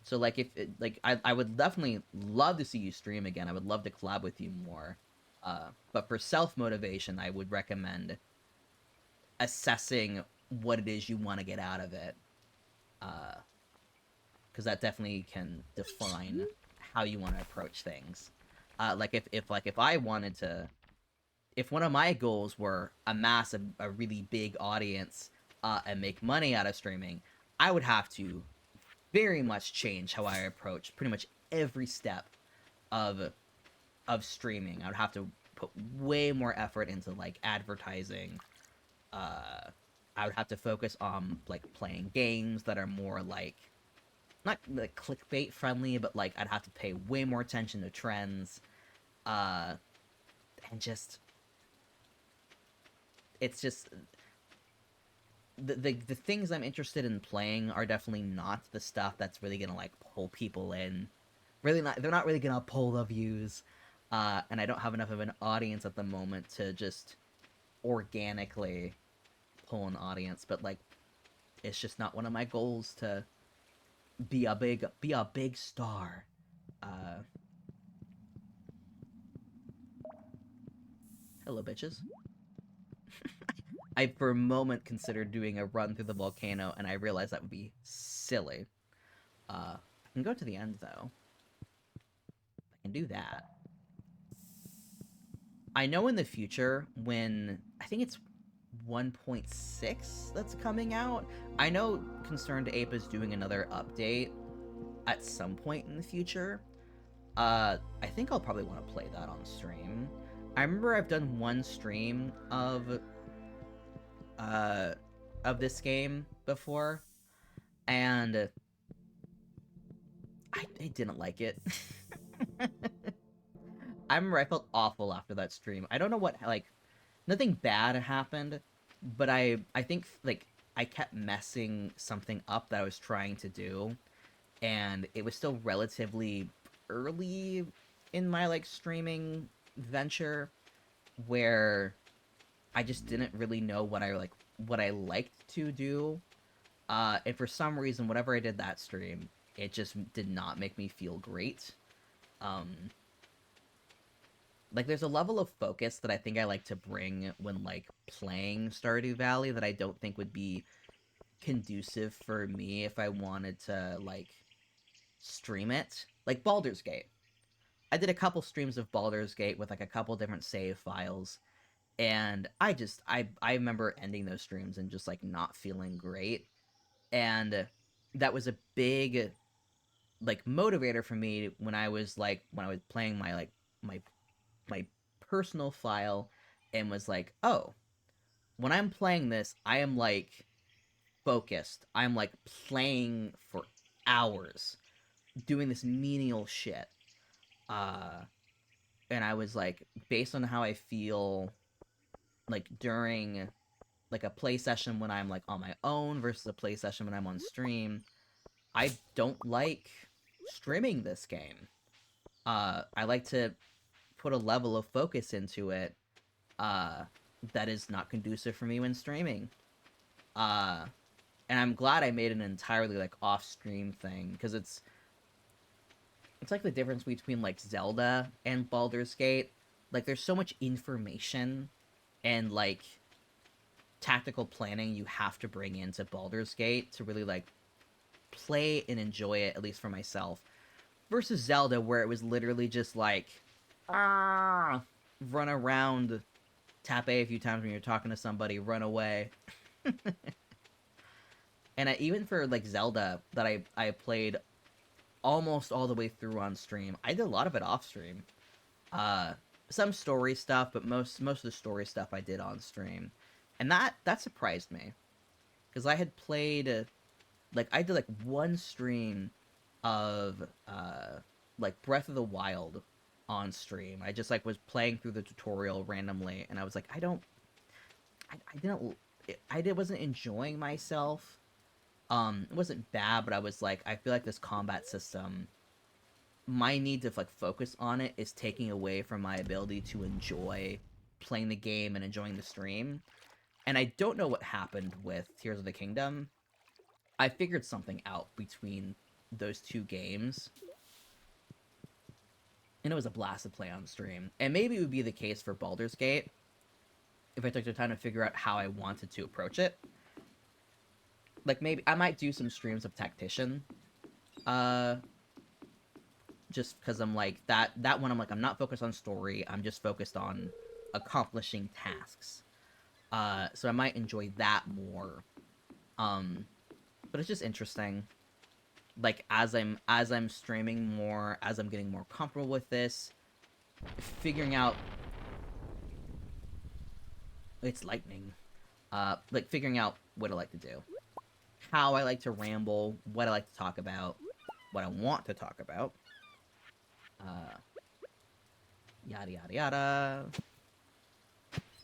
so like if it, like I would definitely love to see you stream again. I would love to collab with you more. But for self motivation, I would recommend assessing what it is you want to get out of it. Because that definitely can define how you want to approach things. Like if I wanted to, if one of my goals were amass a really big audience and make money out of streaming, I would have to very much change how I approach pretty much every step of streaming. I would have to put way more effort into like advertising. Uh, I would have to focus on like playing games that are more like not like clickbait friendly, but like I'd have to pay way more attention to trends. Uh, and just it's just the things I'm interested in playing are definitely not the stuff that's really gonna like pull people in. Really not. They're not really gonna pull the views. And I don't have enough of an audience at the moment to just organically pull an audience. But like, it's just not one of my goals to be a big star. Uh, Hello, bitches. I for a moment considered doing a run through the volcano, and I realized that would be silly. I can go to the end, though. I can do that. I know in the future when I think it's 1.6 that's coming out. I know Concerned Ape is doing another update at some point in the future. I think I'll probably want to play that on stream. I remember I've done one stream uh of this game before, and I didn't like it. I remember I felt awful after that stream. I don't know what, like, nothing bad happened, but I think like I kept messing something up that I was trying to do, and it was still relatively early in my like streaming venture where I just didn't really know what I liked to do. And for some reason, whatever I did that stream, it just did not make me feel great. Um, like there's a level of focus that I think I like to bring when like playing Stardew Valley that I don't think would be conducive for me if I wanted to like stream it. Like Baldur's Gate. I did a couple streams of Baldur's Gate with like a couple different save files, and I remember ending those streams and just like not feeling great. And that was a big like motivator for me when I was playing my my personal file and was like, oh, when I'm playing this, I am like focused. I'm like playing for hours, doing this menial shit. Uh, and I was like, based on how I feel, like during like a play session when I'm like on my own versus a play session when I'm on stream, I don't like streaming this game. I like to put a level of focus into it uh, that is not conducive for me when streaming. Uh, and I'm glad I made an entirely like off stream thing because it's like the difference between like Zelda and Baldur's Gate. Like there's so much information and like tactical planning you have to bring into Baldur's Gate to really like play and enjoy it, at least for myself. Versus Zelda, where it was literally just like, ah, run around, tap A few times when you're talking to somebody, run away. And even for like Zelda that I played almost all the way through on stream, I did a lot of it off stream. Uh, some story stuff, but most of the story stuff I did on stream, and that surprised me because I had played like I did like one stream of like Breath of the Wild on stream. I just like was playing through the tutorial randomly, and I was like, I didn't, I did wasn't enjoying myself. It wasn't bad, but I was like, I feel like this combat system, my need to like focus on it is taking away from my ability to enjoy playing the game and enjoying the stream. And I don't know what happened with Tears of the Kingdom. I figured something out between those two games, and it was a blast to play on stream. And maybe it would be the case for Baldur's Gate if I took the time to figure out how I wanted to approach it. Like maybe I might do some streams of Tactician, uh, just because I'm like that one. I'm like I'm not focused on story. I'm just focused on accomplishing tasks. So I might enjoy that more. Um, but it's just interesting. Like as I'm streaming more, as I'm getting more comfortable with this, figuring out it's lightning. Like figuring out what I like to do, how I like to ramble, what I like to talk about, what I want to talk about. Uh, Yada yada yada.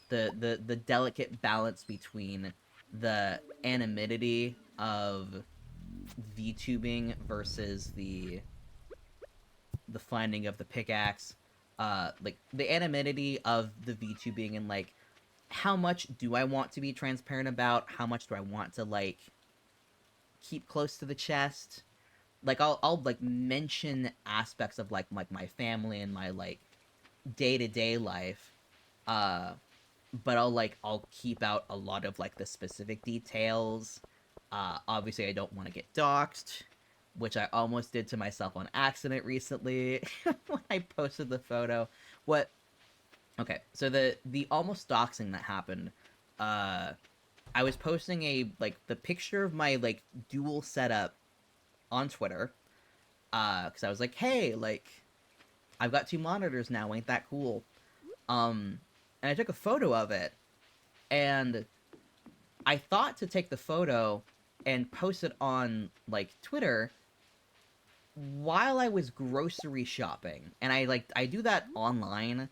The delicate balance between the anonymity of VTubing versus the finding of the pickaxe. Like the anonymity of the VTubing and like how much do I want to be transparent about? How much do I want to like keep close to the chest? Like I'll like mention aspects of like my family and my like day to day life, Uh, but I'll keep out a lot of like the specific details. Obviously I don't want to get doxxed, which I almost did to myself on accident recently when I posted the photo. What Okay, so the almost doxing that happened, uh I was posting the picture of my like dual setup on Twitter, because I was like, hey, like I've got two monitors now, ain't that cool? And I took a photo of it, and I thought to take the photo and post it on like Twitter while I was grocery shopping. And I do that online.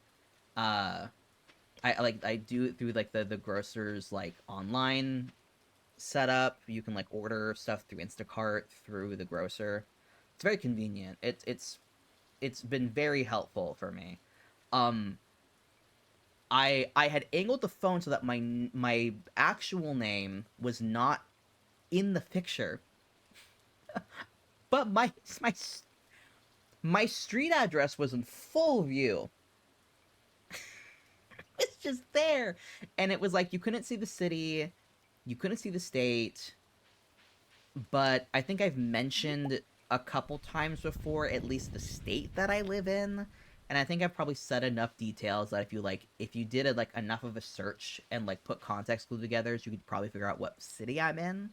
Uh I do it through like the grocer's like online setup. You can like order stuff through Instacart through the grocer. It's very convenient. It's been very helpful for me. Um I had angled the phone so that my actual name was not in the picture, but my street address was in full view. It's just there, and it was like you couldn't see the city, you couldn't see the state, but I think I've mentioned a couple times before at least the state that I live in, and I think I've probably said enough details that if you did like enough of a search and like put context clues together, you could probably figure out what city I'm in.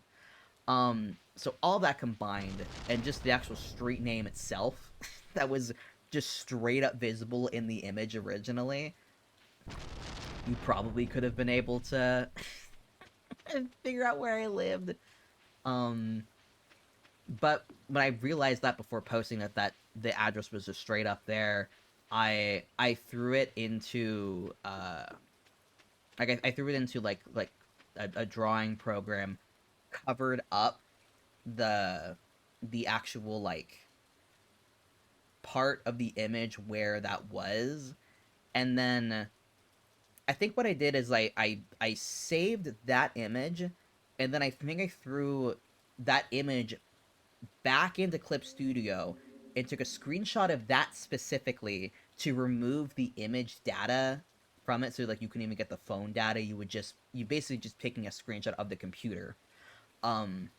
So all that combined, and just the actual street name itself, that was just straight up visible in the image originally, you probably could have been able to figure out where I lived. Um, but when I realized that before posting that the address was just straight up there, I threw it into I threw it into like a drawing program, covered up the actual like part of the image where that was, and then I think what I did is I saved that image, and then I think I threw that image back into Clip Studio and took a screenshot of that specifically to remove the image data from it, so like you couldn't even get the phone data. You basically just picking a screenshot of the computer. um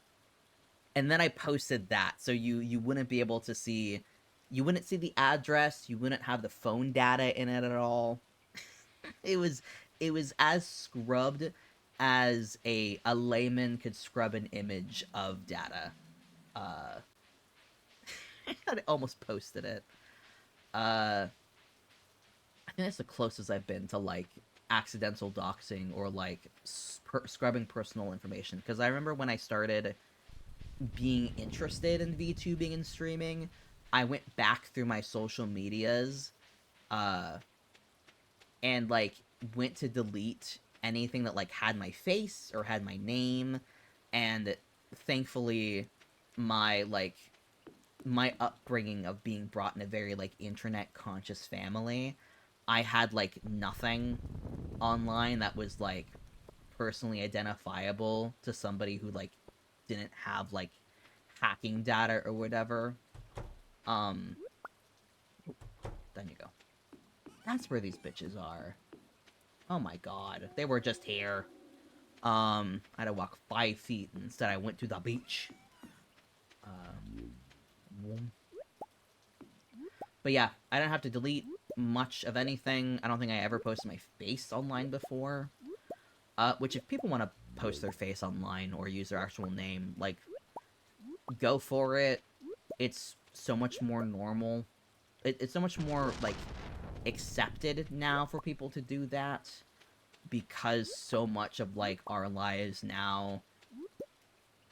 and then I posted that, so you wouldn't be able to see, you wouldn't see the address, you wouldn't have the phone data in it at all. It was as scrubbed as a layman could scrub an image of data. uh I almost posted it. I think that's the closest I've been to like accidental doxing or like scrubbing personal information, because I remember when I started being interested in VTubing and streaming, I went back through my social medias, uh, and like went to delete anything that like had my face or had my name, and thankfully, my like my upbringing of being brought in a very like internet conscious family, I had like nothing online that was like personally identifiable to somebody who like didn't have like hacking data or whatever. Um, then you go. That's where these bitches are. Oh my god, they were just here. I had to walk 5 feet, and instead I went to the beach. Um, but yeah, I didn't have to delete much of anything. I don't think I ever posted my face online before. Which if people want to post their face online or use their actual name, like, go for it. It's so much more normal. It's so much more like accepted now for people to do that, because so much of like our lives now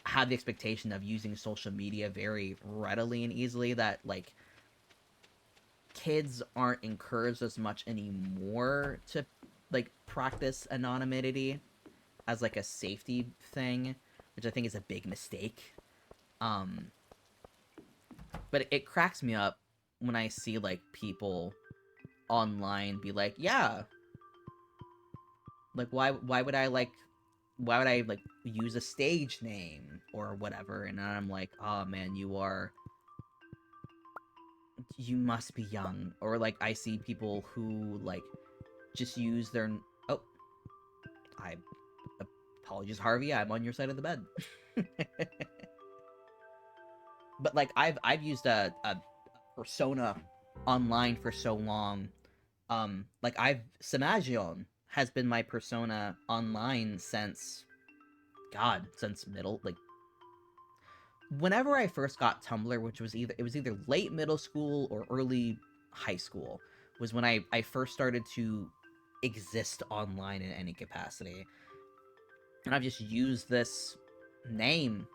have the expectation of using social media very readily and easily, that like kids aren't encouraged as much anymore to like practice anonymity as like a safety thing, which I think is a big mistake. Um, but it cracks me up when I see like people online be like, yeah, like why would I like use a stage name or whatever, and I'm like, oh man, you must be young. Or like I see people who like just use their... Oh, I... Apologies, Harvey, I'm on your side of the bed. But, like, I've used a persona online for so long. Like, Semageon has been my persona online since... God, since middle... Like, whenever I first got Tumblr, which was either late middle school or early high school, was when I first started to exist online in any capacity. And I've just used this name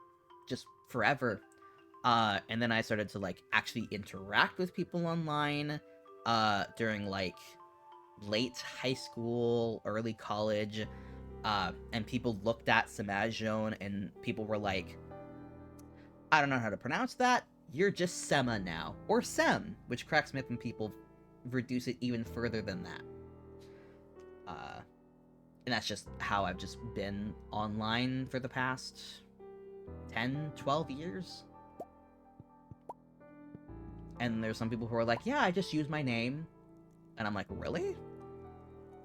just forever. And then I started to, like, actually interact with people online during, like, late high school, early college, and people looked at Semageon and people were like, I don't know how to pronounce that, you're just Sema now. Or Sem, which cracks me up when people reduce it even further than that. And that's just how I've just been online for the past 10, 12 years. And there's some people who are like, yeah, I just use my name. And I'm like, really?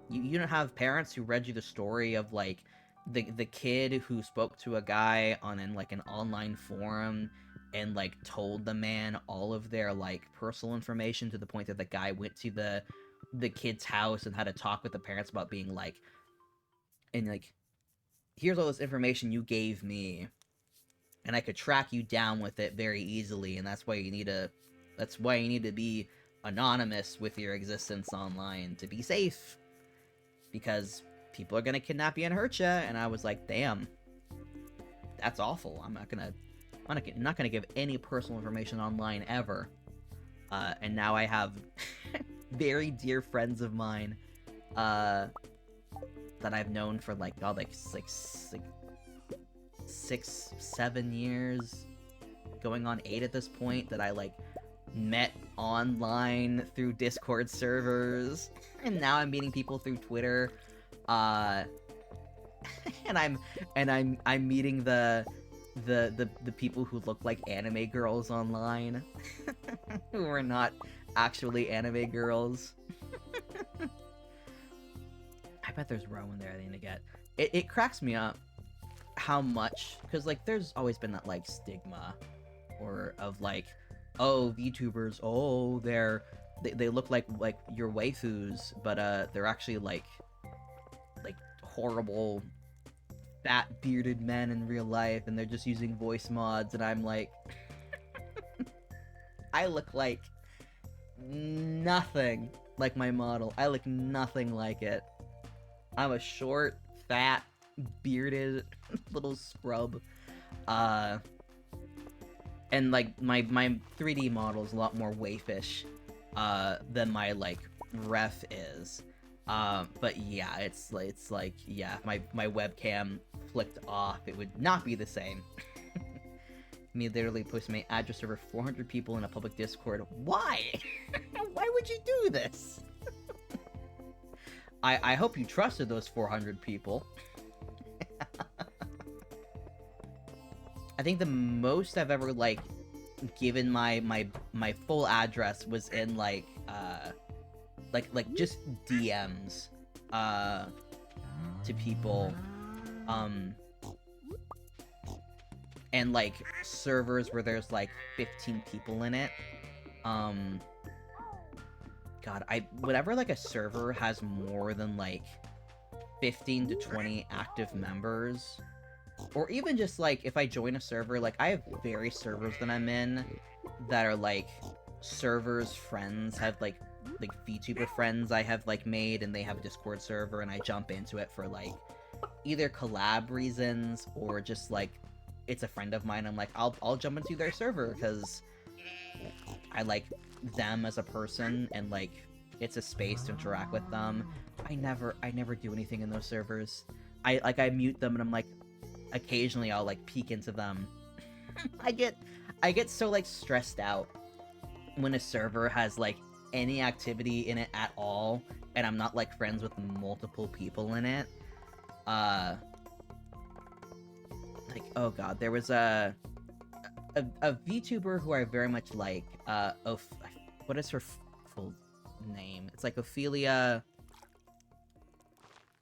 You don't have parents who read you the story of, like, the kid who spoke to a guy on like an online forum and, like, told the man all of their, like, personal information to the point that the guy went to the kid's house and had to talk with the parents about being like, and like, here's all this information you gave me, and I could track you down with it very easily, and that's why you need to be anonymous with your existence online to be safe, because people are gonna kidnap you and hurt you. And I was like, damn, that's awful. I'm not gonna give any personal information online ever. And now I have very dear friends of mine that I've known for like 6-7 years, going on 8 at this point, that I like met online through Discord servers, and now I'm meeting people through Twitter, and I'm meeting the people who look like anime girls online, who are not actually anime girls. I bet there's Rowan there I need to get. It cracks me up how much, because like there's always been that like stigma or of like, oh, VTubers, oh, they look like your waifus, but they're actually like horrible fat bearded men in real life, and they're just using voice mods. And I'm like, I look like nothing like my model. I look nothing like it. I'm a short, fat, bearded little scrub. And like my 3D model is a lot more waifish than my like ref is. But yeah, it's like yeah, if my webcam flicked off, it would not be the same. Me literally posting my address over 400 people in a public Discord. Why? Why would you do this? I hope you trusted those 400 people. I think the most I've ever like given my full address was in like just DMs to people, and like servers where there's like 15 people in it. God, whenever like a server has more than like 15 to 20 active members, or even just like if I join a server, like I have various servers that I'm in that are like servers friends have like VTuber friends I have like made, and they have a Discord server, and I jump into it for like either collab reasons or just like it's a friend of mine. I'm like, I'll jump into their server because I like them as a person, and like it's a space to interact with them. I never do anything in those servers. I mute them, and I'm like, occasionally I'll like peek into them. I get so like stressed out when a server has like any activity in it at all, and I'm not like friends with multiple people in it. Like, oh god, there was a VTuber who I very much like. What is her full name? It's like Ophelia.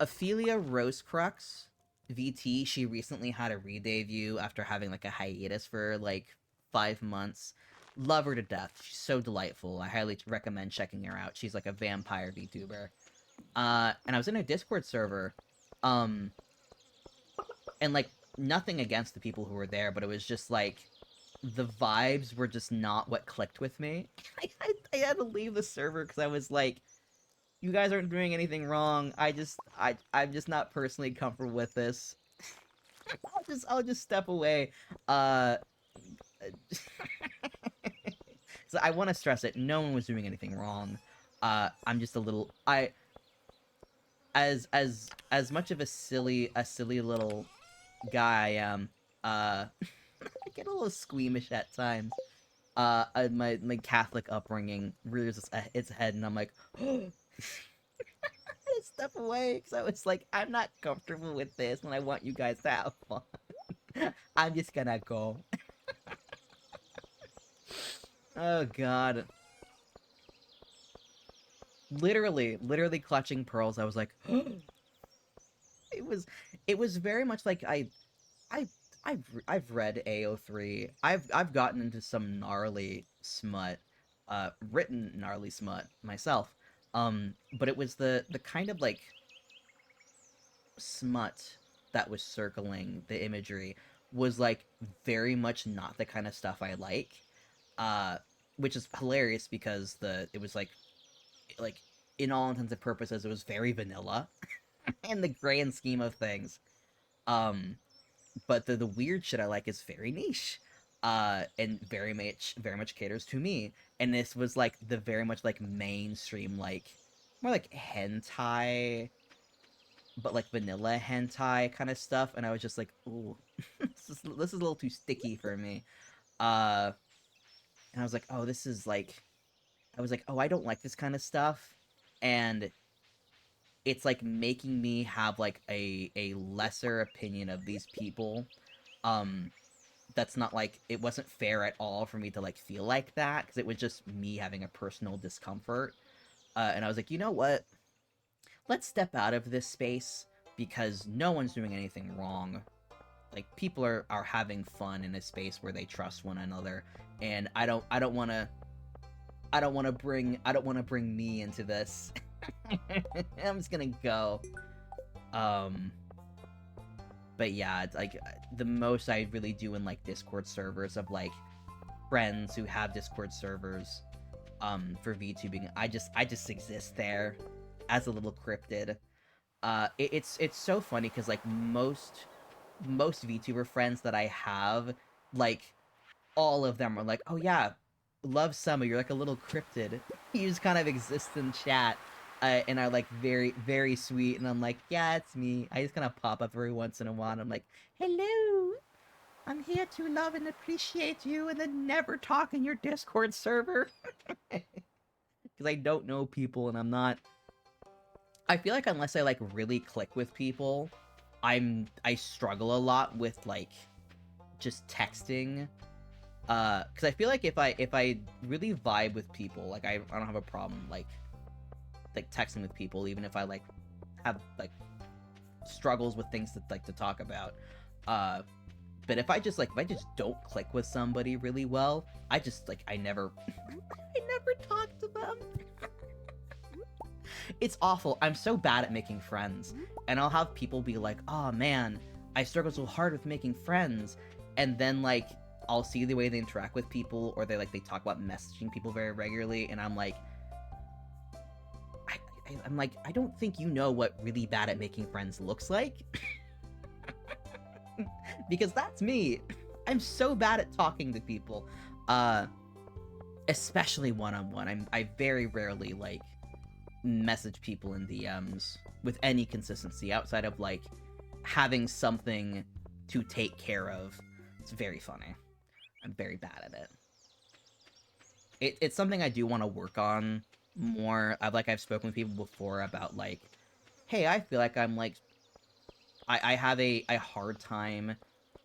Ophelia Rosecrux VT, she recently had a re-debut after having like a hiatus for like 5 months. Love her to death. She's so delightful. I highly recommend checking her out. She's like a vampire VTuber. And I was in a Discord server, um, and like nothing against the people who were there, but it was just like the vibes were just not what clicked with me. I had to leave the server because I was like, you guys aren't doing anything wrong. I'm just not personally comfortable with this. I'll just step away. Uh so I want to stress it. No one was doing anything wrong. I'm just a little as much of a silly little guy I am. I get a little squeamish at times. My Catholic upbringing rears its head, and I'm like, oh, step away because I was like, I'm not comfortable with this, and I want you guys to have fun. I'm just gonna go. Oh god. Literally clutching pearls. I was like, it was it was very much like I I've read AO3. I've gotten into some gnarly smut, written gnarly smut myself. But it was the kind of like smut that was circling the imagery was like very much not the kind of stuff I like. Uh, which is hilarious because it was like in all intents and purposes it was very vanilla in the grand scheme of things. Um, but the weird shit I like is very niche. And very much caters to me. And this was like the very much like mainstream, like more like hentai, but like vanilla hentai kind of stuff. And I was just like, ooh, this is a little too sticky for me. Uh, and I was like, oh, this is like, I was like, oh, I don't like this kind of stuff. And it's like making me have like a lesser opinion of these people. Um, that's not like, it wasn't fair at all for me to like feel like that because it was just me having a personal discomfort. And I was like, you know what? Let's step out of this space because no one's doing anything wrong. Like people are having fun in a space where they trust one another, and I don't want to I don't want to bring me into this. I'm just gonna go. Um, but yeah, it's like the most I really do in like Discord servers of like friends who have Discord servers for VTubing. I just exist there as a little cryptid. It's so funny because like most VTuber friends that I have, like all of them are like, oh yeah, love Summer, you're like a little cryptid. You just kind of exist in chat. And are like very sweet, and I'm like, yeah, it's me. I just kind of pop up every once in a while, and I'm like, hello, I'm here to love and appreciate you, and then never talk in your Discord server. Because I don't know people, and I'm not. I feel like unless I like really click with people, I struggle a lot with like just texting. Because I feel like if I really vibe with people, like I don't have a problem like texting with people, even if I like have like struggles with things to talk about. But if I just don't click with somebody really well, I just like I never I never talk to them. It's awful. I'm so bad at making friends, and I'll have people be like, "Oh man, I struggle so hard with making friends," and then like I'll see the way they interact with people, or they talk about messaging people very regularly, and I'm like, I'm like, I don't think you know what really bad at making friends looks like. Because that's me. I'm so bad at talking to people. Especially one-on-one. I very rarely, like, message people in DMs with any consistency outside of, like, having something to take care of. It's very funny. I'm very bad at it. It's something I do want to work on more. I've spoken with people before about, like, hey, I feel like I'm, like, I have a hard time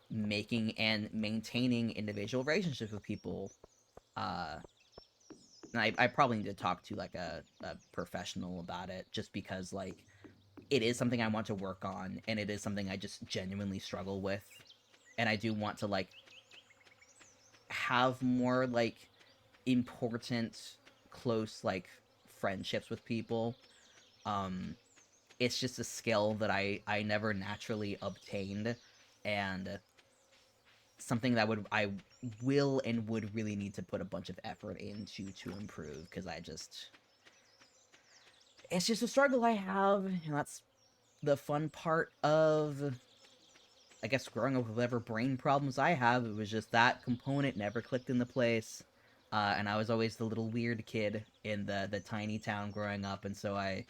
making and maintaining individual relationships with people. And I probably need to talk to, like, a professional about it, just because, like, it is something I want to work on, and it is something I just genuinely struggle with. And I do want to, like, have more, like, important, close, like, friendships with people. It's just a skill that I never naturally obtained, and something that I will and would really need to put a bunch of effort into to improve, because it's just a struggle I have, and that's the fun part of, I guess, growing up with whatever brain problems I have. It was just that component never clicked into place, and I was always the little weird kid in the tiny town growing up, and so I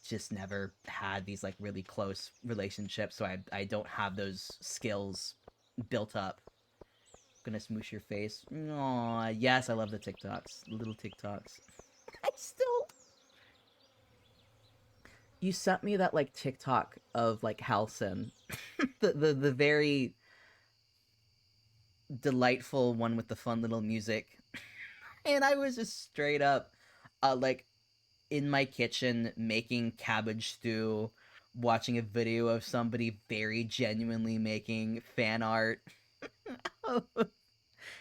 just never had these, like, really close relationships, so I don't have those skills built up. Gonna smoosh your face. Aw, yes, I love the TikToks. Little TikToks. I still... You sent me that, like, TikTok of, like, Halcyon. the very delightful one with the fun little music. And I was just straight up, like, in my kitchen making cabbage stew, watching a video of somebody very genuinely making fan art. I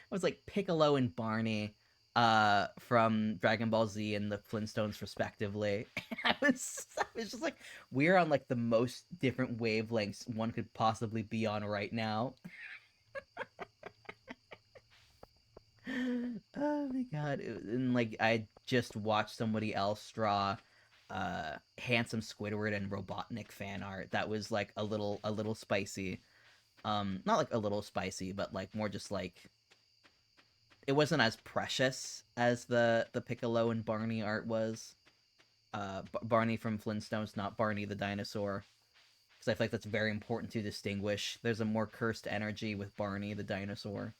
was like Piccolo and Barney from Dragon Ball Z and the Flintstones respectively. I was just like, we're on, like, the most different wavelengths one could possibly be on right now. Oh my god. And, like, I just watched somebody else draw handsome Squidward and Robotnik fan art that was, like, a little spicy. Not like a little spicy, but, like, more just like, it wasn't as precious as the Piccolo and Barney art was. Barney from Flintstones, not Barney the dinosaur, because I feel like that's very important to distinguish. There's a more cursed energy with Barney the dinosaur.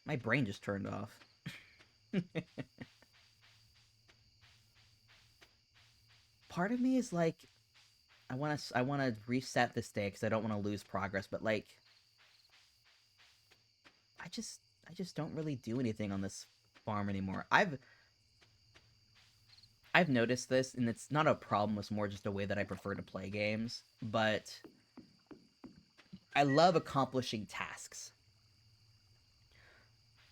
My brain just turned off. Part of me is like, I want to reset this day because I don't want to lose progress, but, like, I just don't really do anything on this farm anymore. I've noticed this, and it's not a problem, it's more just a way that I prefer to play games, but I love accomplishing tasks.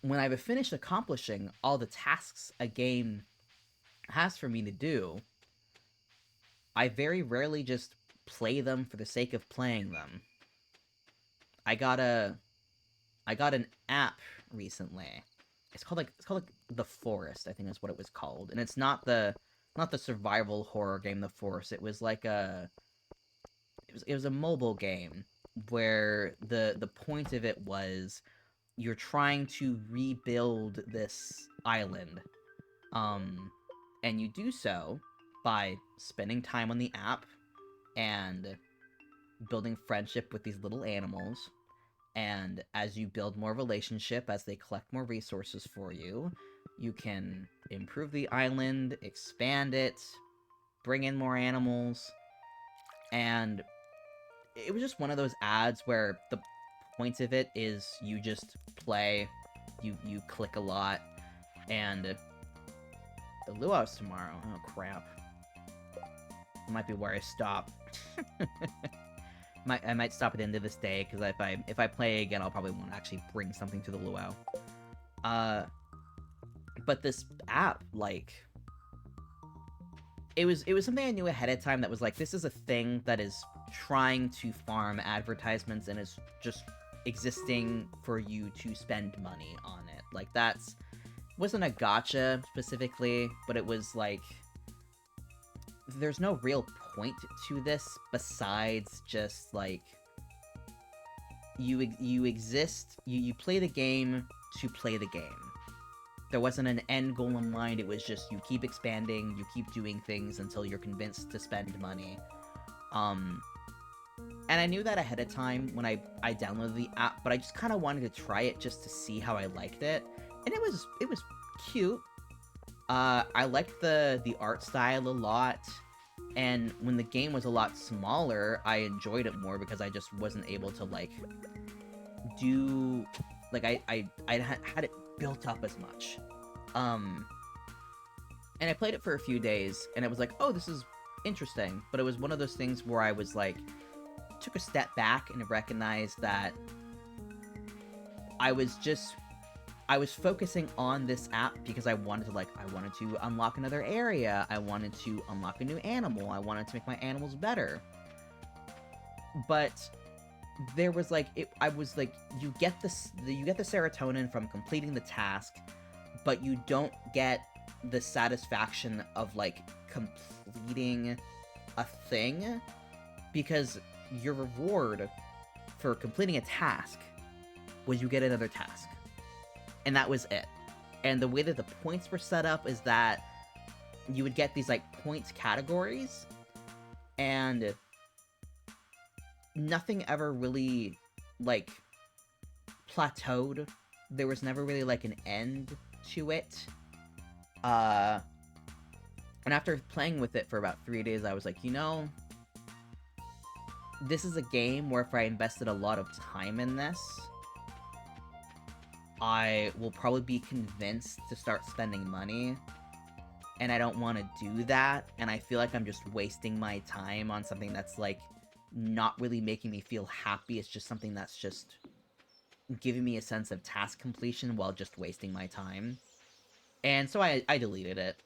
When I've finished accomplishing all the tasks a game has for me to do, I very rarely just play them for the sake of playing them. I got an app recently. It's called like The Forest, I think that's what it was called. And it's not the survival horror game The Forest. It was like it was a mobile game where the point of it was you're trying to rebuild this island. And you do so by spending time on the app and building friendship with these little animals. And as you build more relationship, as they collect more resources for you, you can improve the island, expand it, bring in more animals. And it was just one of those ads where the point of it is you just play, you click a lot, and the luau's tomorrow. Oh crap. That might be where I stop. I might stop at the end of this day, because if I play again, I'll probably want to actually bring something to the luau. But this app, like, it was something I knew ahead of time that was like, this is a thing that is trying to farm advertisements and is just existing for you to spend money on it. Like, wasn't a gacha specifically, but it was like, there's no real point to this besides just, like, you exist, you play the game to play the game. There wasn't an end goal in mind, it was just you keep expanding, you keep doing things until you're convinced to spend money. And I knew that ahead of time when I downloaded the app, but I just kind of wanted to try it just to see how I liked it. And it was cute. I liked the art style a lot, and when the game was a lot smaller, I enjoyed it more because I just wasn't able to, like, do like I had it built up as much. Um, and I played it for a few days, and it was like, oh, this is interesting. But it was one of those things where I was like, took a step back and recognized that I was just I was focusing on this app because I wanted to unlock another area. I wanted to unlock a new animal. I wanted to make my animals better. But there was like I was like, you get the serotonin from completing the task, but you don't get the satisfaction of like completing a thing, because your reward for completing a task was you get another task. And that was it. And the way that the points were set up is that you would get these like points categories, and nothing ever really like plateaued. There was never really like an end to it. And after playing with it for about 3 days, I was like, this is a game where if I invested a lot of time in this, I will probably be convinced to start spending money, and I don't want to do that, and I feel like I'm just wasting my time on something that's, like, not really making me feel happy. It's just something that's just giving me a sense of task completion while just wasting my time. And so I deleted it.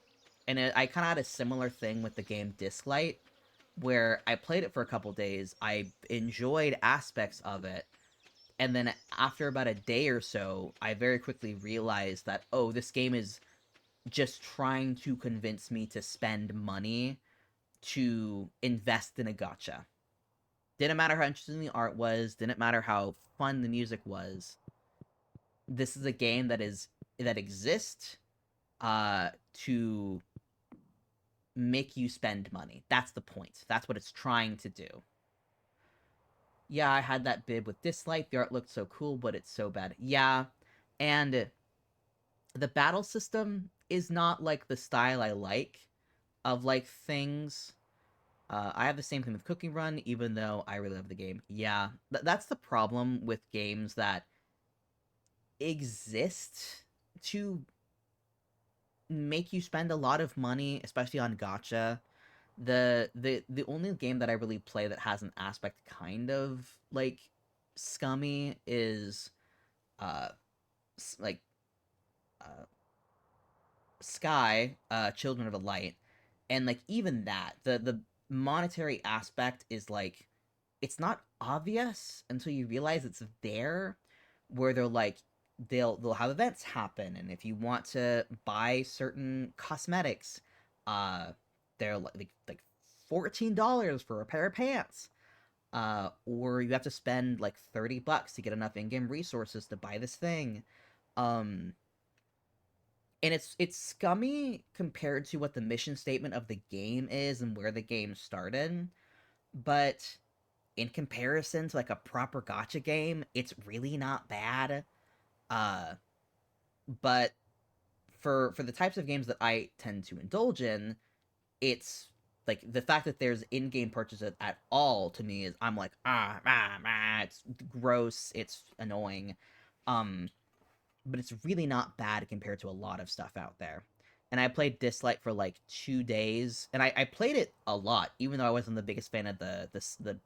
And I kind of had a similar thing with the game Disclight, where I played it for a couple days, I enjoyed aspects of it, and then after about a day or so, I very quickly realized that, oh, this game is just trying to convince me to spend money to invest in a gacha. Didn't matter how interesting the art was, didn't matter how fun the music was. This is a game that exists to make you spend money. That's the point. That's what it's trying to do. Yeah, I had that bib with Dislike. The art looked so cool, but it's so bad. Yeah, and the battle system is not like the style I like of like things. I have the same thing with Cooking Run, even though I really love the game. Yeah, that's the problem with games that exist to make you spend a lot of money, especially on gacha. The only game that I really play that has an aspect kind of like scummy is uh like uh Sky, Children of the Light, and like even that, the monetary aspect is like, it's not obvious until you realize it's there, where they're like, they'll have events happen, and if you want to buy certain cosmetics, uh they're like $14 for a pair of pants, or you have to spend like $30 to get enough in-game resources to buy this thing. um and it's scummy compared to what the mission statement of the game is and where the game started, but in comparison to like a proper gotcha game, it's really not bad. uh but for the types of games that I tend to indulge in, it's like the fact that there's in-game purchases at all, to me, is, I'm like, it's gross, it's annoying. um but it's really not bad compared to a lot of stuff out there. And I played Dislight for like 2 days, and I played it a lot, even though I wasn't the biggest fan of the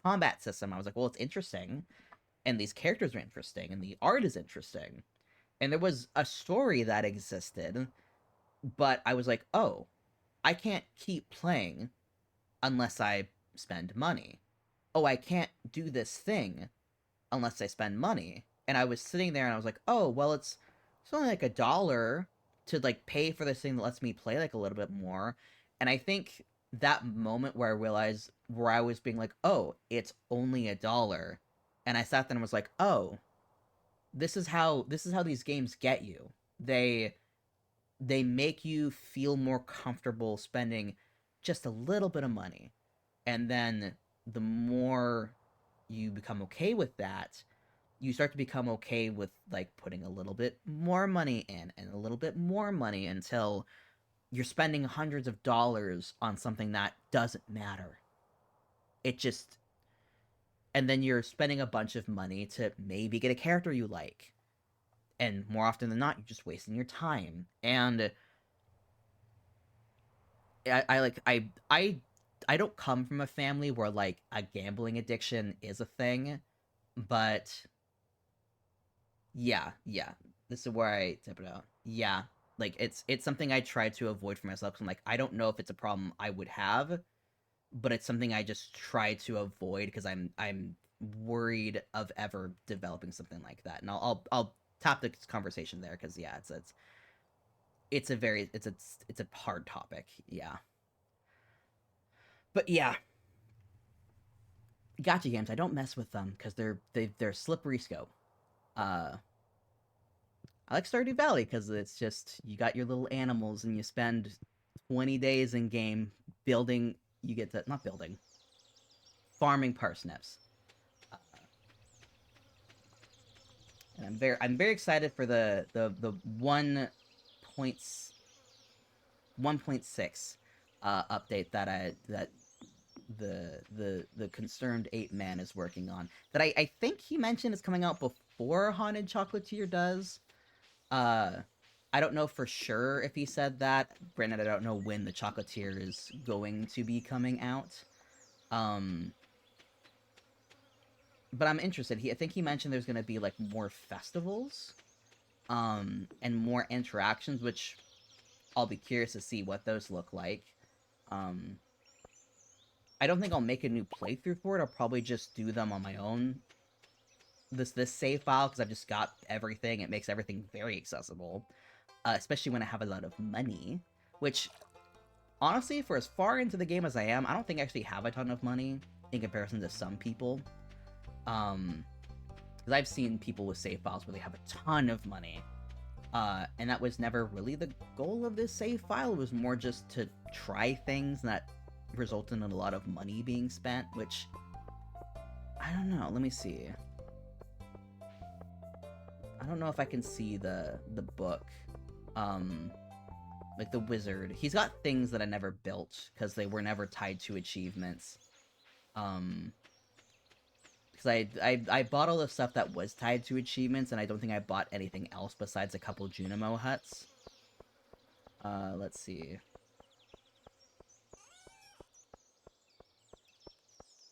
combat system. I was like, well, it's interesting, and these characters are interesting, and the art is interesting, and there was a story that existed. But I was like, oh, I can't keep playing unless I spend money. Oh, I can't do this thing unless I spend money. And I was sitting there and I was like, oh, well, it's only like $1 to like pay for this thing that lets me play like a little bit more. And I think that moment where I realized, where I was being like, oh, it's only $1, and I sat there and was like, oh, this is how these games get you. They make you feel more comfortable spending just a little bit of money. And then the more you become okay with that, you start to become okay with like putting a little bit more money in and a little bit more money, until you're spending hundreds of dollars on something that doesn't matter. It just and then you're spending a bunch of money to maybe get a character you like, and more often than not, you're just wasting your time. And I don't come from a family where like a gambling addiction is a thing, but yeah, this is where I tip it out. Yeah, like it's something I try to avoid for myself. 'Cause I'm like, I don't know if it's a problem I would have, but it's something I just try to avoid because I'm worried of ever developing something like that. And I'll top the conversation there because yeah, it's a very it's a hard topic. Yeah, but yeah, gotcha games. I don't mess with them because they're slippery scope. Uh, I like Stardew Valley because it's just you got your little animals and you spend 20 days in game building. You get to not building, farming parsnips. Uh, and I'm very excited for the 1.6 update that the concerned ape man is working on. That I think he mentioned is coming out before Haunted Chocolatier does. Uh, I don't know for sure if he said that. Granted, I don't know when the Chocolatier is going to be coming out. Um, but I'm interested. I think he mentioned there's going to be like more festivals, and more interactions, which I'll be curious to see what those look like. Um, I don't think I'll make a new playthrough for it. I'll probably just do them on my own. This save file because I've just got everything. It makes everything very accessible, especially when I have a lot of money. Which, honestly, for as far into the game as I am, I don't think I actually have a ton of money in comparison to some people. Because I've seen people with save files where they have a ton of money. And that was never really the goal of this save file. It was more just to try things that resulted in a lot of money being spent, which I don't know. Let me see. I don't know if I can see the book. Like the wizard. He's got things that I never built because they were never tied to achievements. Because I bought all the stuff that was tied to achievements, and I don't think I bought anything else besides a couple Junimo huts. Let's see.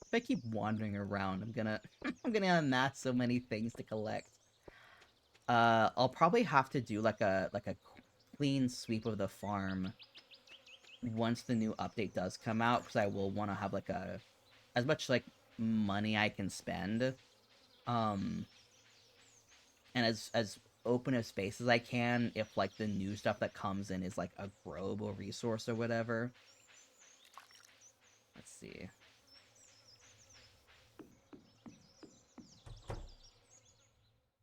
If I keep wandering around, I'm gonna I'm gonna amass so many things to collect. I'll probably have to do like a clean sweep of the farm once the new update does come out, because I will want to have like as much like money I can spend, and as open a space as I can if like the new stuff that comes in is like a growable resource or whatever. Let's see.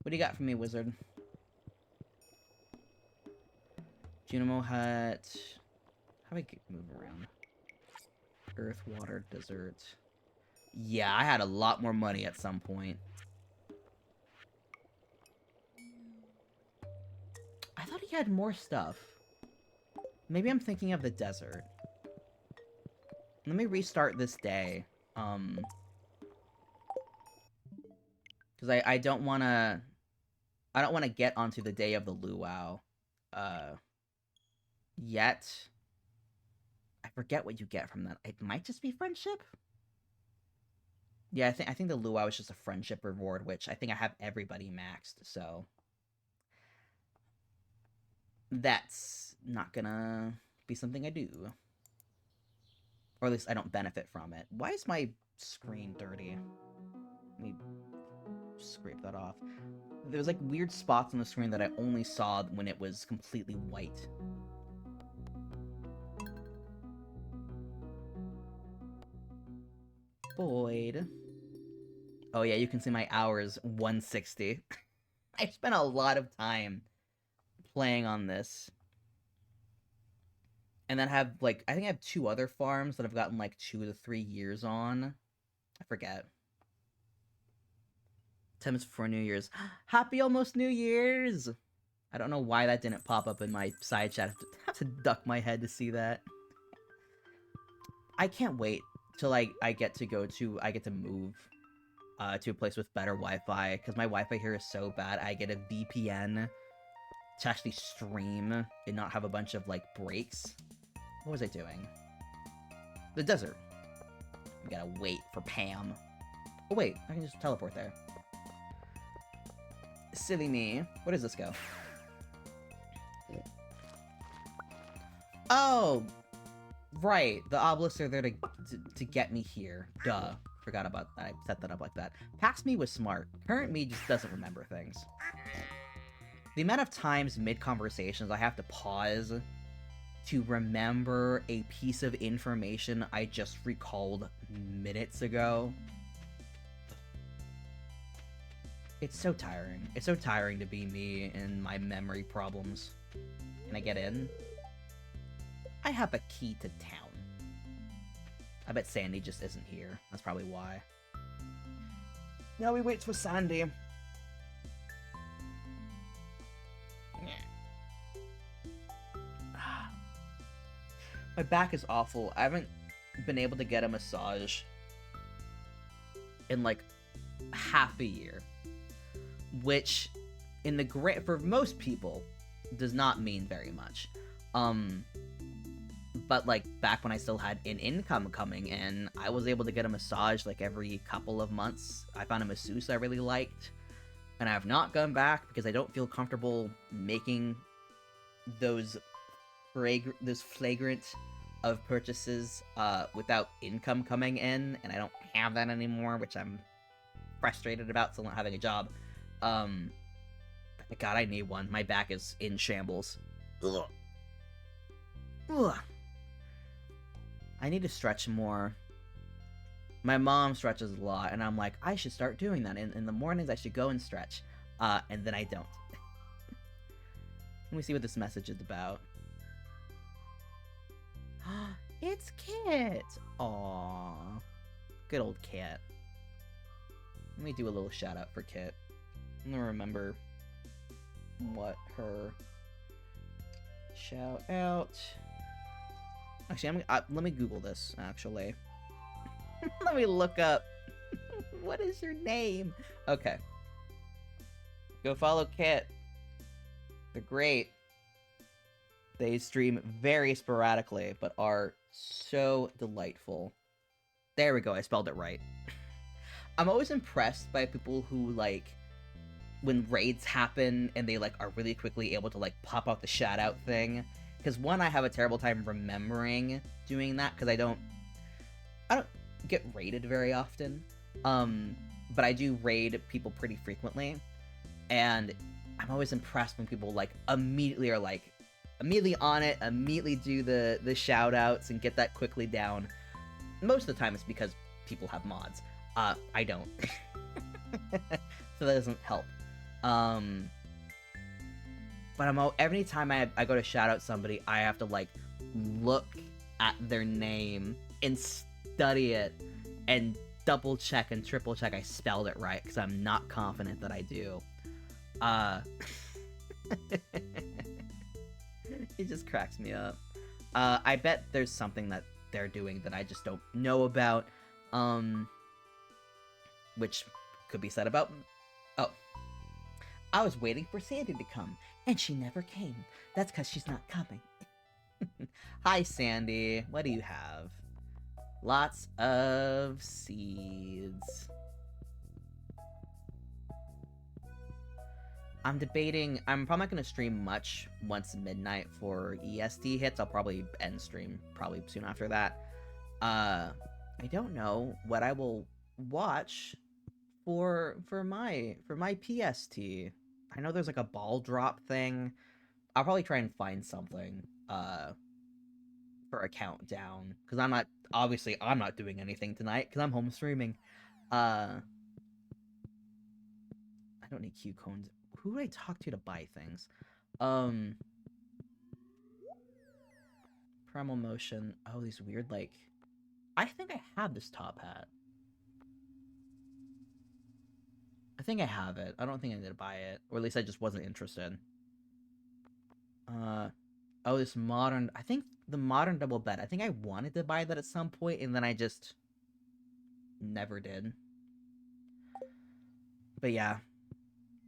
What do you got for me, wizard? Junimo hut. How do I move around? Earth, water, desert. Yeah, I had a lot more money at some point. I thought he had more stuff. Maybe I'm thinking of the desert. Let me restart this day. Because I don't want to... I don't want to get onto the day of the luau. Yet. I forget what you get from that. It might just be friendship? Yeah, I think the luau is just a friendship reward, which I think I have everybody maxed, so... That's not gonna be something I do. Or at least I don't benefit from it. Why is my screen dirty? Let me scrape that off. There was like weird spots on the screen that I only saw when it was completely white. Boyd. Oh yeah, you can see my hours, 160. I spent a lot of time playing on this. And then have, like, I think I have 2 other farms that I've gotten, like, 2 to 3 years on. I forget. 10 minutes before New Year's. Happy almost New Year's! I don't know why that didn't pop up in my side chat. I have to duck my head to see that. I can't wait till I get to move to a place with better Wi-Fi, because my Wi-Fi here is so bad. I get a VPN to actually stream and not have a bunch of, like, breaks. What was I doing? The desert. We gotta wait for Pam. Oh, wait. I can just teleport there. Silly me. Where does this go? Oh! Right. The obelisks are there to get me here. Duh. Forgot about that. I set that up like that. Past me was smart. Current me just doesn't remember things. The amount of times mid-conversations I have to pause to remember a piece of information I just recalled minutes ago. It's so tiring. It's so tiring to be me and my memory problems. Can I get in? I have a key to town. I bet Sandy just isn't here. That's probably why. Now we wait for Sandy. My back is awful. I haven't been able to get a massage in like half a year, which in the for most people does not mean very much. But like back when I still had an income coming in, I was able to get a massage like every couple of months. I found a masseuse I really liked, and I have not gone back because I don't feel comfortable making those flagrant of purchases without income coming in, and I don't have that anymore, which I'm frustrated about still not having a job. God, I need one. My back is in shambles. Ugh. Ugh. I need to stretch more. My mom stretches a lot, and I'm like, I should start doing that. In the mornings, I should go and stretch. And then I don't. Let me see what this message is about. It's Kit! Aww. Good old Kit. Let me do a little shout out for Kit. I'm gonna remember what her shout out. Actually, let me Google this, actually. Let me look up. What is your name? Okay. Go follow Kit. They're great. They stream very sporadically, but are so delightful. There we go, I spelled it right. I'm always impressed by people who, like, when raids happen and they, like, are really quickly able to, like, pop out the shout-out thing. Because, one, I have a terrible time remembering doing that, because I don't get raided very often. But I do raid people pretty frequently. And I'm always impressed when people, like, immediately are, like, immediately on it, immediately do the shout-outs and get that quickly down. Most of the time it's because people have mods. I don't. So that doesn't help. But every time I go to shout out somebody, I have to, like, look at their name and study it and double check and triple check I spelled it right, because I'm not confident that I do. It just cracks me up. I bet there's something that they're doing that I just don't know about, which could be said about... Oh. I was waiting for Sandy to come, and she never came. That's because she's not coming. Hi, Sandy. What do you have? Lots of seeds. I'm debating... I'm probably not going to stream much once midnight for EST hits. I'll probably end stream probably soon after that. I don't know what I will watch for my PST. I know there's like a ball drop thing. I'll probably try and find something for a countdown, because I'm not doing anything tonight because I'm home streaming. I don't need Q cones. Who do I talk to buy things? Primal motion. Oh, these weird, like... I think I have this top hat. I think I have it. I don't think I did buy it. Or at least I just wasn't interested. Oh, this modern... I think the modern double bed. I think I wanted to buy that at some point, and then I just... never did. But yeah,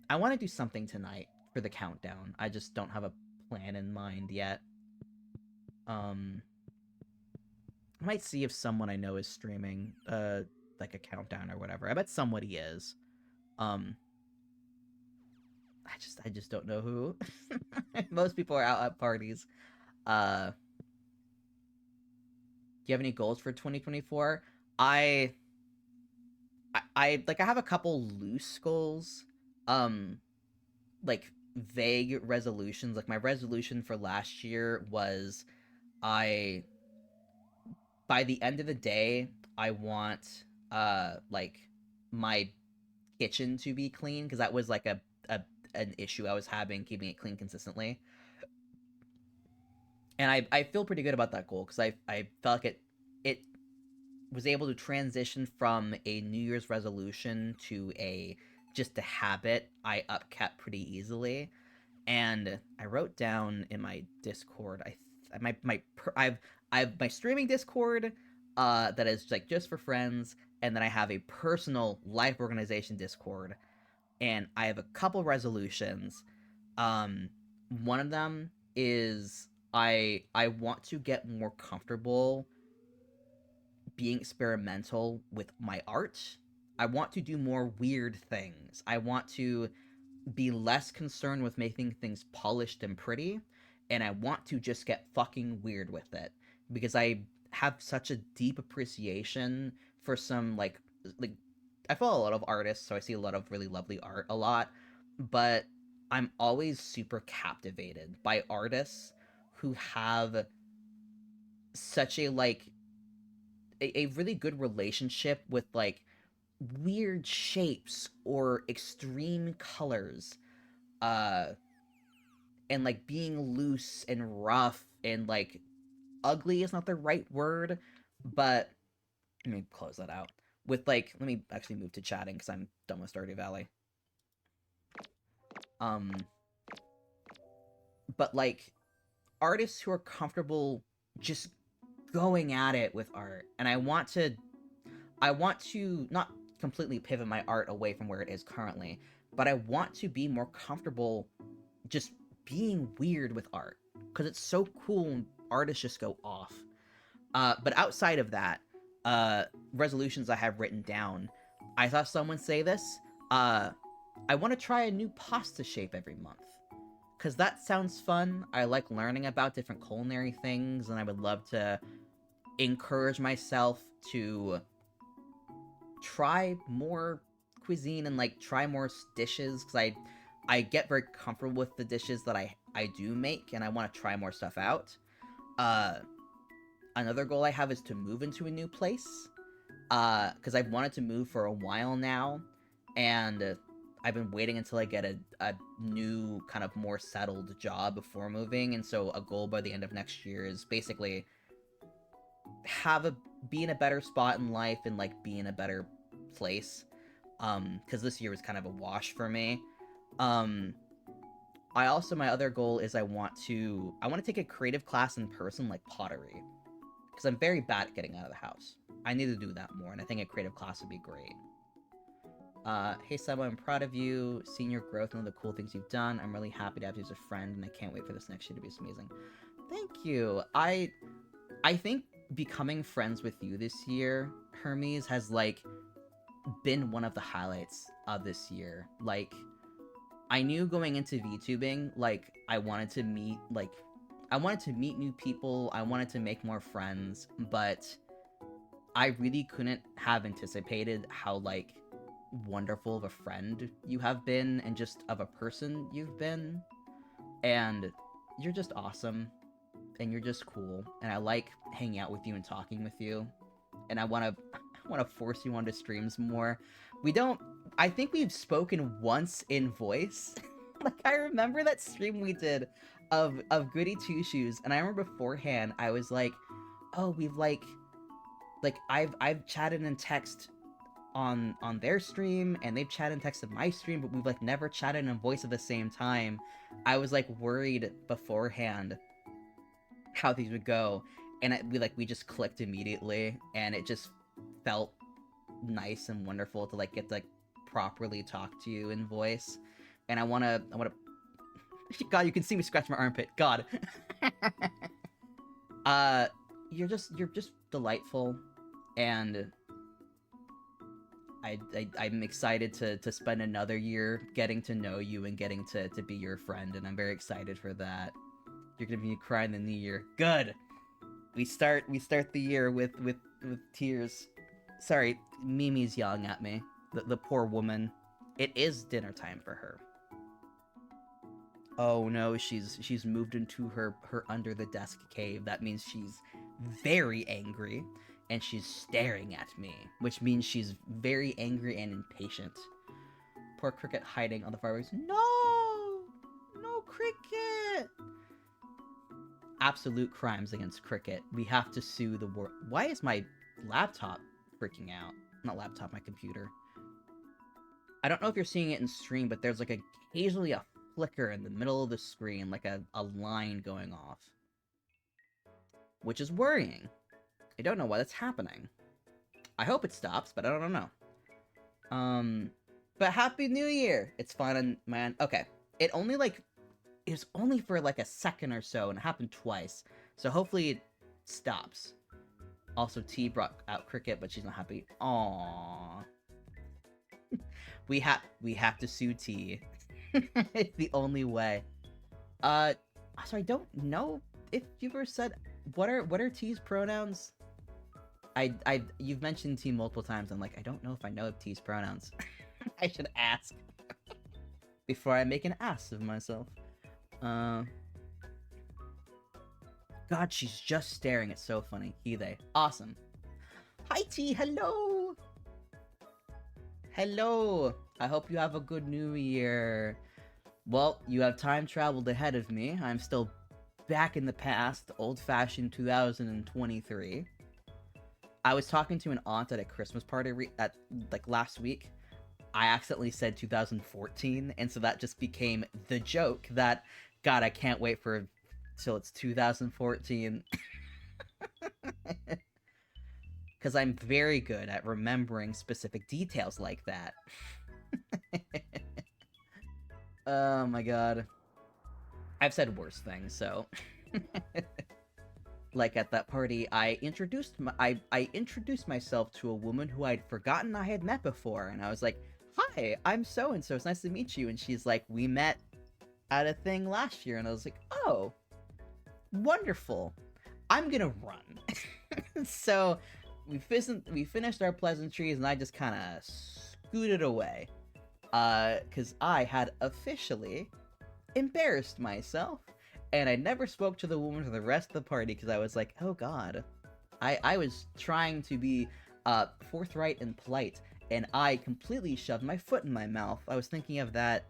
I want to do something tonight for the countdown. I just don't have a plan in mind yet. Um, I might see if someone I know is streaming, like a countdown or whatever. I bet somebody is. Um, I just don't know who. Most people are out at parties. Do you have any goals for 2024? I, I have a couple loose goals. Um, like vague resolutions. Like my resolution for last year was I by the end of the day I want like my kitchen to be clean because that was like a an issue I was having keeping it clean consistently. And I feel pretty good about that goal because I felt like it was able to transition from a New Year's resolution to a just a habit I upkept pretty easily. And I wrote down in my Discord, I've my streaming Discord, that is like just for friends, and then I have a personal life organization Discord, and I have a couple resolutions. Um, One of them is I want to get more comfortable being experimental with my art. I want to do more weird things. I want to be less concerned with making things polished and pretty, and I want to just get fucking weird with it because I have such a deep appreciation for some like I follow a lot of artists, so I see a lot of really lovely art a lot, but I'm always super captivated by artists who have such a really good relationship with like weird shapes or extreme colors, uh and like being loose and rough and like ugly is not the right word, but let me close that out. With like, let me actually move to chatting because I'm done with Stardew Valley. Um, but like artists who are comfortable just going at it with art, and I want to not completely pivot my art away from where it is currently, but I want to be more comfortable just being weird with art because it's so cool when artists just go off. But outside of that, resolutions I have written down, I saw someone say this. Uh, I want to try a new pasta shape every month because that sounds fun. I like learning about different culinary things, and I would love to encourage myself to try more cuisine and like try more dishes because I get very comfortable with the dishes that I do make, and I want to try more stuff out. Uh, Another goal I have is to move into a new place. Because I've wanted to move for a while now, and I've been waiting until I get a new kind of more settled job before moving. And so a goal by the end of next year is basically have a be in a better spot in life and like be in a better place. Because this year was kind of a wash for me. Um, I also my other goal is I want to take a creative class in person like pottery because I'm very bad at getting out of the house. I need to do that more, and I think a creative class would be great. Hey Seba, I'm proud of you, seeing your growth and all the cool things you've done. I'm really happy to have you as a friend, and I can't wait for this next year to be amazing. Thank you. I think becoming friends with you this year, Hermes, has like been one of the highlights of this year. Like, I knew going into VTubing, like I wanted to meet new people. I wanted to make more friends, but I really couldn't have anticipated how like wonderful of a friend you have been and just of a person you've been. And you're just awesome and you're just cool, and I like hanging out with you and talking with you. And I want to I want to force you onto streams more. We don't I think we've spoken once in voice. Like I remember that stream we did of Goody Two Shoes, and I remember beforehand I was like, "Oh, we've like I've chatted and text on their stream, and they've chatted and texted my stream, but we've like never chatted in voice at the same time." I was like worried beforehand how these would go, and we just clicked immediately, and it just felt nice and wonderful to like get to like properly talk to you in voice, and I wanna. God, you can see me scratch my armpit. God. uh, you're just delightful, and I'm excited to spend another year getting to know you and getting to be your friend, and I'm very excited for that. You're gonna be crying in the new year. Good. We start the year with tears. Sorry, Mimi's yelling at me. The poor woman. It is dinner time for her. Oh no, she's moved into her under the desk cave. That means she's very angry, and she's staring at me, which means she's very angry and impatient. Poor Cricket hiding on the fireworks. No! No, Cricket! Absolute crimes against Cricket. We have to sue the world. Why is my laptop freaking out? Not laptop, my computer. I don't know if you're seeing it in stream, but there's like occasionally a flicker in the middle of the screen, like a line going off. Which is worrying. I don't know why that's happening. I hope it stops, but I don't know. But Happy New Year! It's fun, man. Okay. It was only for like a second or so, and it happened twice. So hopefully it stops. Also, T brought out Cricket, but she's not happy. Aww. we have to sue T. It's the only way. So I don't know if you've ever said what are T's pronouns? You've mentioned T multiple times. I'm like, I don't know if I know T's pronouns. I should ask before I make an ass of myself. God, she's just staring. It's so funny. He, they. Awesome. Hi, T. Hello. Hello. I hope you have a good new year. Well, you have time traveled ahead of me. I'm still back in the past, old-fashioned 2023. I was talking to an aunt at a Christmas party like last week. I accidentally said 2014, and so that just became the joke that, God, I can't wait for till it's 2014. Because I'm very good at remembering specific details like that. Oh my god. I've said worse things, so... Like at that party, I introduced myself to a woman who I'd forgotten I had met before, and I was like, "Hi, I'm so-and-so, it's nice to meet you," and she's like, "We met at a thing last year," and I was like, "Oh, wonderful. I'm gonna run." So, we finished our pleasantries, and I just kind of scooted away. Because I had officially embarrassed myself, and I never spoke to the woman for the rest of the party, because I was like, oh god. I was trying to be, forthright and polite, and I completely shoved my foot in my mouth. I was thinking of that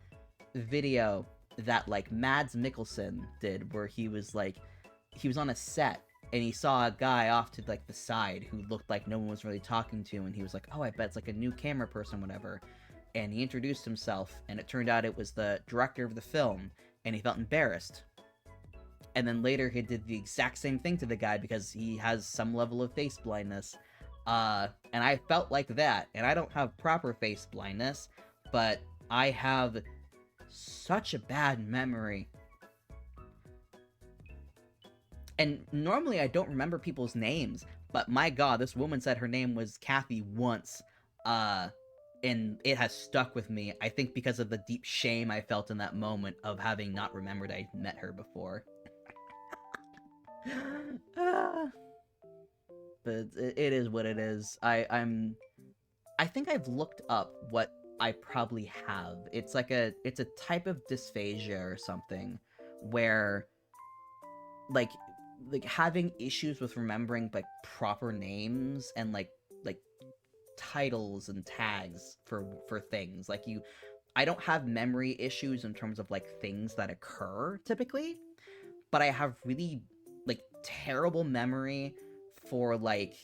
video that, like, Mads Mikkelsen did, where he was on a set, and he saw a guy off to, like, the side who looked like no one was really talking to, and he was like, oh, I bet it's, like, a new camera person, whatever. And he introduced himself, and it turned out it was the director of the film, and he felt embarrassed. And then later he did the exact same thing to the guy because he has some level of face blindness. And I felt like that, and I don't have proper face blindness, but I have such a bad memory. And normally I don't remember people's names, but my god, this woman said her name was Kathy once, and it has stuck with me, I think because of the deep shame I felt in that moment of having not remembered I'd met her before. But it is what it is. I think I've looked up what I probably have. It's a type of dysphagia or something, where like having issues with remembering like proper names and like titles and tags for things. Like I don't have memory issues in terms of like things that occur typically, but I have really like terrible memory for like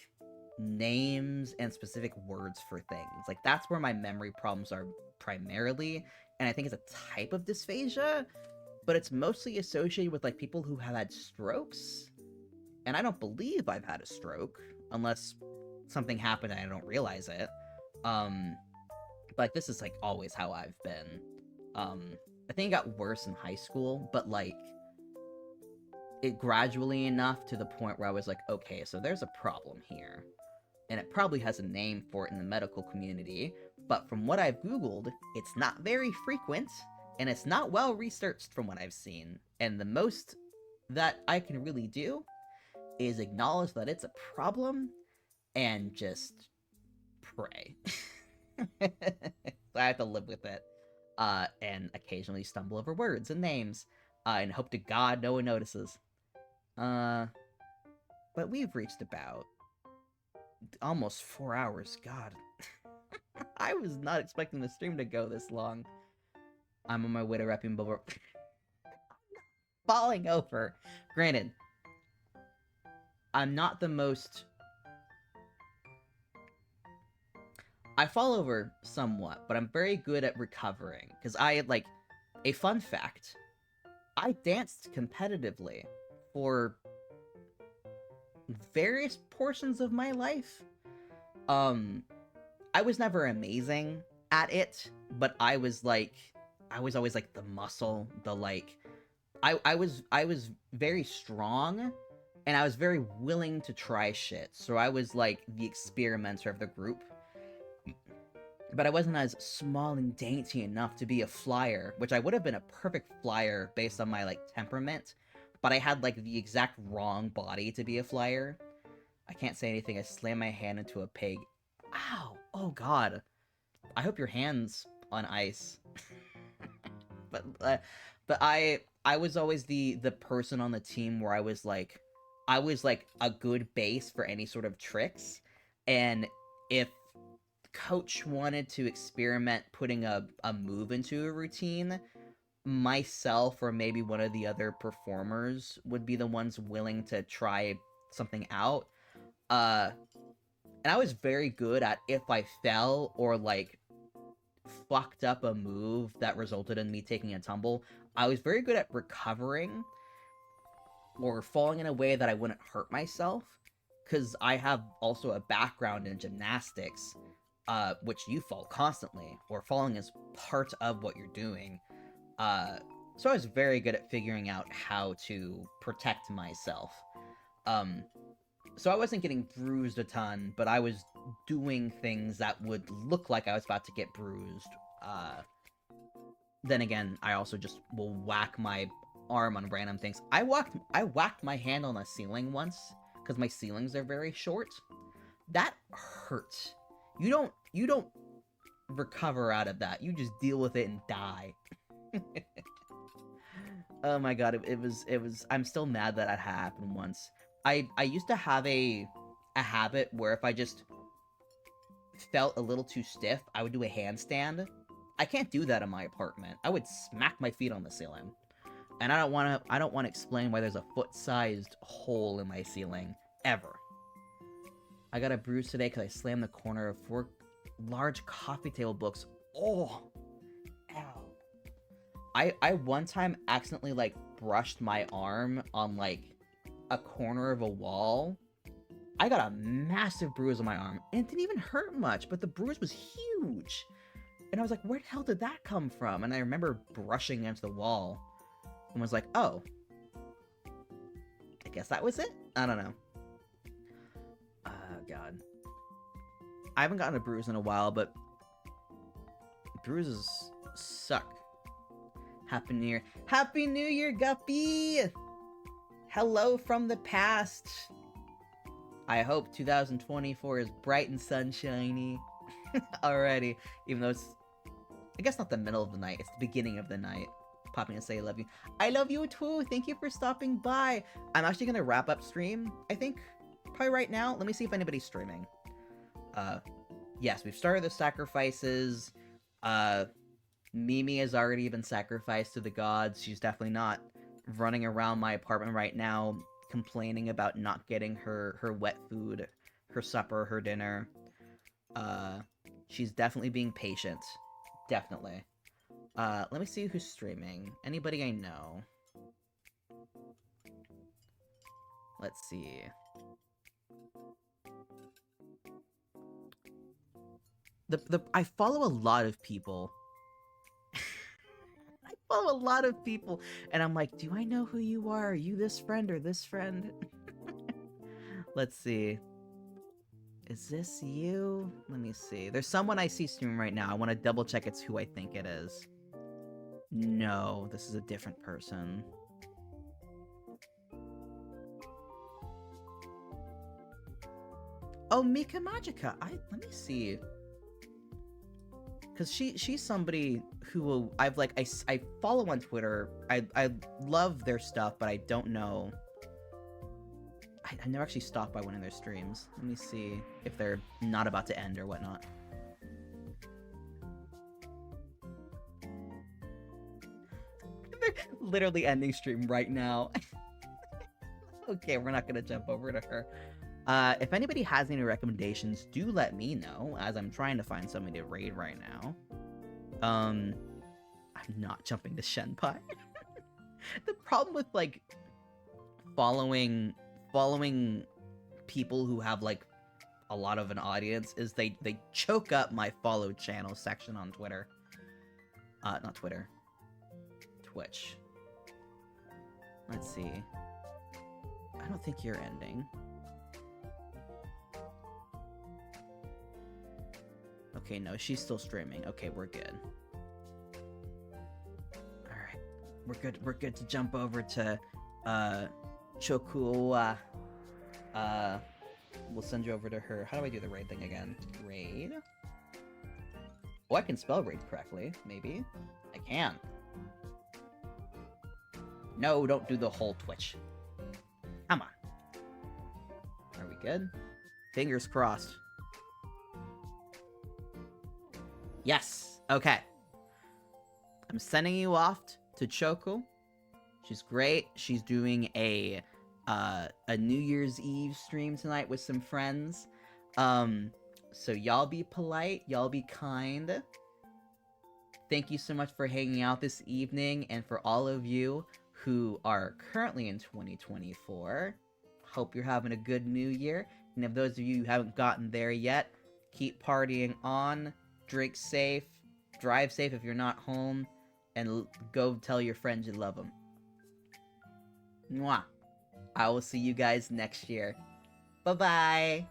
names and specific words for things. Like that's where my memory problems are primarily, and I think it's a type of dysphagia, but it's mostly associated with like people who have had strokes, and I don't believe I've had a stroke unless something happened and I don't realize it. Like, this is, like, always how I've been. I think it got worse in high school, but, like, it gradually enough to the point where I was like, okay, so there's a problem here. And it probably has a name for it in the medical community, but from what I've Googled, it's not very frequent, and it's not well researched from what I've seen. And the most that I can really do is acknowledge that it's a problem and just pray. I have to live with it. And occasionally stumble over words and names, and hope to God no one notices. But we've reached about almost 4 hours. God. I was not expecting the stream to go this long. I'm on my way to wrapping bubble. Falling over. Granted, I'm not the most... I fall over somewhat, but I'm very good at recovering. Because I, like, a fun fact, I danced competitively for various portions of my life. I was never amazing at it, but I was always like the muscle, the like, I was very strong, and I was very willing to try shit. So I was like the experimenter of the group. But I wasn't as small and dainty enough to be a flyer, which I would have been a perfect flyer based on my, like, temperament, but I had, like, the exact wrong body to be a flyer. I can't say anything. I slammed my hand into a pig. Ow! Oh, God. I hope your hand's on ice. but I was always the person on the team where I was like a good base for any sort of tricks, and if coach wanted to experiment putting a move into a routine, myself or maybe one of the other performers would be the ones willing to try something out. And I was very good at, if I fell or, like, fucked up a move that resulted in me taking a tumble, I was very good at recovering or falling in a way that I wouldn't hurt myself, because I have also a background in gymnastics, which you fall constantly, or falling is part of what you're doing. So I was very good at figuring out how to protect myself. So I wasn't getting bruised a ton, but I was doing things that would look like I was about to get bruised. Then again, I also just will whack my arm on random things. I whacked my hand on a ceiling once, because my ceilings are very short. That hurt. You don't recover out of that. You just deal with it and die. Oh my god, it was I'm still mad that happened once. I used to have a habit where if I just felt a little too stiff, I would do a handstand. I can't do that in my apartment. I would smack my feet on the ceiling. And I don't want to explain why there's a foot-sized hole in my ceiling ever. I got a bruise today because I slammed the corner of 4 large coffee table books. Oh, ow. I one time accidentally, like, brushed my arm on, like, a corner of a wall. I got a massive bruise on my arm, and it didn't even hurt much, but the bruise was huge. And I was like, where the hell did that come from? And I remember brushing against the wall and was like, oh, I guess that was it? I don't know. God. I haven't gotten a bruise in a while, but bruises suck. Happy New Year. Happy New Year, Guppy! Hello from the past. I hope 2024 is bright and sunshiny. Already. Even though it's, I guess, not the middle of the night. It's the beginning of the night. Popping to say I love you. I love you too. Thank you for stopping by. I'm actually going to wrap up stream, I think, probably right now. Let me see if anybody's streaming. Yes, we've started the sacrifices. Mimi has already been sacrificed to the gods. She's definitely not running around my apartment right now complaining about not getting her wet food, her supper, her dinner. She's definitely being patient. Definitely. Let me see who's streaming. Anybody I know. Let's see. I follow a lot of people. I follow a lot of people, and I'm like, do I know who you are? Are you this friend or this friend? Let's see. Is this you? Let me see. There's someone I see streaming right now. I want to double check it's who I think it is. No, this is a different person. Oh, Mika Magica. Let me see. Cause she's somebody who I've like I follow on Twitter. I love their stuff, but I don't know. I never actually stopped by one of their streams. Let me see if they're not about to end or whatnot. They're literally ending stream right now. Okay, we're not gonna jump over to her. If anybody has any recommendations, do let me know, as I'm trying to find somebody to raid right now. I'm not jumping to Shenpai. The problem with, like, following people who have, like, a lot of an audience is they choke up my follow channel section on Twitter. Not Twitter. Twitch. Let's see. I don't think you're ending. Okay, no, she's still streaming. Okay, we're good. Alright. We're good to jump over to Choku. We'll send you over to her. How do I do the raid thing again? Raid? Oh, I can spell raid correctly, maybe. I can. No, don't do the whole Twitch. Come on. Are we good? Fingers crossed. Yes. Okay. I'm sending you off to Choku. She's great. She's doing a New Year's Eve stream tonight with some friends. So y'all be polite. Y'all be kind. Thank you so much for hanging out this evening, and for all of you who are currently in 2024, hope you're having a good new year. And if those of you who haven't gotten there yet, keep partying on. Drink safe, drive safe if you're not home, and go tell your friends you love them. Mwah. I will see you guys next year. Bye-bye.